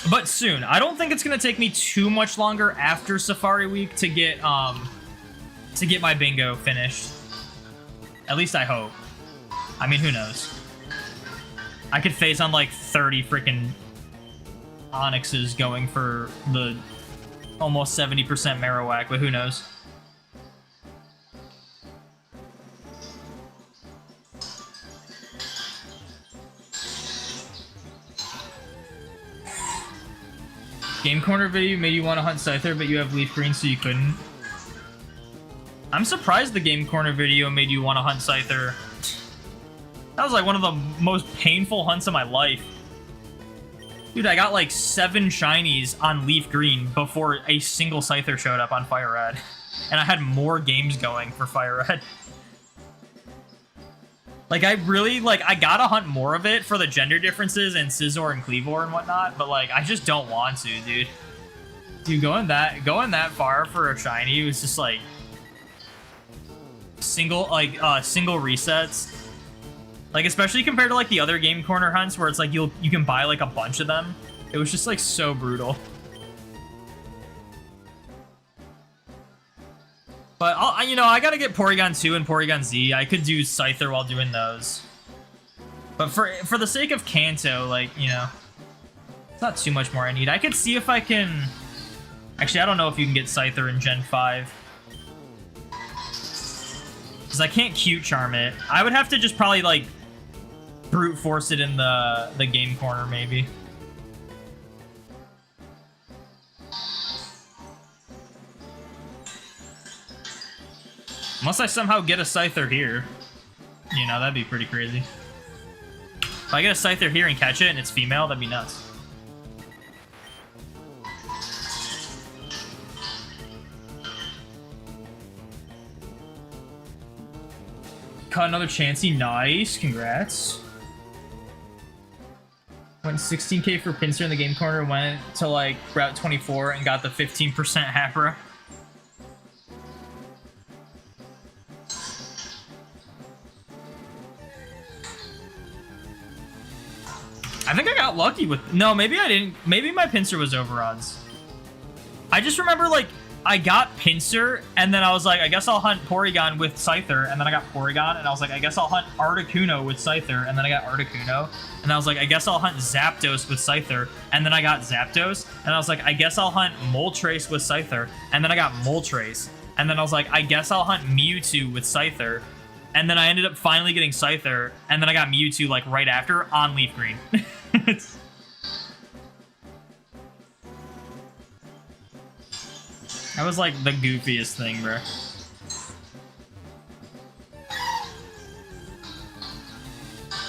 But soon. I don't think it's gonna take me too much longer after Safari Week to get my bingo finished. At least I hope. I mean, who knows? I could phase on like 30 freaking Onyxes going for the almost 70% Marowak, but who knows? Game Corner video made you want to hunt Scyther, but you have Leaf Green, so you couldn't. I'm surprised the Game Corner video made you want to hunt Scyther. That was like one of the most painful hunts of my life. Dude, I got like 7 shinies on Leaf Green before a single Scyther showed up on Fire Red. And I had more games going for Fire Red. Like, I really, like, I gotta hunt more of it for the gender differences and Scizor and Cleavor and whatnot, but, like, I just don't want to, dude. Dude, going that far for a shiny was just, like, single resets. Like, especially compared to, like, the other Game Corner hunts where it's, like, you can buy, like, a bunch of them. It was just, like, so brutal. But, I gotta get Porygon 2 and Porygon Z. I could do Scyther while doing those. But for the sake of Kanto, like, it's not too much more I need. I could see if I can... Actually, I don't know if you can get Scyther in Gen 5. Because I can't Cute Charm it. I would have to just probably, like, brute force it in the Game Corner, maybe. Unless I somehow get a Scyther here. That'd be pretty crazy. If I get a Scyther here and catch it and it's female, that'd be nuts. Caught another Chansey. Nice. Congrats. Went 16k for Pinsir in the Game Corner. Went to, like, Route 24 and got the 15% Hapra. I think I got lucky with... No, maybe I didn't. Maybe my Pinsir was over odds. I just remember, like, I got Pinsir, and then I was like, I guess I'll hunt Porygon with Scyther, and then I got Porygon, and I was like, I guess I'll hunt Articuno with Scyther, and then I got Articuno, and I was like, I guess I'll hunt Zapdos with Scyther, and then I got Zapdos, and I was like, I guess I'll hunt Moltres with Scyther, and then I got Moltres, and then I was like, I guess I'll hunt Mewtwo with Scyther, and then I ended up finally getting Scyther, and then I got Mewtwo, like, right after on Leaf Green. That was, like, the goofiest thing, bro.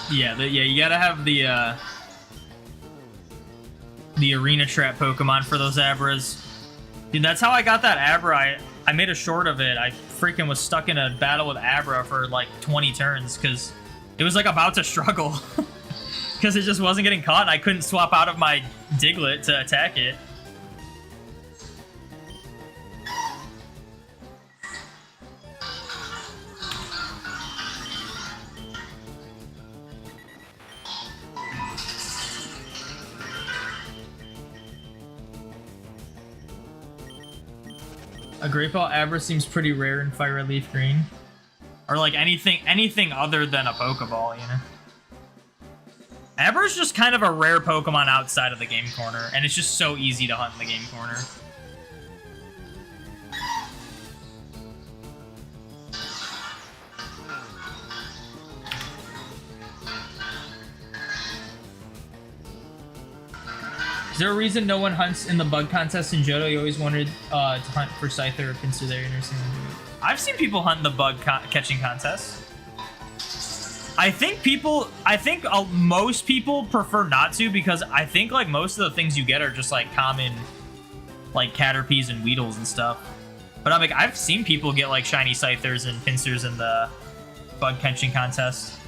Yeah, you gotta have the Arena Trap Pokemon for those Abras. Dude, that's how I got that Abra. I made a short of it. I freaking was stuck in a battle with Abra for, like, 20 turns, because it was, like, about to struggle. Because it just wasn't getting caught, and I couldn't swap out of my Diglett to attack it. A Great Ball Abra seems pretty rare in Fire Red Leaf Green. Or like anything other than a Pokeball, Abra's just kind of a rare Pokemon outside of the Game Corner, and it's just so easy to hunt in the Game Corner. Is there a reason no one hunts in the bug contest in Johto? You always wanted to hunt for Scyther or Pinsir there. I've seen people hunt in the bug catching contest. I think most people prefer not to, because I think, like, most of the things you get are just, like, common, like, Caterpies and Weedles and stuff. But I'm like, I've seen people get, like, shiny Scythers and Pinsirs in the bug catching contest.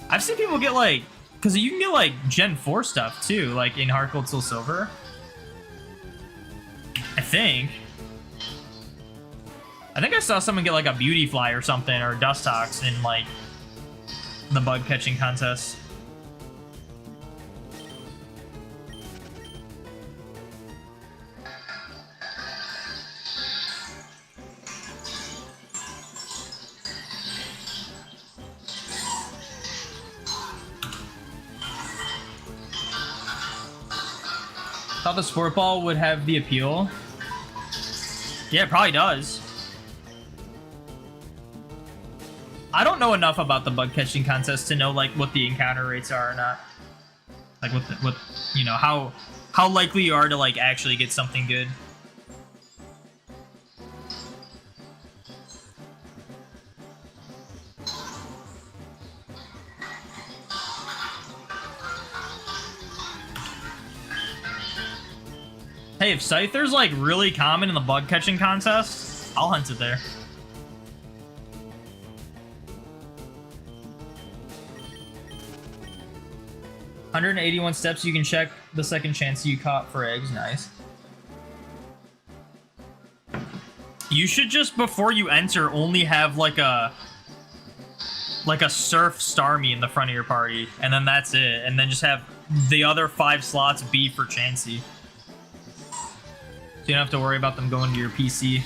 I've seen people get, like, because you can get, like, Gen 4 stuff, too, like, in Heart Gold Soul Silver. I think I saw someone get, like, a Beautyfly or something, or Dustox in, like, the bug catching contest. Thought the Sport Ball would have the appeal. Yeah, it probably does. I don't know enough about the bug catching contest to know, like, what the encounter rates are or not. Like, how likely you are to, like, actually get something good. Hey, if Scyther's like really common in the bug catching contest, I'll hunt it there. "181 steps, you can check the second chance you caught for eggs." Nice. You should just, before you enter, only have like a surf Starmie in the front of your party, and then that's it. And then just have the other 5 slots be for Chansey. So you don't have to worry about them going to your PC.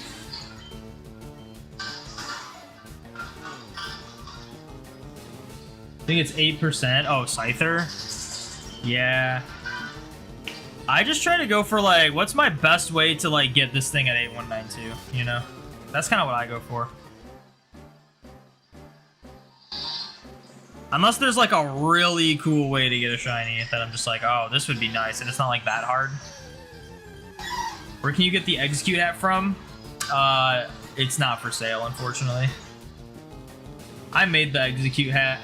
I think it's 8%. Oh, Scyther? Yeah. I just try to go for, like, what's my best way to, like, get this thing at 8192, you know? That's kind of what I go for. Unless there's, like, a really cool way to get a shiny that I'm just like, oh, this would be nice, and it's not, like, that hard. Where can you get the execute hat from? It's not for sale, unfortunately. I made the execute hat.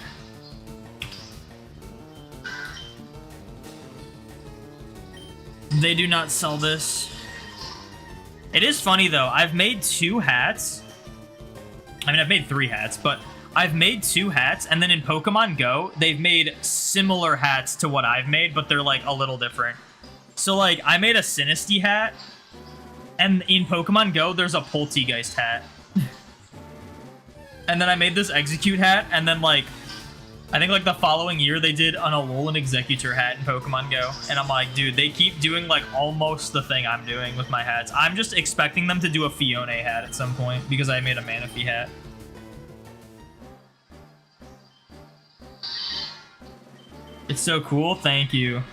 They do not sell this. It is funny, though. I've made 2 hats. I mean, I've made 3 hats, but I've made 2 hats, and then in Pokemon Go, they've made similar hats to what I've made, but they're, like, a little different. So, like, I made a Sinistea hat, and in Pokemon Go, there's a Poltegeist hat. And then I made this Execute hat, and then, like, I think, like, the following year, they did an Alolan Executor hat in Pokemon Go. And I'm like, dude, they keep doing, like, almost the thing I'm doing with my hats. I'm just expecting them to do a Fione hat at some point, because I made a Manaphy hat. It's so cool. Thank you.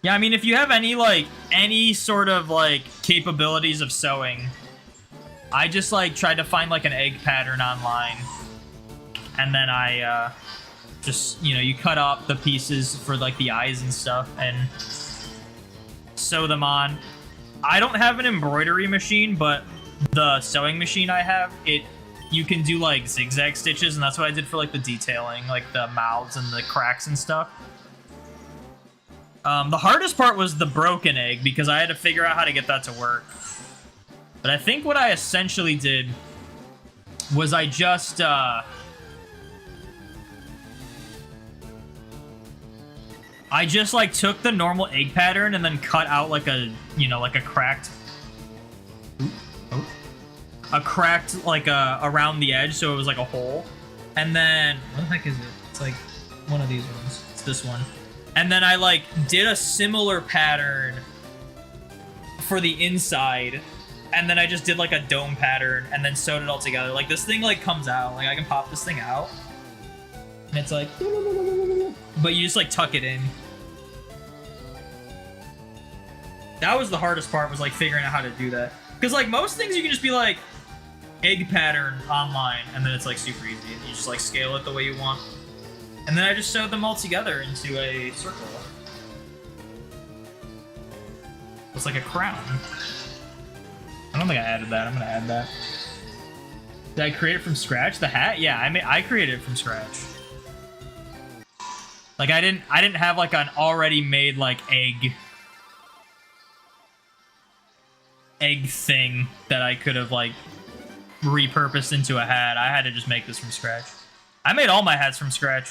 Yeah, I mean, if you have any, like, any sort of, like, capabilities of sewing, I just, like, tried to find, like, an egg pattern online. And then I, just, you know, you cut up the pieces for, like, the eyes and stuff and sew them on. I don't have an embroidery machine, but the sewing machine I have, you can do, like, zigzag stitches, and that's what I did for, like, the detailing, like, the mouths and the cracks and stuff. The hardest part was the broken egg, because I had to figure out how to get that to work. But I think what I essentially did was I just, like, took the normal egg pattern and then cut out, like, a, you know, like, a cracked... like, around the edge, so it was like a hole. And then... what the heck is it? It's, like, one of these ones. It's this one. And then I, like, did a similar pattern for the inside. And then I just did, like, a dome pattern and then sewed it all together. Like, this thing, like, comes out. Like, I can pop this thing out. And it's like... but you just, like, tuck it in. That was the hardest part, was, like, figuring out how to do that. Because, like, most things you can just be, like, egg pattern online, and then it's, like, super easy. And you just, like, scale it the way you want. And then I just sewed them all together into a circle. It's like a crown. I don't think I added that. I'm gonna add that. Did I create it from scratch? The hat? Yeah, I created it from scratch. Like, I didn't have, like, an already made, like, egg thing that I could have, like, repurposed into a hat. I had to just make this from scratch. I made all my hats from scratch.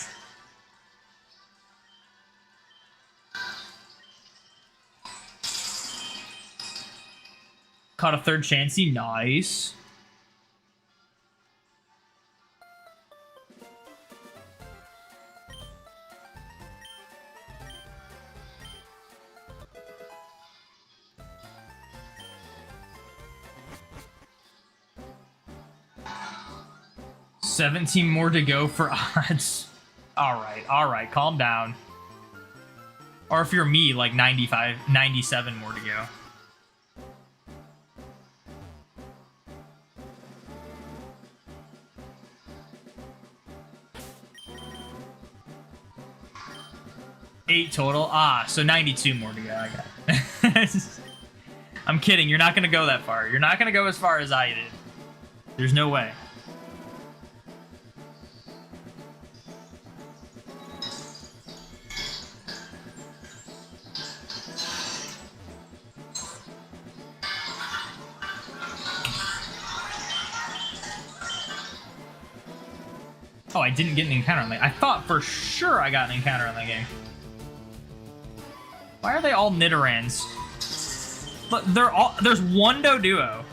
Caught a third Chansey. Nice. $17 more to go for odds. All right, calm down. Or if you're me, like 97 more to go. $8 total. Ah, so 92 more to go. I got it. I'm kidding. You're not going to go that far. You're not going to go as far as I did. There's no way. Oh, I didn't get an encounter on that. I thought for sure I got an encounter on that game. Why are they all Nidorans? But there's one Doduo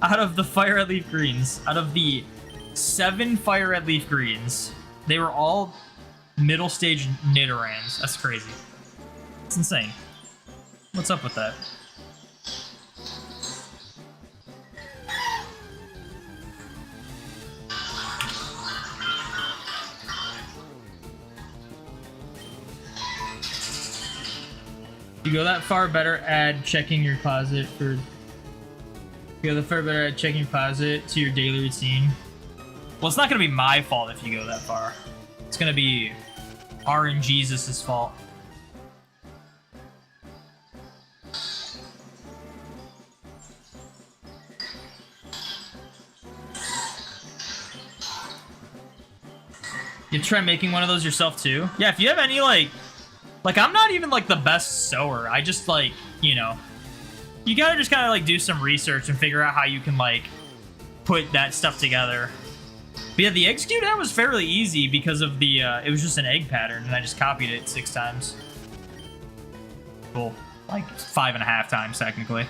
out of the Fire Red Leaf Greens. Out of the 7 Fire Red Leaf Greens, they were all middle stage Nidorans. That's crazy. It's insane. What's up with that? You go that far, better add checking your closet for. You go that far, better add checking your closet to your daily routine. Well, it's not gonna be my fault if you go that far. It's gonna be RNGesus's fault. You try making one of those yourself too? Yeah, if you have any like I'm not even like the best sewer. I just like, you know, you gotta just kind of like do some research and figure out how you can like put that stuff together. But yeah, the execute that was fairly easy because of the, it was just an egg pattern and I just copied it 6 times. Well, like 5.5 times technically.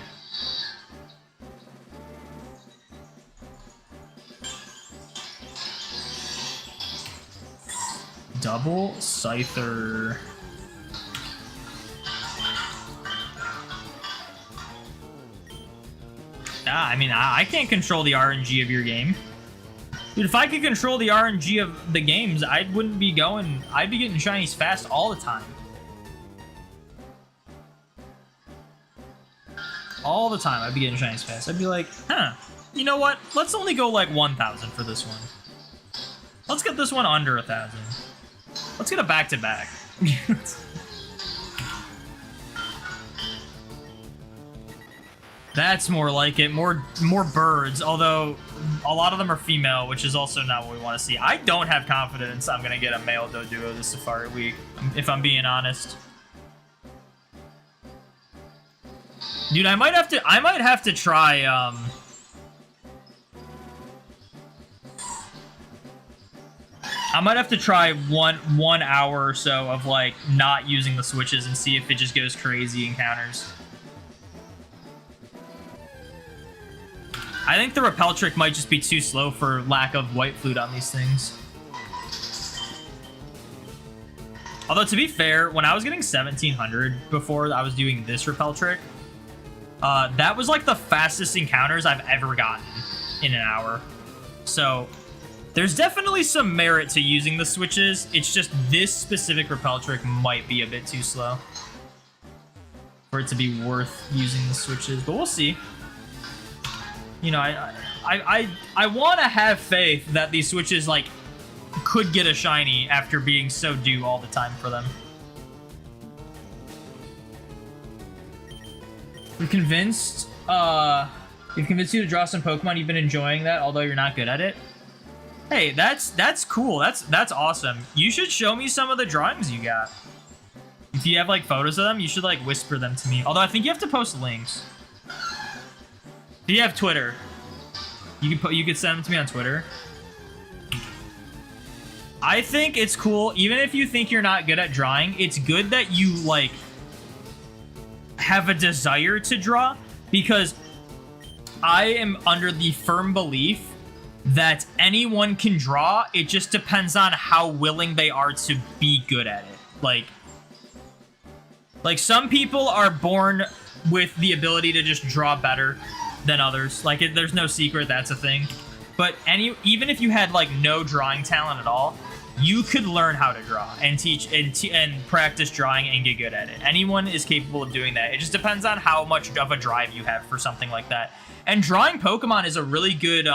Double Scyther. I mean, I can't control the RNG of your game. Dude, if I could control the RNG of the games, I wouldn't be going... I'd be getting shinies fast all the time. All the time, I'd be getting shinies fast. I'd be like, huh, you know what? Let's only go like 1,000 for this one. Let's get this one under 1,000. Let's get a back-to-back. That's more like it. More birds, although a lot of them are female, which is also not what we want to see. I don't have confidence I'm going to get a male Doduo this Safari Week, if I'm being honest. Dude, I might have to try, I might have to try one hour or so of, like, not using the switches and see if it just goes crazy encounters. I think the repel trick might just be too slow for lack of white flute on these things. Although, to be fair, when I was getting 1,700 before I was doing this repel trick, that was like the fastest encounters I've ever gotten in an hour. So, there's definitely some merit to using the switches. It's just this specific repel trick might be a bit too slow for it to be worth using the switches, but we'll see. You know, I want to have faith that these switches, like, could get a shiny after being so due all the time for them. We've convinced you to draw some Pokemon. You've been enjoying that, although you're not good at it. Hey, that's cool. That's awesome. You should show me some of the drawings you got. If you have, like, photos of them, you should, like, whisper them to me. Although I think you have to post links. Do you have Twitter? You could send them to me on Twitter. I think it's cool, even if you think you're not good at drawing, it's good that you, like, have a desire to draw, because I am under the firm belief that anyone can draw. It just depends on how willing they are to be good at it. Like some people are born with the ability to just draw better than others. Like, there's no secret that's a thing. But even if you had, like, no drawing talent at all, you could learn how to draw and teach and practice drawing and get good at it. Anyone is capable of doing that. It just depends on how much of a drive you have for something like that. And drawing Pokemon is a really good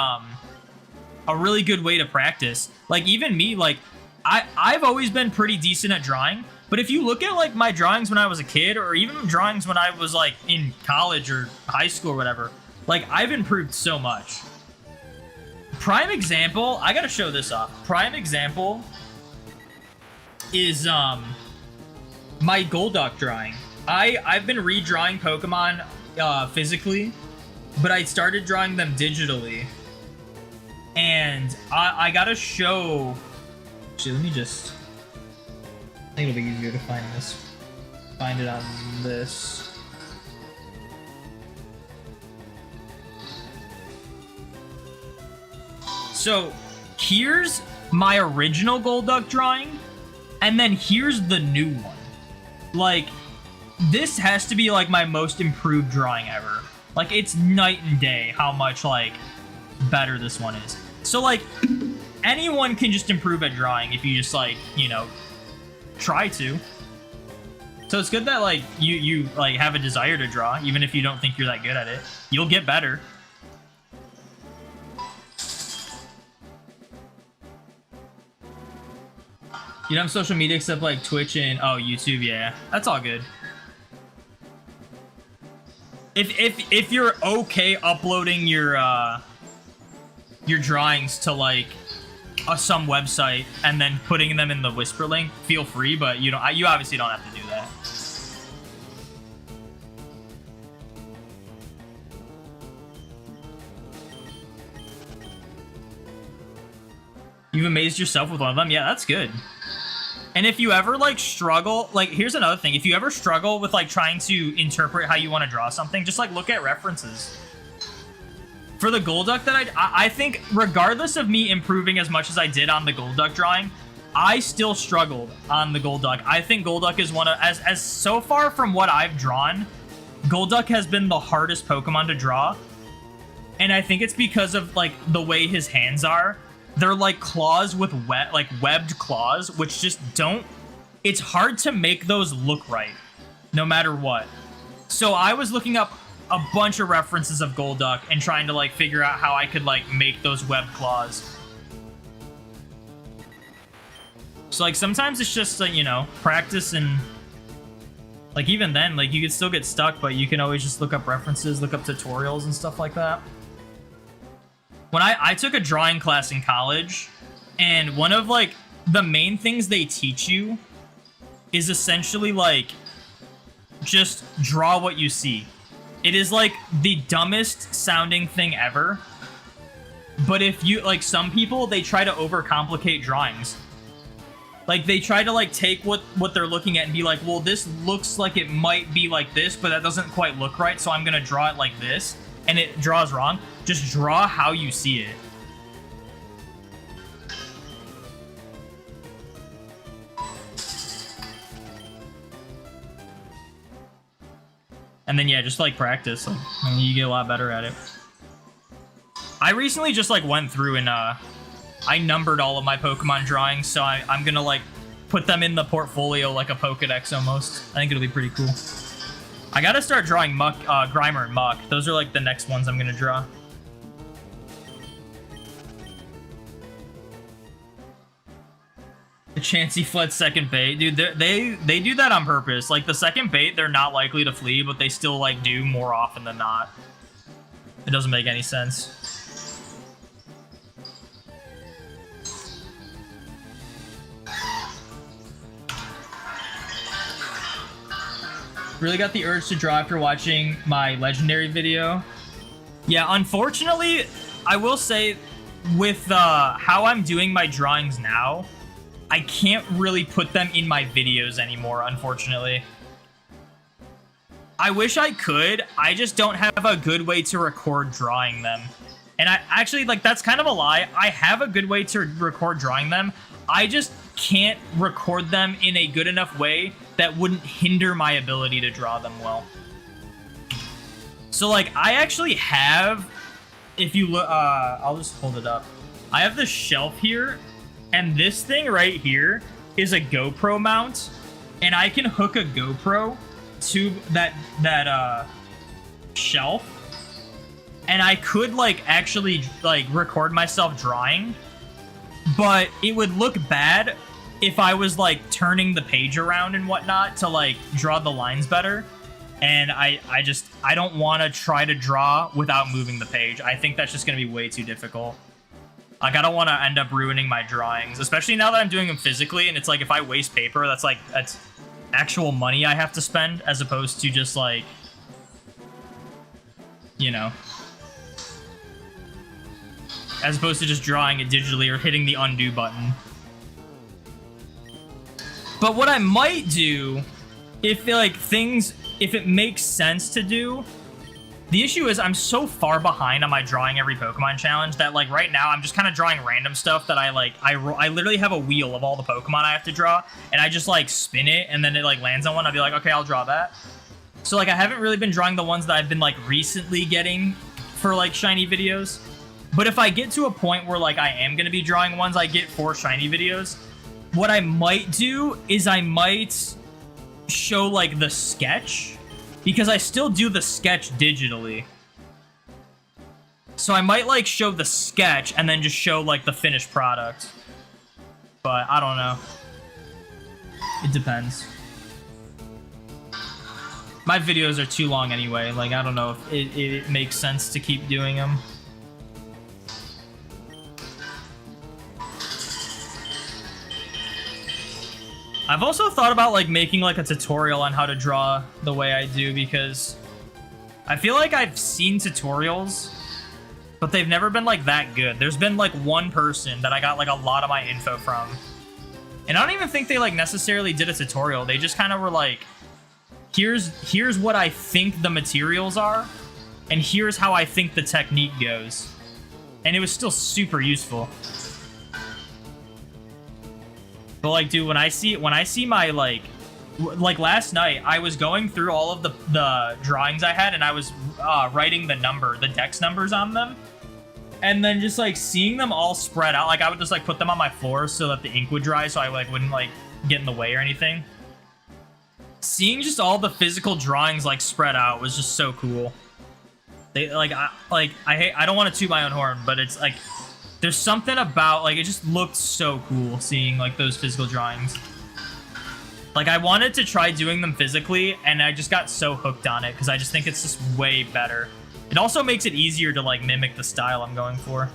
way to practice. Like, even me, like, I've always been pretty decent at drawing. But if you look at, like, my drawings when I was a kid, or even drawings when I was, like, in college or high school or whatever, like, I've improved so much. Prime example, I gotta show this off. Prime example is my Golduck drawing. I've been redrawing Pokemon physically, but I started drawing them digitally And I gotta show. Actually, let me just. I think it'll be easier to find this. Find it on this. So here's my original Golduck drawing, and then here's the new one. Like, this has to be like my most improved drawing ever. Like, it's night and day how much like better this one is. So like, anyone can just improve at drawing if you just like, you know, try to. So it's good that like you like have a desire to draw, even if you don't think you're that good at it. You'll get better. You don't have social media except like Twitch and YouTube, yeah. That's all good. If you're okay uploading your drawings to like some website and then putting them in the Whisper link, feel free, but you obviously don't have to do that. You've amazed yourself with one of them? Yeah, that's good. And if you ever like struggle, like here's another thing. If you ever struggle with like trying to interpret how you want to draw something, just like look at references. For the Golduck that I think regardless of me improving as much as I did on the Golduck drawing, I still struggled on the Golduck. I think Golduck is one of, as so far from what I've drawn, Golduck has been the hardest Pokemon to draw. And I think it's because of like the way his hands are. They're like claws with webbed claws, which just don't... It's hard to make those look right, no matter what. So I was looking up a bunch of references of Golduck and trying to like figure out how I could like make those webbed claws. So like sometimes it's just you know, practice, and like even then like you could still get stuck, but you can always just look up references, look up tutorials and stuff like that. When I took a drawing class in college, and one of like the main things they teach you is essentially like just draw what you see. It is like the dumbest sounding thing ever. But if you like, some people, they try to overcomplicate drawings. Like they try to like take what they're looking at and be like, well, this looks like it might be like this, but that doesn't quite look right, so I'm gonna draw it like this, and it draws wrong. Just draw how you see it. And then yeah, just like practice, like, and you get a lot better at it. I recently just like went through and I numbered all of my Pokemon drawings, so I'm gonna like put them in the portfolio like a Pokedex almost. I think it'll be pretty cool. I gotta start drawing Muck, Grimer and Muck. Those are like the next ones I'm gonna draw. The Chansey fled second bait. Dude, they do that on purpose. Like, the second bait, they're not likely to flee, but they still, like, do more often than not. It doesn't make any sense. Really got the urge to draw after watching my legendary video. Yeah, unfortunately, I will say, with how I'm doing my drawings now, I can't really put them in my videos anymore, unfortunately. I wish I could, I just don't have a good way to record drawing them. And I actually, like, that's kind of a lie. I have a good way to record drawing them. I just can't record them in a good enough way that wouldn't hinder my ability to draw them well. So, like, I actually have, if you look, I'll just hold it up. I have this shelf here, and this thing right here is a GoPro mount, and I can hook a GoPro to that shelf, and I could like actually like record myself drawing, but it would look bad if I was like turning the page around and whatnot to like draw the lines better. And I don't want to try to draw without moving the page. I think that's just gonna be way too difficult. Like, I don't want to end up ruining my drawings, especially now that I'm doing them physically, and it's like, if I waste paper, that's actual money I have to spend, as opposed to just, like, you know. as opposed to just drawing it digitally or hitting the undo button. But what I might do, if it makes sense to do, the issue is I'm so far behind on my drawing every Pokemon challenge that like right now I'm just kind of drawing random stuff that I literally have a wheel of all the Pokemon I have to draw, and I just like spin it and then it like lands on one. I'll be like, okay, I'll draw that. So like I haven't really been drawing the ones that I've been like recently getting for like shiny videos. But if I get to a point where like I am gonna be drawing ones I get for shiny videos, what I might do is I might show like the sketch, because I still do the sketch digitally. So I might like show the sketch and then just show like the finished product. But I don't know. It depends. My videos are too long anyway. Like, I don't know if it makes sense to keep doing them. I've also thought about like making like a tutorial on how to draw the way I do, because I feel like I've seen tutorials, but they've never been like that good. There's been like one person that I got like a lot of my info from, and I don't even think they like necessarily did a tutorial. They just kind of were like, here's what I think the materials are, and here's how I think the technique goes. And it was still super useful. But like, dude, when I see my like last night, I was going through all of the drawings I had, and I was writing the dex numbers on them, and then just like seeing them all spread out. Like I would just like put them on my floor so that the ink would dry, so I like wouldn't like get in the way or anything. Seeing just all the physical drawings like spread out was just so cool. They I don't want to toot my own horn, but it's like there's something about like it just looked so cool seeing like those physical drawings. Like I wanted to try doing them physically, and I just got so hooked on it because I just think it's just way better. It also makes it easier to like mimic the style I'm going for.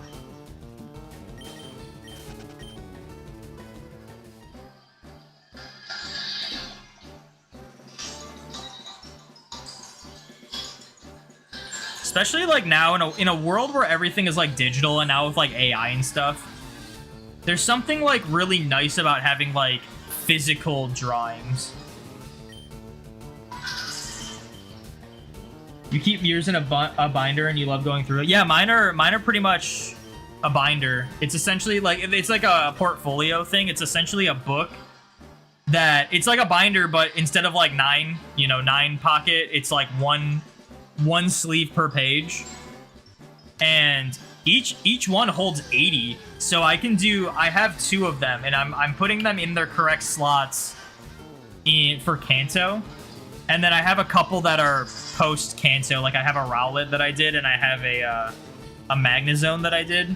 Especially like now in a world where everything is like digital, and now with like AI and stuff, there's something like really nice about having like physical drawings. You keep yours in a binder and you love going through it. Yeah, mine are pretty much a binder. It's essentially like it's like a portfolio thing. It's essentially a book that it's like a binder, but instead of like 9 pocket, it's like one sleeve per page, and each one holds 80. So I have 2 of them, and I'm putting them in their correct slots for Kanto, and then I have a couple that are post Kanto. Like I have a Rowlet that I did, and I have a Magnezone that I did.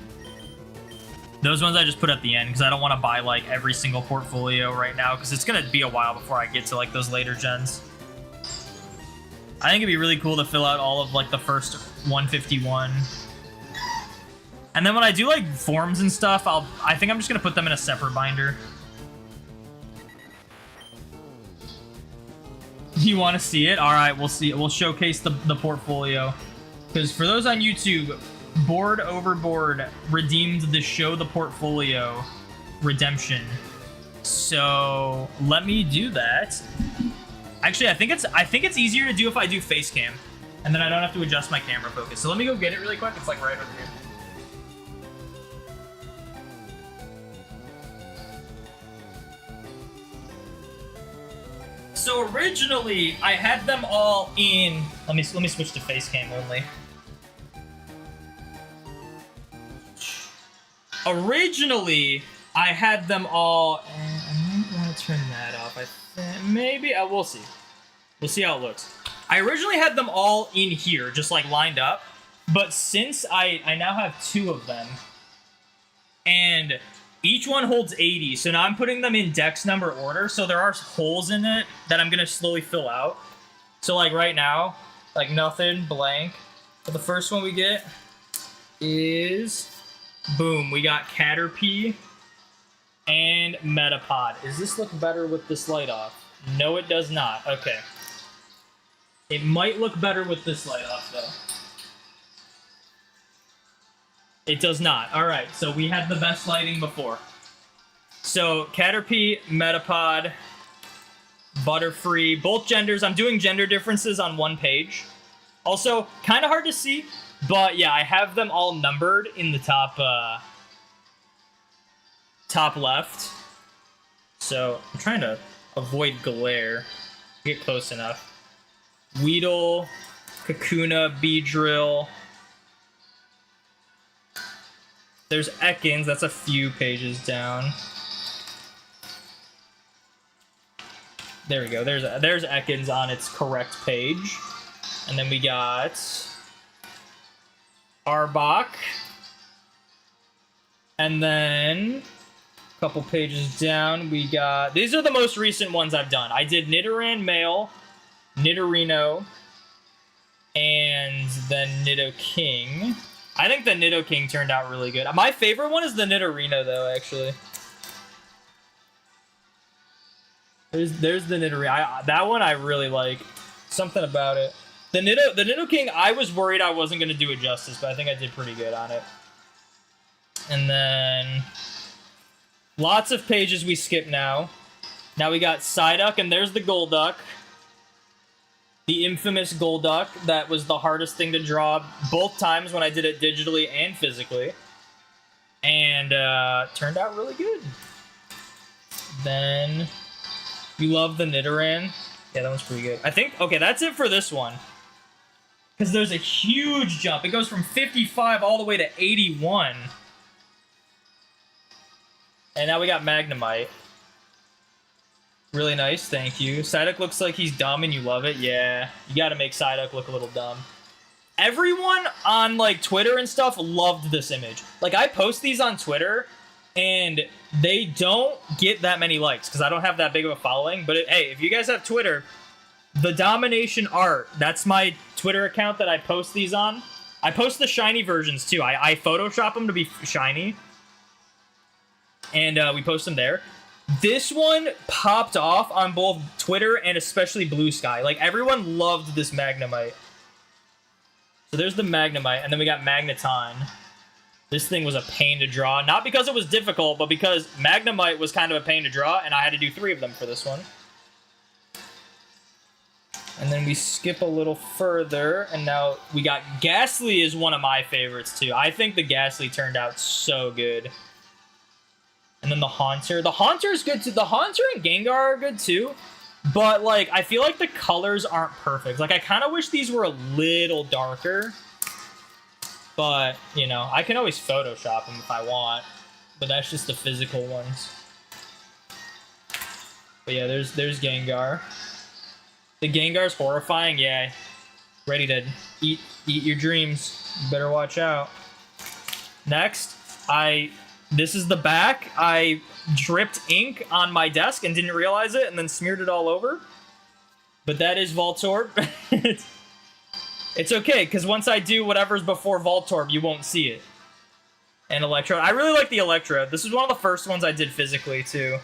Those ones I just put at the end because I don't want to buy like every single portfolio right now, because it's gonna be a while before I get to like those later gens. I think it'd be really cool to fill out all of like the first 151. And then when I do like forms and stuff, I think I'm just gonna put them in a separate binder. You want to see it? All right, we'll see it. We'll showcase the portfolio. Because for those on YouTube, Board Overboard redeemed the show the portfolio redemption. So let me do that. Actually, I think it's easier to do if I do face cam, and then I don't have to adjust my camera focus. So let me go get it really quick. It's like right over here. So originally, I had them all in. Let me switch to face cam only. Originally, I had them all. I might want to turn that off. Maybe we'll see. We'll see how it looks. I originally had them all in here, just like lined up, but since I now have 2 of them, and each one holds 80, so now I'm putting them in dex number order, so there are holes in it that I'm gonna slowly fill out. So like right now, like nothing, blank. But the first one we get is, boom, we got Caterpie and Metapod. Does this look better with this light off? No, it does not. Okay. It might look better with this light off, though. It does not. All right, so we had the best lighting before. So Caterpie, Metapod, Butterfree, both genders. I'm doing gender differences on one page. Also, kind of hard to see, but yeah, I have them all numbered in the top top left. So I'm trying to avoid glare. Get close enough. Weedle, Kakuna, Beedrill. There's Ekans, that's a few pages down. There we go. There's Ekans on its correct page. And then we got Arbok. And then a couple pages down, we got... These are the most recent ones I've done. I did Nidoran male, Nidorino, and then Nidoking. I think the Nidoking turned out really good. My favorite one is the Nidorino, though, actually. There's the Nidorino. That one I really like. Something about it. The Nidoking, I was worried I wasn't going to do it justice, but I think I did pretty good on it. And then... Lots of pages we skip now. Now we got Psyduck, and there's the Golduck. The infamous Golduck that was the hardest thing to draw both times when I did it digitally and physically. And turned out really good. Then you love the Nidoran. Yeah, that one's pretty good. I think, okay, that's it for this one. Because there's a huge jump. It goes from 55 all the way to 81. And now we got Magnemite. Really nice, thank you. Psyduck looks like he's dumb and you love it. Yeah, you gotta make Psyduck look a little dumb. Everyone on, like, Twitter and stuff loved this image. Like, I post these on Twitter, and they don't get that many likes, because I don't have that big of a following. But, hey, if you guys have Twitter, the Domination Art, that's my Twitter account that I post these on. I post the shiny versions, too. I Photoshop them to be shiny. And we post them there. This one popped off on both Twitter and especially Blue Sky. Like, everyone loved this Magnemite. So there's the Magnemite, and then we got Magneton. This thing was a pain to draw. Not because it was difficult, but because Magnemite was kind of a pain to draw, and I had to do 3 of them for this one. And then we skip a little further, and now we got Ghastly is one of my favorites, too. I think the Ghastly turned out so good. And then the Haunter. The Haunter is good too. The Haunter and Gengar are good too. But, like, I feel like the colors aren't perfect. Like, I kind of wish these were a little darker. But, you know, I can always Photoshop them if I want. But that's just the physical ones. But yeah, there's Gengar. The Gengar's horrifying, yeah. Ready to eat your dreams. You better watch out. Next, this is the back. I dripped ink on my desk and didn't realize it and then smeared it all over. But that is Voltorb. It's okay, because once I do whatever's before Voltorb, you won't see it. And Electrode. I really like the Electrode. This is one of the first ones I did physically, too.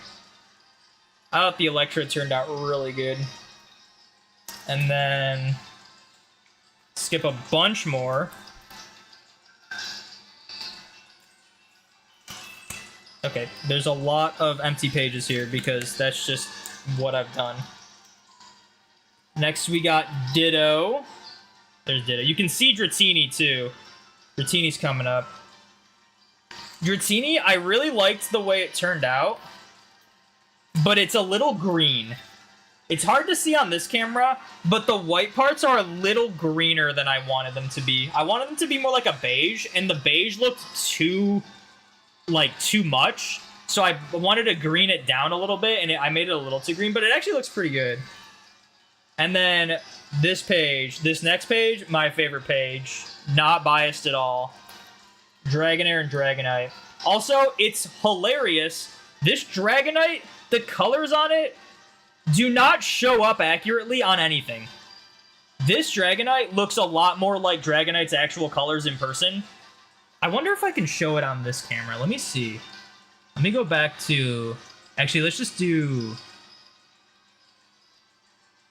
I thought the Electrode turned out really good. And then... skip a bunch more. Okay, there's a lot of empty pages here because that's just what I've done. Next, we got Ditto. There's Ditto. You can see Dratini, too. Dratini's coming up. Dratini, I really liked the way it turned out, but it's a little green. It's hard to see on this camera, but the white parts are a little greener than I wanted them to be. I wanted them to be more like a beige, and the beige looked too much, so I wanted to green it down a little bit, and I made it a little too green, but it actually looks pretty good. And then this next page, my favorite page, not biased at all. Dragonair and Dragonite. Also, it's hilarious. This Dragonite, the colors on it do not show up accurately on anything. This Dragonite looks a lot more like Dragonite's actual colors in person. I wonder if I can show it on this camera. Let me see. Let me go back to... Actually, let's just do...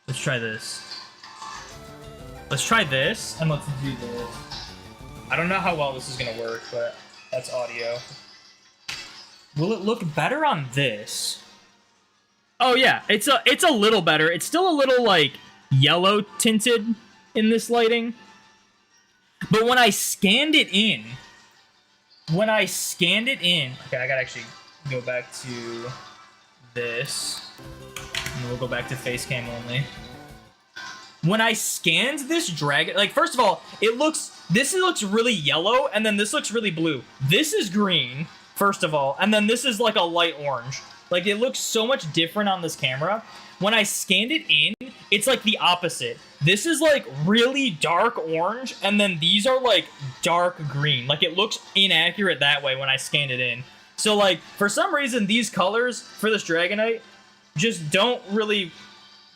Let's try this. Let's try this, and let's do this. I don't know how well this is gonna work, but that's audio. Will it look better on this? Oh yeah, it's a little better. It's still a little like yellow tinted in this lighting. But when I scanned it in, okay, I gotta actually go back to this. And we'll go back to face cam only. When I scanned this dragon, like, first of all, this looks really yellow, and then this looks really blue. This is green, first of all, and then this is like a light orange. Like, it looks so much different on this camera. When I scanned it in, it's like the opposite. This is like really dark orange, and then these are like dark green. Like, it looks inaccurate that way when I scanned it in. So, like, for some reason, these colors for this Dragonite just don't really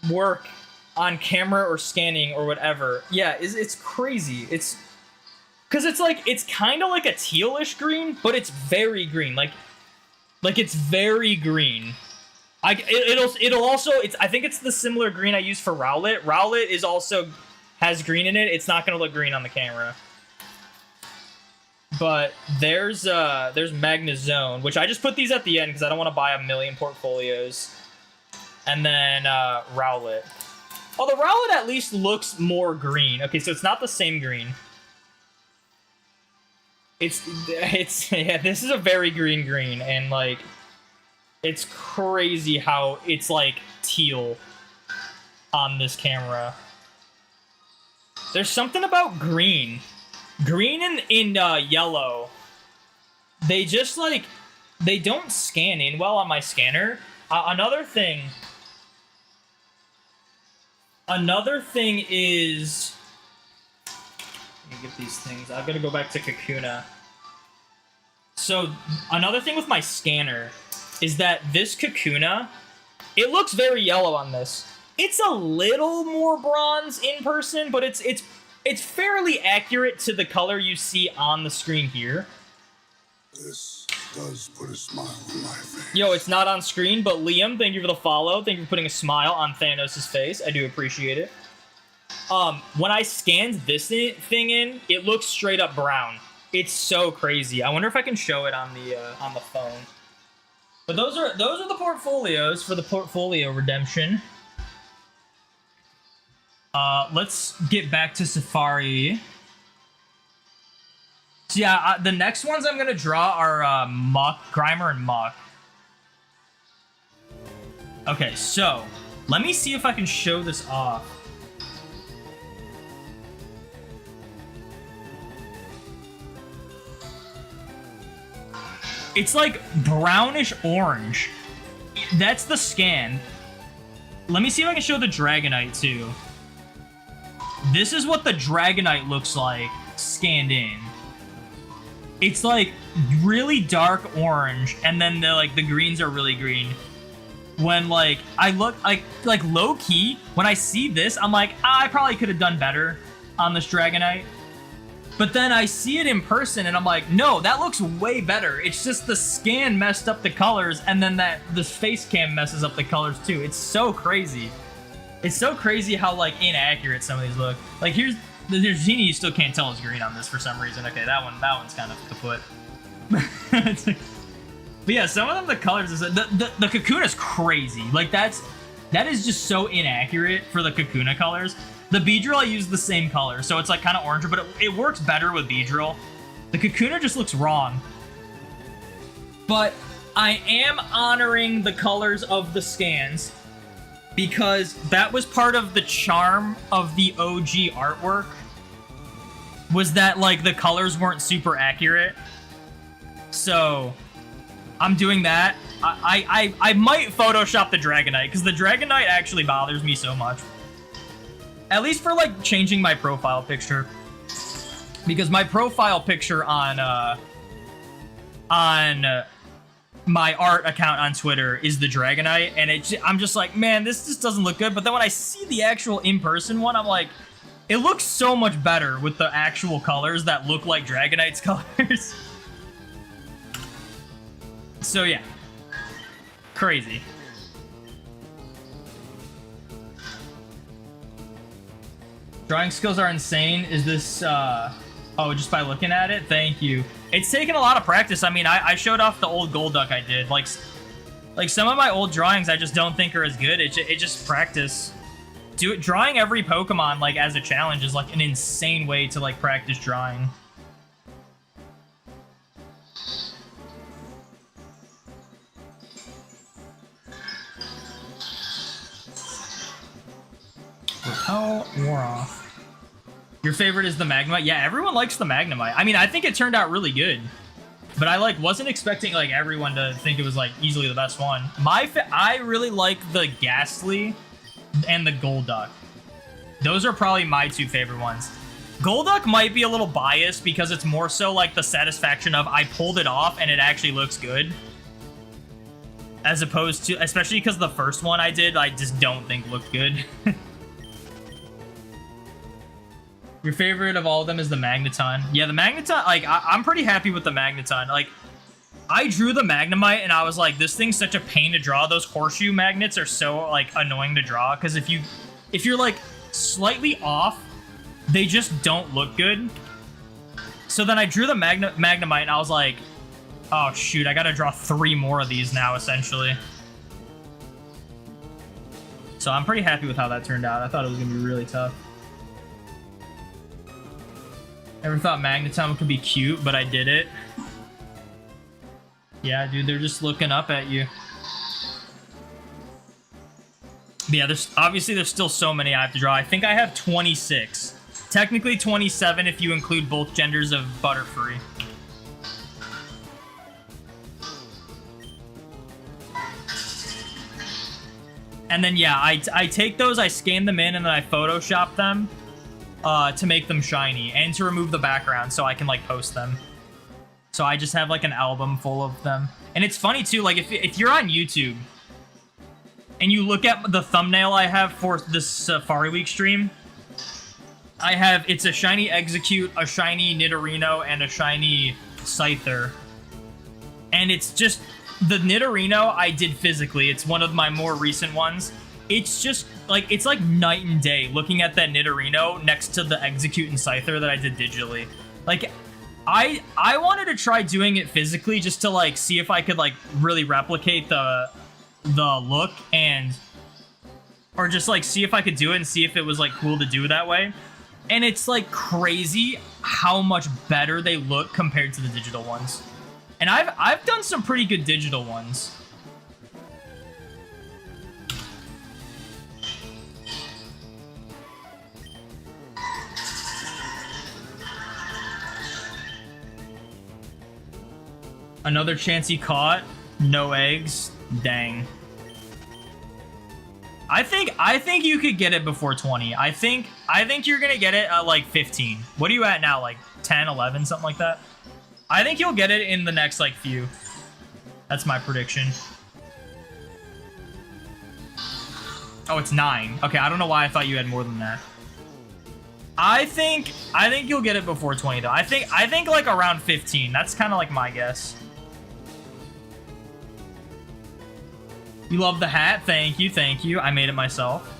work on camera or scanning or whatever. Yeah, it's crazy. It's because it's like, it's kind of like a tealish green, but it's very green. Like it's very green. It'll also, I think it's the similar green I use for Rowlet. Rowlet is also has green in it. It's not gonna look green on the camera. But there's Magnezone, which I just put these at the end because I don't want to buy a million portfolios. And then Rowlet. Although Rowlet at least looks more green. Okay, so it's not the same green. It's yeah, this is a very green, and like, it's crazy how it's like teal on this camera. There's something about green and in yellow. They just like, they don't scan in well on my scanner. Another thing is, let me get these things. I'm gonna go back to Kakuna. So another thing with my scanner is that this Kakuna, it looks very yellow on this. It's a little more bronze in person, but it's fairly accurate to the color you see on the screen here. This does put a smile on my face. Yo, it's not on screen, but Liam, thank you for the follow. Thank you for putting a smile on Thanos' face. I do appreciate it. When I scanned this thing in, it looks straight up brown. It's so crazy. I wonder if I can show it on the phone. But those are the portfolios for the portfolio redemption. Let's get back to Safari. So yeah, the next ones I'm gonna draw are Muck, Grimer, and Muck. Okay, so let me see if I can show this off. It's like brownish orange. That's the scan. Let me see if I can show the Dragonite too. This is what the Dragonite looks like scanned in. It's like really dark orange, and then the greens are really green. When like I look like low key, when I see this, I'm like, I probably could have done better on this Dragonite. But then I see it in person, and I'm like, no, that looks way better. It's just the scan messed up the colors, and then the face cam messes up the colors too. It's so crazy. It's so crazy how like inaccurate some of these look. Like here's the Genie, you still can't tell is green on this for some reason. Okay, that one's kind of kaput. But yeah, some of them, the colors, the Kakuna is crazy. Like that is just so inaccurate for the Kakuna colors. The Beedrill, I use the same color, so it's like kind of orange, but it works better with Beedrill. The Kakuna just looks wrong. But I am honoring the colors of the scans, because that was part of the charm of the OG artwork, was that like the colors weren't super accurate. So I'm doing that. I might Photoshop the Dragonite, because the Dragonite actually bothers me so much. At least for like changing my profile picture, because my profile picture on my art account on Twitter is the Dragonite, and I'm just like, man, this just doesn't look good. But then when I see the actual in-person one, I'm like, it looks so much better with the actual colors that look like Dragonite's colors. So yeah, crazy. Drawing skills are insane. Is this Oh, just by looking at it? Thank you. It's taken a lot of practice. I mean, I showed off the old Golduck I did. Like some of my old drawings I just don't think are as good. It just practice. Drawing every Pokemon, like, as a challenge is, like, an insane way to, like, practice drawing. Repel wore off. Your favorite is the Magnemite? Yeah, everyone likes the Magnemite. I mean, I think it turned out really good. But I, like, wasn't expecting, like, everyone to think it was, like, easily the best one. I really like the Ghastly and the Golduck. Those are probably my two favorite ones. Golduck might be a little biased because it's more so, like, the satisfaction of I pulled it off and it actually looks good. As opposed to, especially because the first one I did, I just don't think looked good. Your favorite of all of them is the Magneton. Yeah, the Magneton, like, I'm pretty happy with the Magneton. Like, I drew the Magnemite and I was like, this thing's such a pain to draw. Those horseshoe magnets are so, like, annoying to draw. Because if you're, like, slightly off, they just don't look good. So then I drew the Magnemite and I was like, oh, shoot, I gotta draw 3 more of these now, essentially. So I'm pretty happy with how that turned out. I thought it was gonna be really tough. Never thought Magneton could be cute, but I did it. Yeah, dude, they're just looking up at you. But yeah, there's still so many I have to draw. I think I have 26. Technically 27 if you include both genders of Butterfree. And then, yeah, I take those, I scan them in, and then I Photoshop them. To make them shiny and to remove the background so I can, like, post them. So I just have, like, an album full of them. And it's funny too, like, if you're on YouTube and you look at the thumbnail I have for this Safari Week stream, it's a shiny Execute, a shiny Nidorino, and a shiny Scyther. And it's just the Nidorino I did physically. It's one of my more recent ones. It's just, like, it's like night and day looking at that Nidorino next to the Execute and Scyther that I did digitally. Like, I wanted to try doing it physically just to, like, see if I could, like, really replicate the look or just, like, see if I could do it and see if it was, like, cool to do that way. And it's, like, crazy how much better they look compared to the digital ones. And I've done some pretty good digital ones. Another chance he caught. No eggs. Dang. I think you could get it before 20. I think you're gonna get it at, like, 15. What are you at now? Like 10, 11, something like that? I think you'll get it in the next, like, few. That's my prediction. Oh, it's 9. Okay, I don't know why I thought you had more than that. I think you'll get it before 20 though. I think like around 15. That's kind of like my guess. You love the hat? Thank you, thank you. I made it myself.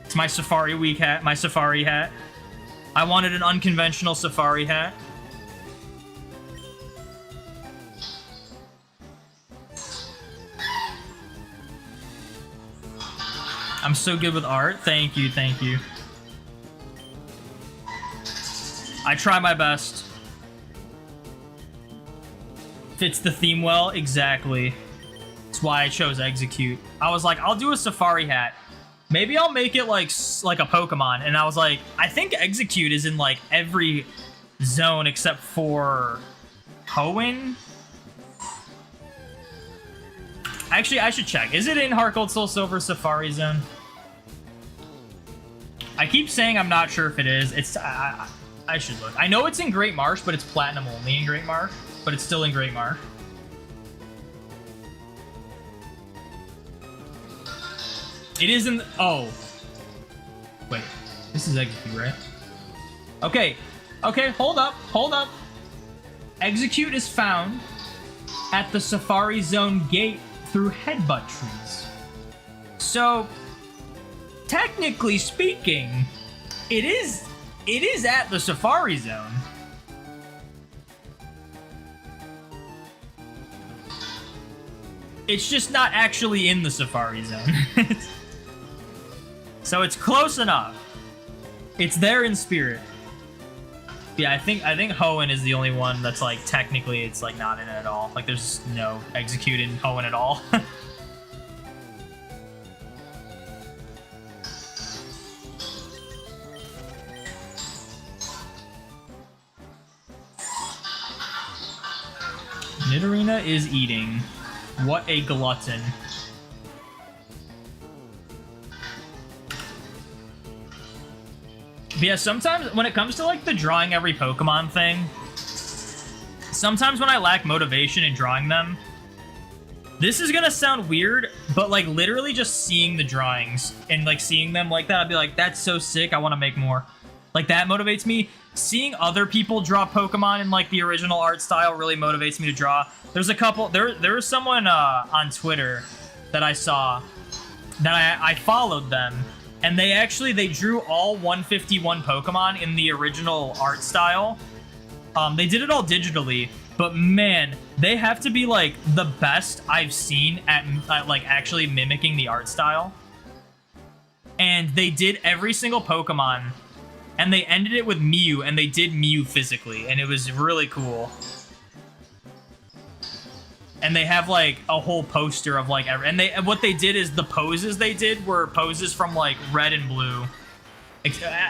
It's my Safari Week hat, my Safari hat. I wanted an unconventional Safari hat. I'm so good with art. Thank you, thank you. I try my best. Fits the theme well, exactly. That's why I chose Execute. I was like, I'll do a Safari hat. Maybe I'll make it like a Pokemon. And I was like, I think Execute is in, like, every zone except for Hoenn. Actually, I should check. Is it in Heart Gold Soul Silver Safari Zone? I keep saying I'm not sure if it is. It's I should look. I know it's in Great Marsh, but it's Platinum only in Great Marsh. But it's still in Great Marsh. It is in... Oh. Wait. This is Execute, right? Okay. Okay, hold up. Hold up. Execute is found at the Safari Zone gate through Headbutt Trees. So, technically speaking, it is at the Safari Zone. It's just not actually in the Safari Zone. So it's close enough. It's there in spirit. Yeah, I think Hoenn is the only one that's like technically it's like not in it at all. Like there's no execute in Hoenn at all. Nidorina is eating. What a glutton. But yeah, sometimes when it comes to like the drawing every Pokemon thing, sometimes when I lack motivation in drawing them, this is gonna sound weird, but like literally just seeing the drawings and like seeing them like that, I'd be like, that's so sick, I want to make more. Like that motivates me. Seeing other people draw Pokemon in like the original art style really motivates me to draw. There's a couple, there was someone on Twitter that I saw that I followed them, and they drew all 151 Pokemon in the original art style. They did it all digitally, but man, they have to be like the best I've seen at like actually mimicking the art style. And they did every single Pokemon, and they ended it with Mew, and they did Mew physically, and it was really cool. And they have like a whole poster of like what they did is the poses they did were poses from like Red and Blue,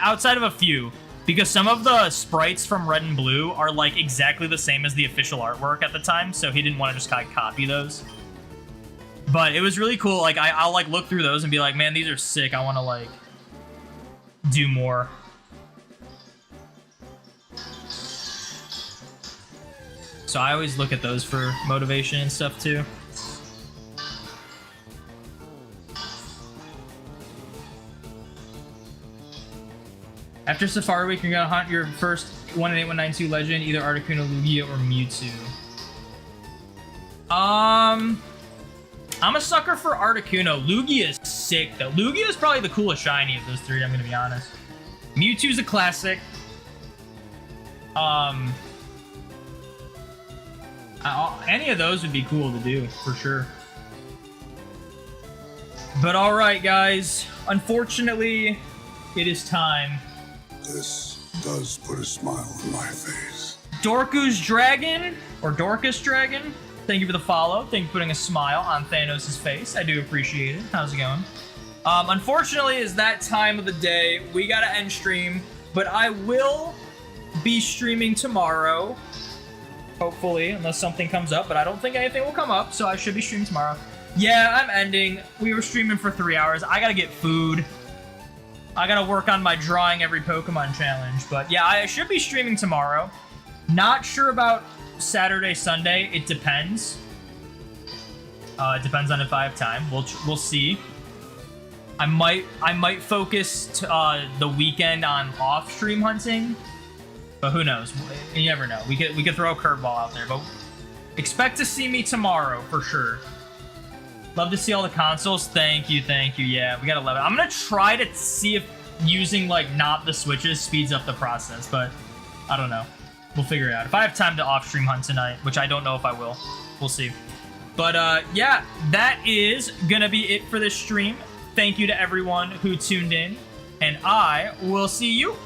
outside of a few, because some of the sprites from Red and Blue are like exactly the same as the official artwork at the time, so he didn't want to just kind of copy those. But it was really cool. Like I'll like look through those and be like, man, these are sick. I want to like do more. So I always look at those for motivation and stuff too. After Safari Week, you're gonna hunt your first 1-8-1-9-2 legend, either Articuno, Lugia, or Mewtwo. I'm a sucker for Articuno. Lugia is sick though. Lugia is probably the coolest shiny of those three, I'm gonna be honest. Mewtwo's a classic. Any of those would be cool to do, for sure. But alright, guys. Unfortunately, it is time. This does put a smile on my face. Dorku's Dragon, or Dorcas Dragon, thank you for the follow. Thank you for putting a smile on Thanos' face. I do appreciate it. How's it going? Unfortunately, it's that time of the day. We gotta end stream, but I will be streaming tomorrow. Hopefully, unless something comes up, but I don't think anything will come up, so I should be streaming tomorrow. Yeah, I'm ending. We were streaming for 3 hours. I gotta get food. I gotta work on my drawing every Pokemon challenge, but yeah, I should be streaming tomorrow. Not sure about Saturday, Sunday. It depends. It depends on if I have time. We'll see. I might focus the weekend on off-stream hunting. But who knows? You never know. We could throw a curveball out there, but expect to see me tomorrow for sure. Love to see all the consoles. Thank you. Yeah, we got 11. I'm gonna try to see if using like not the switches speeds up the process, but I don't know. We'll figure it out. If I have time to off-stream hunt tonight, which I don't know if I will, we'll see. But yeah, that is gonna be it for this stream. Thank you to everyone who tuned in, and I will see you